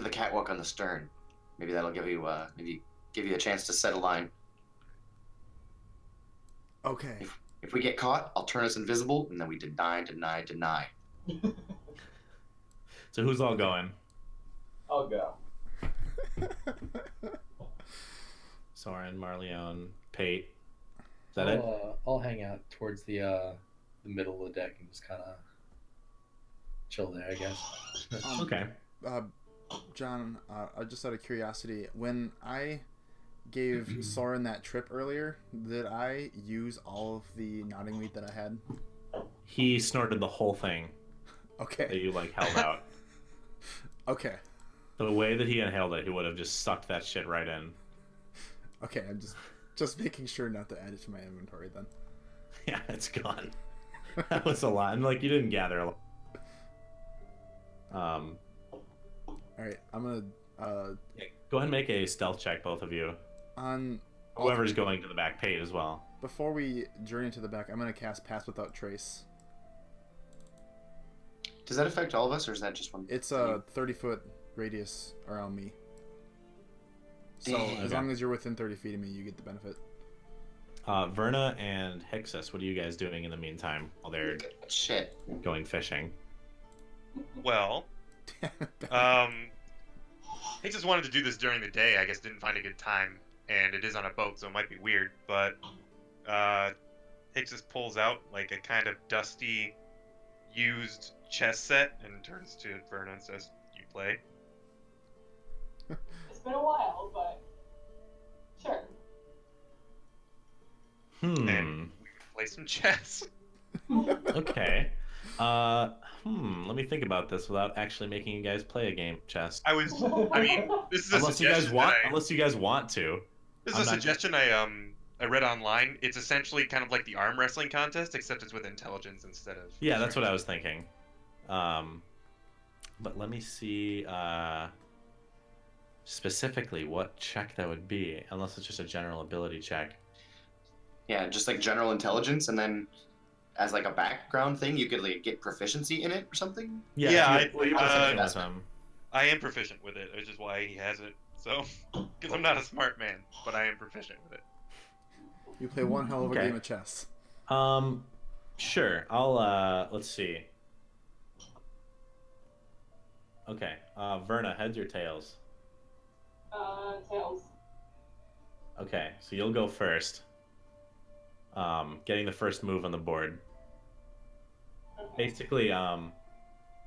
the catwalk on the stern. Maybe that'll give you a chance to set a line. Okay. If we get caught, I'll turn us invisible, and then we deny. So who's all going? I'll go. Soren, Marleone, Pate. Is that it? I'll hang out towards the middle of the deck and just kind of chill there, I guess. Okay. John, just out of curiosity, when I gave Soren that trip earlier, did I use all of the nodding meat that I had? He snorted the whole thing that Okay. you like held out. Okay. The way that he inhaled it, he would have just sucked that shit right in. Okay, I'm just making sure not to add it to my inventory then. Yeah, it's gone. That was a lot. And like you didn't gather a lot. Alright, I'm gonna Yeah, go ahead and make a stealth check, both of you. on Whoever's going to the back Pate as well. before we journey to the back, I'm gonna cast Pass Without Trace. Does that affect all of us, or is that just one? It's a 30-foot radius around me. So Dang. as long as you're within 30 feet of me, you get the benefit. Verna and Hixus, what are you guys doing in the meantime while they're Shit. going fishing? Well, he just wanted to do this during the day. I guess didn't find a good time, and it is on a boat, so it might be weird. But Hixus pulls out like a kind of dusty, used chess set and turns to Verna and says, "You play?" It's been a while, but sure. And we play some chess. Okay. Let me think about this without actually making you guys play a game of chess. I mean, this is a Unless you guys suggestion want, that I- unless you guys want to. This is a suggestion I read online. It's essentially kind of like the arm wrestling contest, except it's with intelligence instead of. Yeah, that's what I was thinking. But let me see specifically what check that would be, unless it's just a general ability check. Yeah, just like general intelligence, and then as like a background thing, you could like get proficiency in it or something. Yeah, you're proficient with them. I am proficient with it, which is why he has it. So, because I'm not a smart man, but I am proficient with it. You play one hell of a Okay. game of chess. Sure. I'll let's see. Okay, Verna, heads or tails? Tails. Okay, so you'll go first. Getting the first move on the board. Okay. Basically,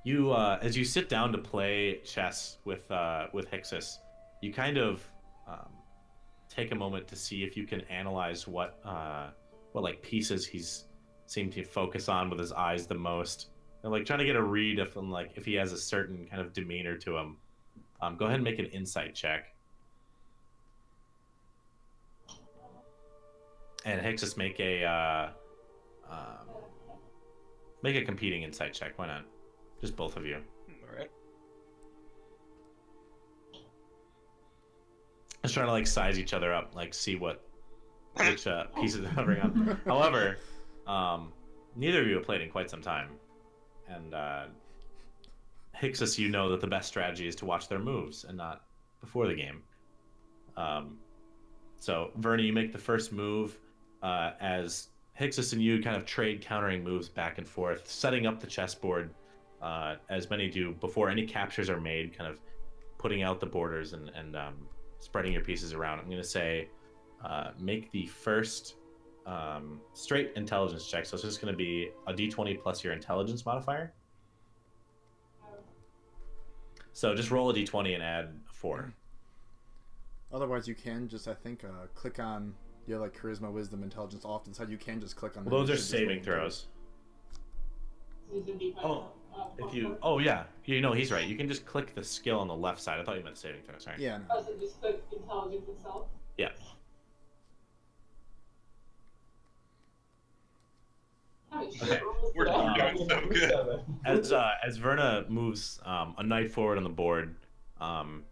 you as you sit down to play chess with Hixus, you kind of take a moment to see if you can analyze what like pieces he's seemed to focus on with his eyes the most, and like trying to get a read if he has a certain kind of demeanor to him. Go ahead and make an insight check. And Hixus, make a competing insight check. Why not? Just both of you. All right. Just trying to like size each other up, like see which pieces they're hovering on. However, neither of you have played in quite some time, and Hixus, you know that the best strategy is to watch their moves and not before the game. So Verna, you make the first move as Hixus and you kind of trade countering moves back and forth, setting up the chessboard as many do before any captures are made, kind of putting out the borders and spreading your pieces around. I'm going to say make the first straight intelligence check. So it's just going to be a d20 plus your intelligence modifier. So just roll a d20 and add 4. Otherwise, you can just, I think, click on, you have like charisma, wisdom, intelligence off to the side. You can just click on Well, those are initiative, saving just roll throws. These would be my, If you, oh yeah, you know he's right. You can just click the skill on the left side. I thought you meant saving throw. Sorry. Yeah, no. Oh, so just click intelligence itself? Yeah. Oh, shit, Okay. almost We're there. doing so good. As Verna moves a knight forward on the board,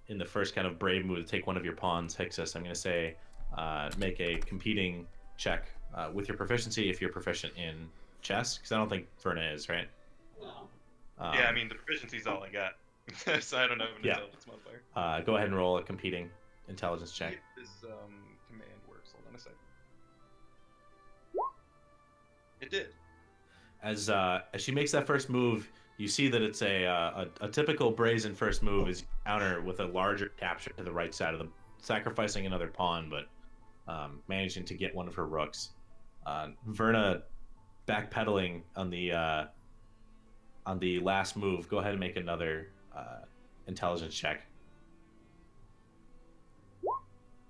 in the first kind of brave move to take one of your pawns, Hixus, I'm going to say make a competing check with your proficiency if you're proficient in chess, because I don't think Verna is, right? No. Yeah, I mean, the proficiency's all I got. So I don't have an Yeah. intelligence modifier. Go ahead and roll a competing intelligence check. This command works. Hold on a second. It did. As she makes that first move, you see that it's a typical brazen first move is counter with a larger capture to the right side of the, sacrificing another pawn, but managing to get one of her rooks. Verna backpedaling on the last move. Go ahead and make another intelligence check.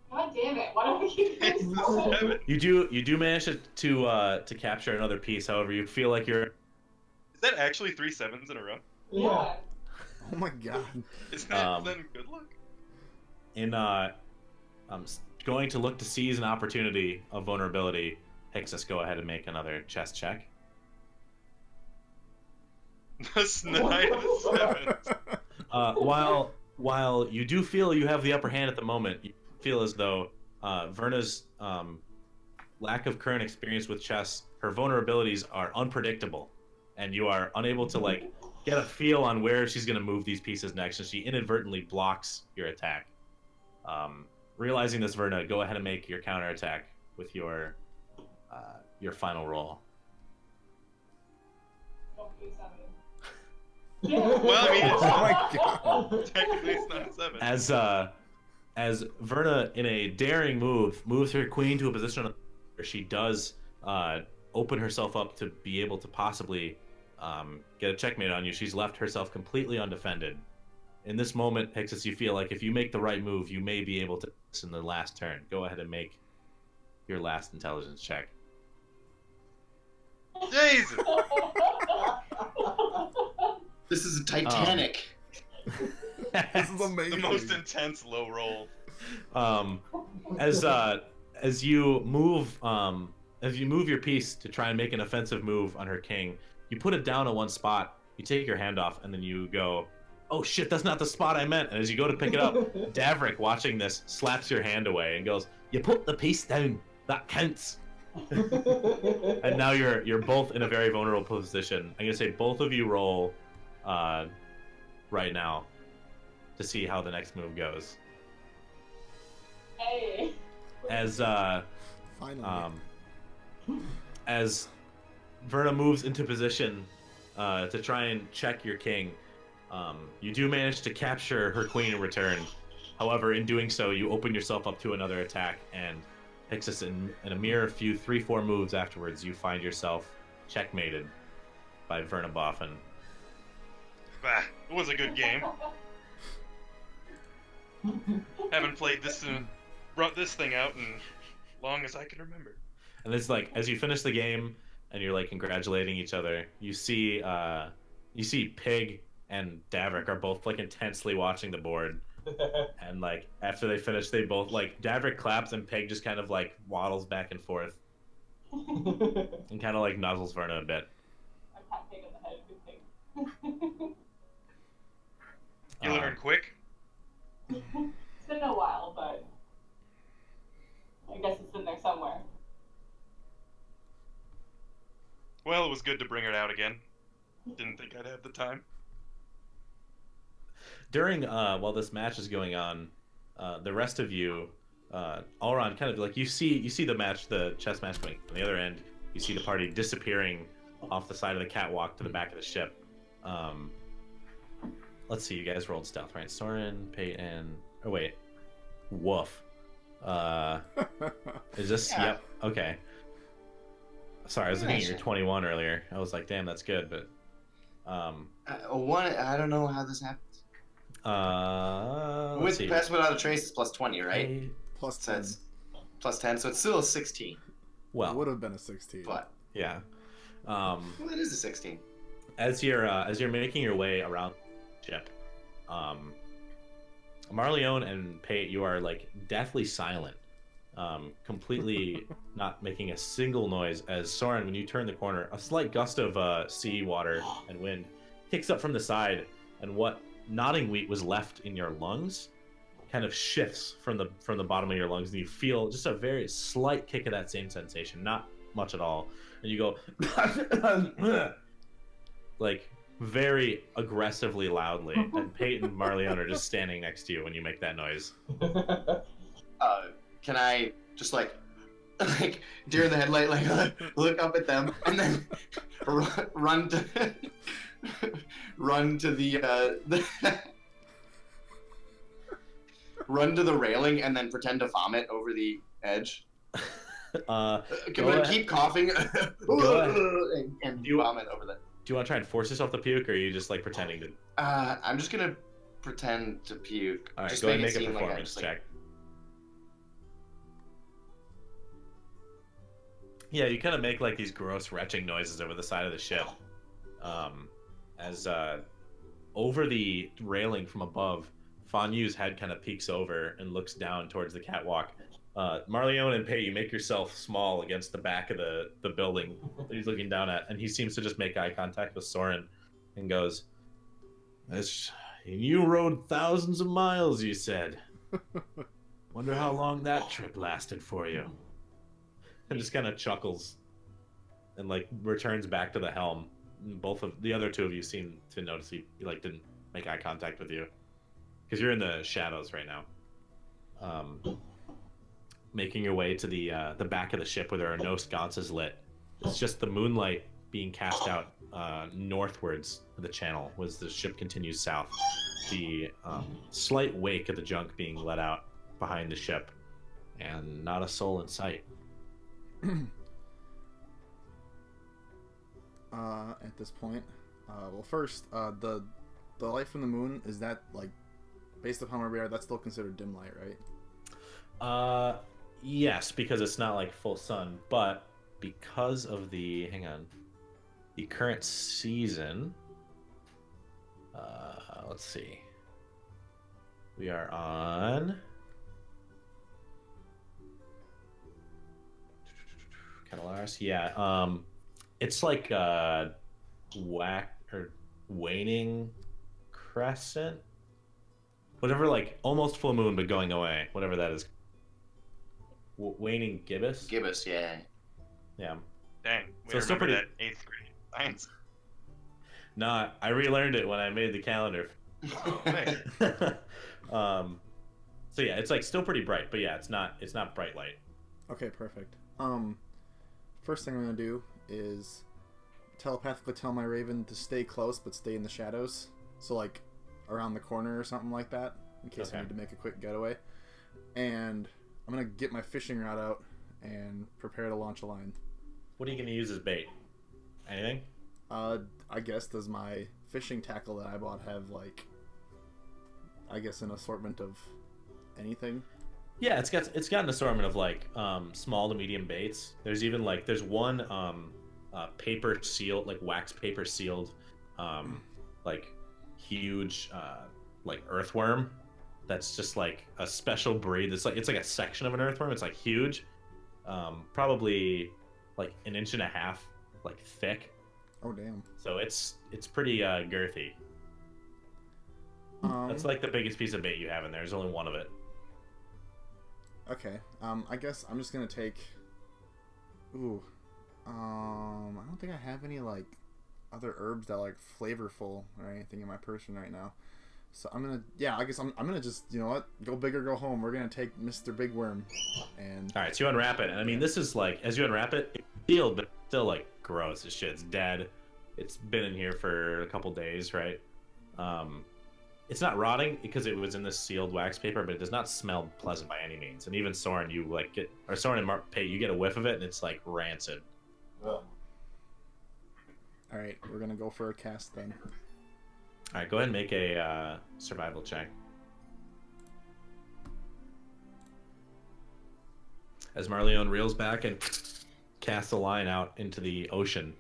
God damn it! Why don't we keep this going? You do manage to capture another piece. However, you feel like you're. Is that actually 3 7s in a row? Yeah. Oh my god. Is that then good luck? Going to look to seize an opportunity of vulnerability. Hixus, go ahead and make another chess check. That's 9 of 7s. While you do feel you have the upper hand at the moment, you feel as though Verna's lack of current experience with chess, her vulnerabilities are unpredictable, and you are unable to like get a feel on where she's going to move these pieces next, and she inadvertently blocks your attack. Realizing this, Verna, go ahead and make your counterattack with your final roll. Okay, 7. Well, I mean, it's Oh my god. technically it's not a 7. As Verna, in a daring move, moves her queen to a position where she does open herself up to be able to possibly get a checkmate on you. She's left herself completely undefended. In this moment, Hixus, you feel like if you make the right move, you may be able to in the last turn. Go ahead and make your last intelligence check. Jesus! This is a Titanic. This is amazing. The most intense low roll. As you move your piece to try and make an offensive move on her king, you put it down at one spot, you take your hand off, and then you go, oh shit, that's not the spot I meant. And as you go to pick it up, Davrick, watching this, slaps your hand away and goes, you put the piece down, that counts. And now you're both in a very vulnerable position. I'm gonna say both of you roll right now to see how the next move goes. Hey. As Finally. as Verna moves into position to try and check your king, you do manage to capture her queen in return. However, in doing so, you open yourself up to another attack, and Pixis, in a mere 3-4 moves afterwards, you find yourself checkmated by Verna Boffin. Bah, it was a good game. Haven't played this thing out in long as I can remember. And it's like, as you finish the game and you're like congratulating each other, you see Pig and Davrick are both like intensely watching the board. And like after they finish, they both like Davrick claps and Pig just kind of like waddles back and forth and kind of like nuzzles Verna a bit. I pat Pig on the head. Good thing. You learn quick. It's been a while, but I guess it's in there somewhere. Well, it was good to bring it out again. Didn't think I'd have the time. During while this match is going on, the rest of you, Alron, kind of like you see the chess match going on the other end. You see the party disappearing off the side of the catwalk to the back of the ship. Let's see, you guys rolled stealth, right? Soren, Peyton. Oh wait, Woof. Is this? Yeah. Yep. Okay. Sorry, I was looking at your 21 earlier. I was like, damn, that's good, but One, I don't know how this happens. let's With see. Pass Without a Trace, it's plus 20, right? Hey, Plus So 10. it's plus 10, so it's still a 16. It well, would have been a 16. But yeah. well, it is a 16. As you're making your way around the ship, Marleone and Pate, you are like deathly silent, completely not making a single noise. As Soren, when you turn the corner, a slight gust of sea water and wind kicks up from the side, and what nodding wheat was left in your lungs kind of shifts from the bottom of your lungs, and you feel just a very slight kick of that same sensation, not much at all, and you go like very aggressively loudly, and Peyton and Marleone are just standing next to you when you make that noise. Can I just like deer in the headlight, like look up at them and then run to run to the run to the railing and then pretend to vomit over the edge? Can I keep coughing and vomit over that? Do you want to try and force yourself to puke, or are you just like pretending to? I'm just gonna pretend to puke. All right, just go ahead and it make a seem like I performance just, check. Yeah, you kind of make like these gross retching noises over the side of the ship, as over the railing from above, Fanyu's head kind of peeks over and looks down towards the catwalk. Marleone and Pei, you make yourself small against the back of the building that he's looking down at, and he seems to just make eye contact with Soren and goes, "You rode thousands of miles, you said. Wonder how long that trip lasted for you." And just kind of chuckles and like returns back to the helm. Both of the other two of you seem to notice he like didn't make eye contact with you because you're in the shadows right now. Making your way to the back of the ship where there are no sconces lit. It's just the moonlight being cast out northwards of the channel as the ship continues south. The slight wake of the junk being let out behind the ship, and not a soul in sight. At this point, well, first, the light from the moon, is that like based upon where we are? That's still considered dim light, right? Yes, because it's not like full sun, but because of the current season, Let's see. We are on Catalaris. Yeah. It's like waning crescent. Whatever, like almost full moon but going away. Whatever that is. Waning gibbous. Gibbous, yeah. Yeah. Dang, we So still remember pretty- that 8th grade science. Nah, I relearned it when I made the calendar. Oh, nice. So yeah, it's like still pretty bright, but yeah, it's not bright light. Okay, perfect. First thing I'm gonna do is telepathically tell my raven to stay close but stay in the shadows. So like around the corner or something like that, in case I Okay. need to make a quick getaway. And I'm gonna get my fishing rod out and prepare to launch a line. What are you gonna use as bait? Anything? I guess does my fishing tackle that I bought have like, I guess an assortment of anything? Yeah, it's got an assortment of like small to medium baits. There's even like there's one paper sealed, like wax paper sealed, like huge like earthworm. That's just like a special breed. It's like a section of an earthworm. It's like huge, probably like an inch and a half, like thick. Oh damn. So it's pretty girthy. That's like the biggest piece of bait you have in there. There's only one of it. Okay. I guess I'm just gonna take. Ooh. I don't think I have any like other herbs that are like flavorful or anything in my person right now. So I'm gonna. Yeah, I guess I'm gonna just. You know what? Go big or go home. We're gonna take Mr. Big Worm. And. All right, so you unwrap it, and I mean, this is like as you unwrap it, it's sealed, but it's still like gross as shit. It's dead. It's been in here for a couple days, right? It's not rotting because it was in this sealed wax paper, but it does not smell pleasant by any means. And even Soren, you like get, or Soren and Pate, you get a whiff of it, and it's like rancid. Ugh. All right, we're gonna go for a cast then. All right, go ahead and make a survival check. As Marleone reels back and casts a line out into the ocean,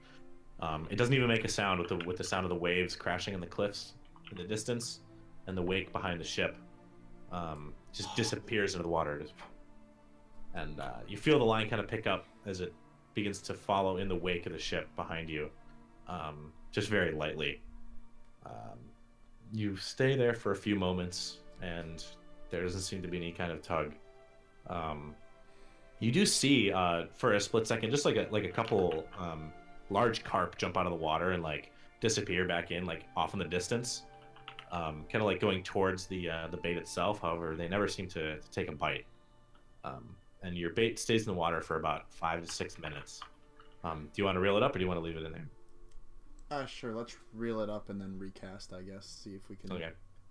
it doesn't even make a sound with the sound of the waves crashing in the cliffs in the distance, and the wake behind the ship just disappears into the water. And you feel the line kind of pick up as it begins to follow in the wake of the ship behind you, just very lightly. You stay there for a few moments, and there doesn't seem to be any kind of tug. You do see, for a split second, just like a couple large carp jump out of the water and like disappear back in, like off in the distance, kind of like going towards the bait itself. However, they never seem to take a bite. And your bait stays in the water for about 5 to 6 minutes. Do you want to reel it up, or do you want to leave it in there? Sure. Let's reel it up and then recast. I guess see if we can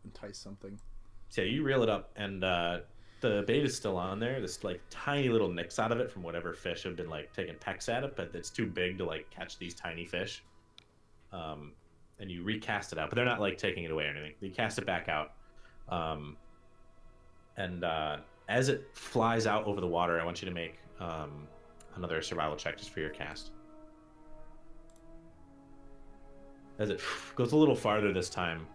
entice something. So you reel it up, and the bait is still on there. There's like tiny little nicks out of it from whatever fish have been like taking pecks at it, but it's too big to like catch these tiny fish. And you recast it out, but they're not like taking it away or anything. You cast it back out, and as it flies out over the water, I want you to make another survival check just for your cast. As it goes a little farther this time,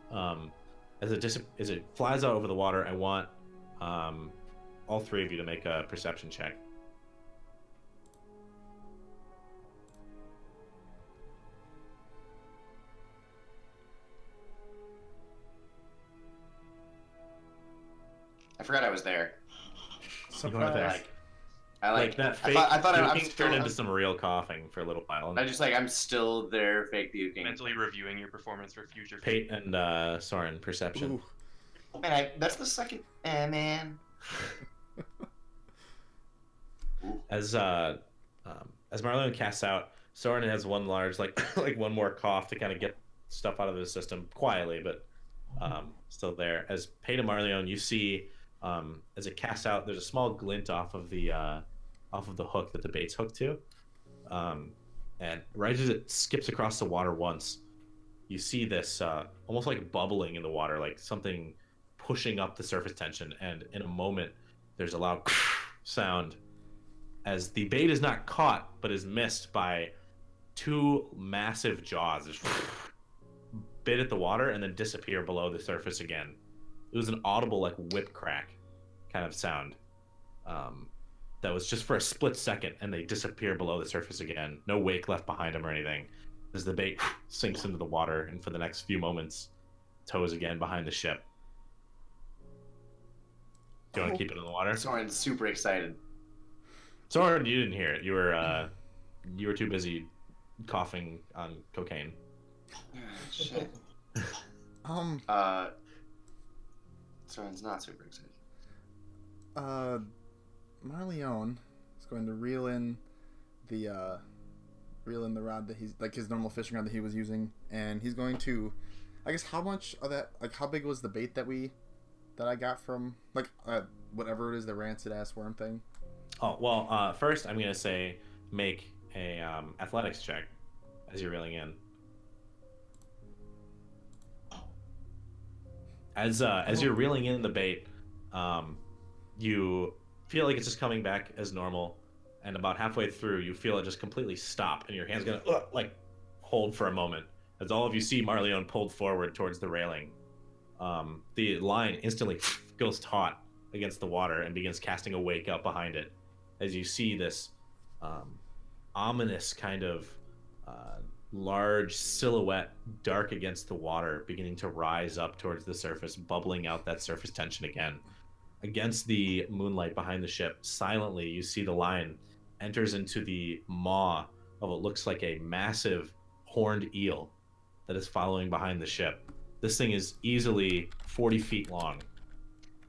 as it flies out over the water, I want all three of you to make a perception check. I forgot I was there. Surprise. I Like that fake I thought I'm puking still, turned into some real coughing for a little while. I just like I'm still there, fake puking. Mentally reviewing your performance for future. Pate and Soren, perception. Ooh. Man, that's the second. Man. As Marlon casts out, Soren has one large like like one more cough to kind of get stuff out of the system quietly, but still there. As Pate and Marleone, you see as it casts out, there's a small glint off of the hook that the bait's hooked to, and right as it skips across the water once, you see this almost like bubbling in the water, like something pushing up the surface tension, and in a moment there's a loud sound as the bait is not caught but is missed by two massive jaws, just bit at the water and then disappear below the surface again. It was an audible, like, whip crack kind of sound. That was just for a split second, and they disappear below the surface again. No wake left behind them or anything. As the bait sinks into the water, and for the next few moments, tows again behind the ship. Do you want to keep it in the water? Soren's super excited. Soren, you didn't hear it. You were too busy coughing on cocaine. Shit. Um. Soren's not super excited. Marleone is going to reel in the rod that he's like his normal fishing rod that he was using, and he's going to, I guess, how much of that, like, how big was the bait that I got from, like, whatever it is, the rancid ass worm thing? Oh, well, first I'm gonna say make a athletics check as you're reeling in. As you're reeling in the bait, you feel like it's just coming back as normal, and about halfway through, you feel it just completely stop, and your hand's gonna like hold for a moment as all of you see Marleone pulled forward towards the railing. The line instantly goes taut against the water and begins casting a wake up behind it, as you see this ominous kind of large silhouette, dark against the water, beginning to rise up towards the surface, bubbling out that surface tension again. Against the moonlight behind the ship, silently, you see the line enters into the maw of what looks like a massive horned eel that is following behind the ship. This thing is easily 40 feet long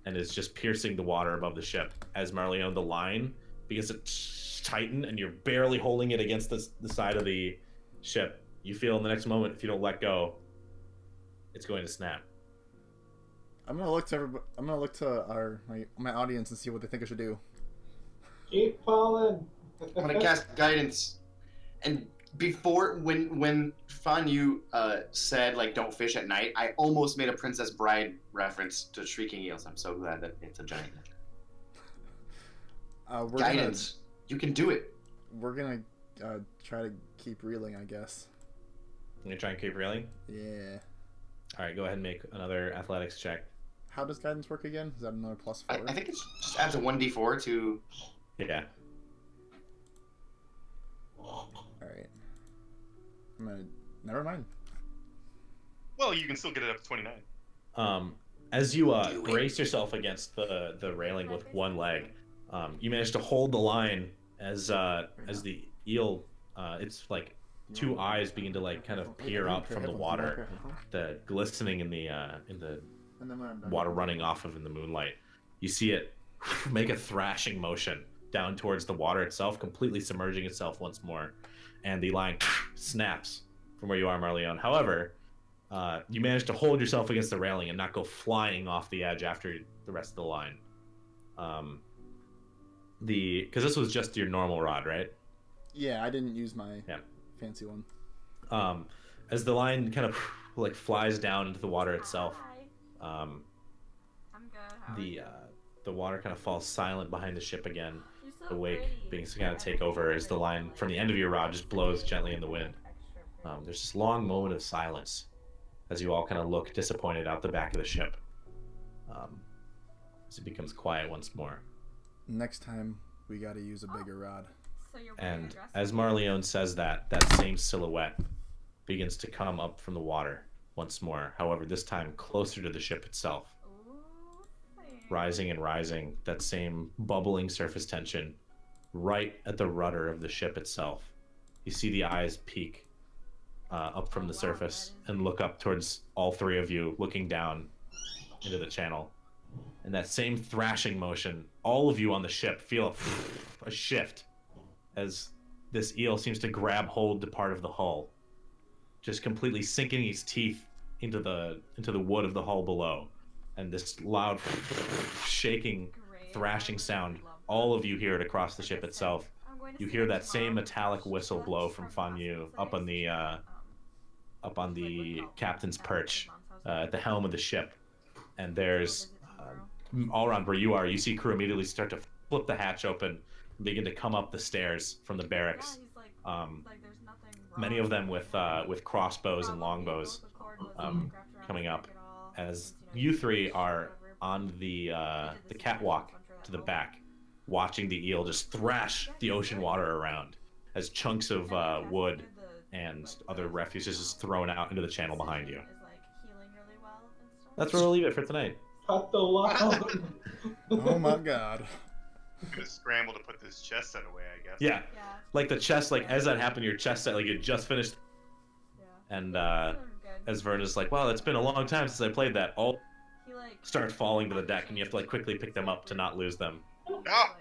and is just piercing the water above the ship. As Marleone, the line begins to tighten, and you're barely holding it against the side of the ship. You feel in the next moment, if you don't let go, it's going to snap. I'm gonna look to my audience and see what they think I should do. Keep pulling. I'm gonna cast guidance, and before when Fanyu said like don't fish at night, I almost made a Princess Bride reference to shrieking eels. I'm so glad that it's a giant. Guidance, you can do it. We're gonna try to keep reeling, I guess. You gonna try and keep reeling? Yeah. All right, go ahead and make another athletics check. How does guidance work again? Is that another +4? I think it's just adds a 1d4 to. Yeah. Alright. Never mind. Well, you can still get it up to 29. As you brace yourself against the railing with one leg, you manage to hold the line as the eel, its like two eyes begin to like kind of peer up from the water, the glistening in the water running off of in the moonlight. You see it make a thrashing motion down towards the water itself, completely submerging itself once more, and the line snaps from where you are, Marleone. However, you manage to hold yourself against the railing and not go flying off the edge after the rest of the line. Because this was just your normal rod, right? Yeah, I didn't use my fancy one. As the line kind of like flies down into the water itself, I'm good. How are you? The water kind of falls silent behind the ship again. You're so The wake pretty. begins to kind of take over as the line from the end of your rod just blows gently in the wind. There's this long moment of silence as you all kind of look disappointed out the back of the ship. As it becomes quiet once more. Next time, we gotta use a bigger rod. So you're wearing a And dress? as Marleone says that same silhouette begins to come up from the water once more. However, this time closer to the ship itself. Ooh, Rising and rising, that same bubbling surface tension right at the rudder of the ship itself. You see the eyes peek up from the surface and look up towards all three of you, looking down into the channel. And that same thrashing motion, all of you on the ship feel a shift as this eel seems to grab hold to part of the hull, just completely sinking its teeth into the wood of the hull below. And this loud shaking, thrashing sound, all of you hear it across the ship itself. You hear that same metallic whistle blow from Fanyu up on the captain's perch at the helm of the ship. And there's all around where you are, you see crew immediately start to flip the hatch open and begin to come up the stairs from the barracks. Many of them with crossbows and longbows, coming up as you three are on the catwalk to the back, watching the eel just thrash the ocean water around as chunks of wood and other refuse is just thrown out into the channel behind you. That's where we'll leave it for tonight. Cut the line. Oh my god. I'm gonna scramble to put this chest set away, I guess. Yeah, like the chest, like as that happened, your chest set, like it just finished. And as Verna's like, "Wow, it's been a long time since I played that." All start falling to the deck, and you have to like quickly pick them up to not lose them. No! Talk,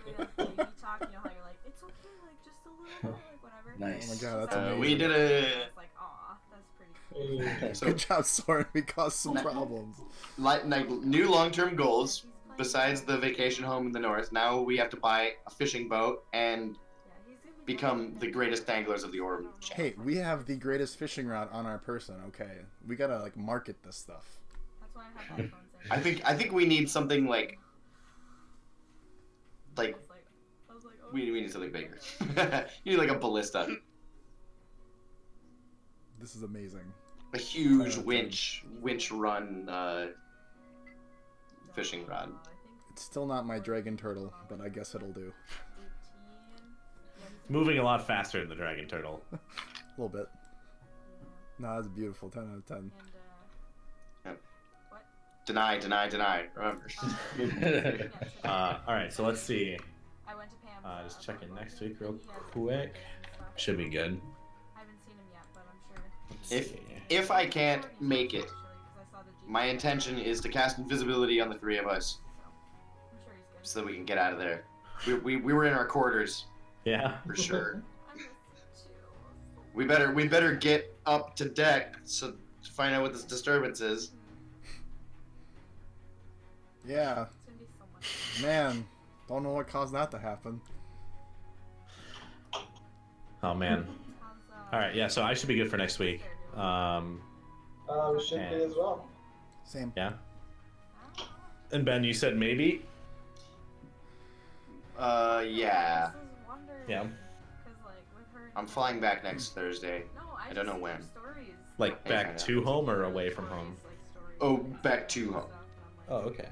you know how you're like, it's okay, like just a little, like whatever. Nice. Oh my god, that's amazing. We did I a was like, aw, that's pretty cool. Good job, Soren. We caused some problems. like new long-term goals. Besides the vacation home in the north, now we have to buy a fishing boat and become the greatest anglers of the Orm. Hey, we have the greatest fishing rod on our person. Okay, we gotta like market this stuff. That's why I have headphones in. I think we need something like I was like, oh, we need something bigger. You need like a ballista, This is amazing. a huge winch run fishing rod. I think It's still not my dragon turtle, but I guess it'll do. 18. Moving a lot faster than the dragon turtle. A little bit. No, that's beautiful. 10 out of 10. And, Deny. Remember. All right, so let's see. I went to Pam's. Just checking next week real quick. Should be good. I haven't seen him yet, but I'm sure. If I can't make it, my intention is to cast invisibility on the three of us I'm sure he's good. so that we can get out of there. We were in our quarters Yeah. for sure. I missed it too. We better get up to deck so to find out what this disturbance is. Yeah, It's gonna be so much. man. Don't know what caused that to happen. Oh man. How's, All right, yeah. So I should be good for next week. We should be as well. Same. Yeah. And Ben, you said maybe. Yeah. Yeah. I'm flying back next Thursday. No, I don't know when. Like back to home or away from home? Oh, back to home. Oh, okay.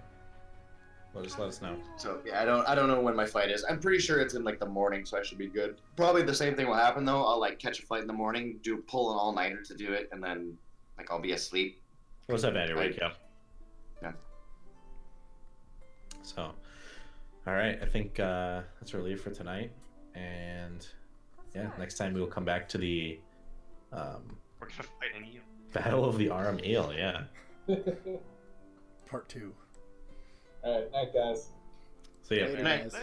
Well, just let us know. So yeah, I don't know when my flight is. I'm pretty sure it's in like the morning, so I should be good. Probably the same thing will happen though. I'll like catch a flight in the morning, pull an all-nighter to do it, and then like I'll be asleep. What's up, Andy? Wake up. Yeah. So, all right. I think that's our leave for tonight. And yeah, next time we will come back to the We're gonna fight an eel. Battle of the Aram Eel. Yeah. Part 2. Alright, night guys. See ya. Later, Night. guys.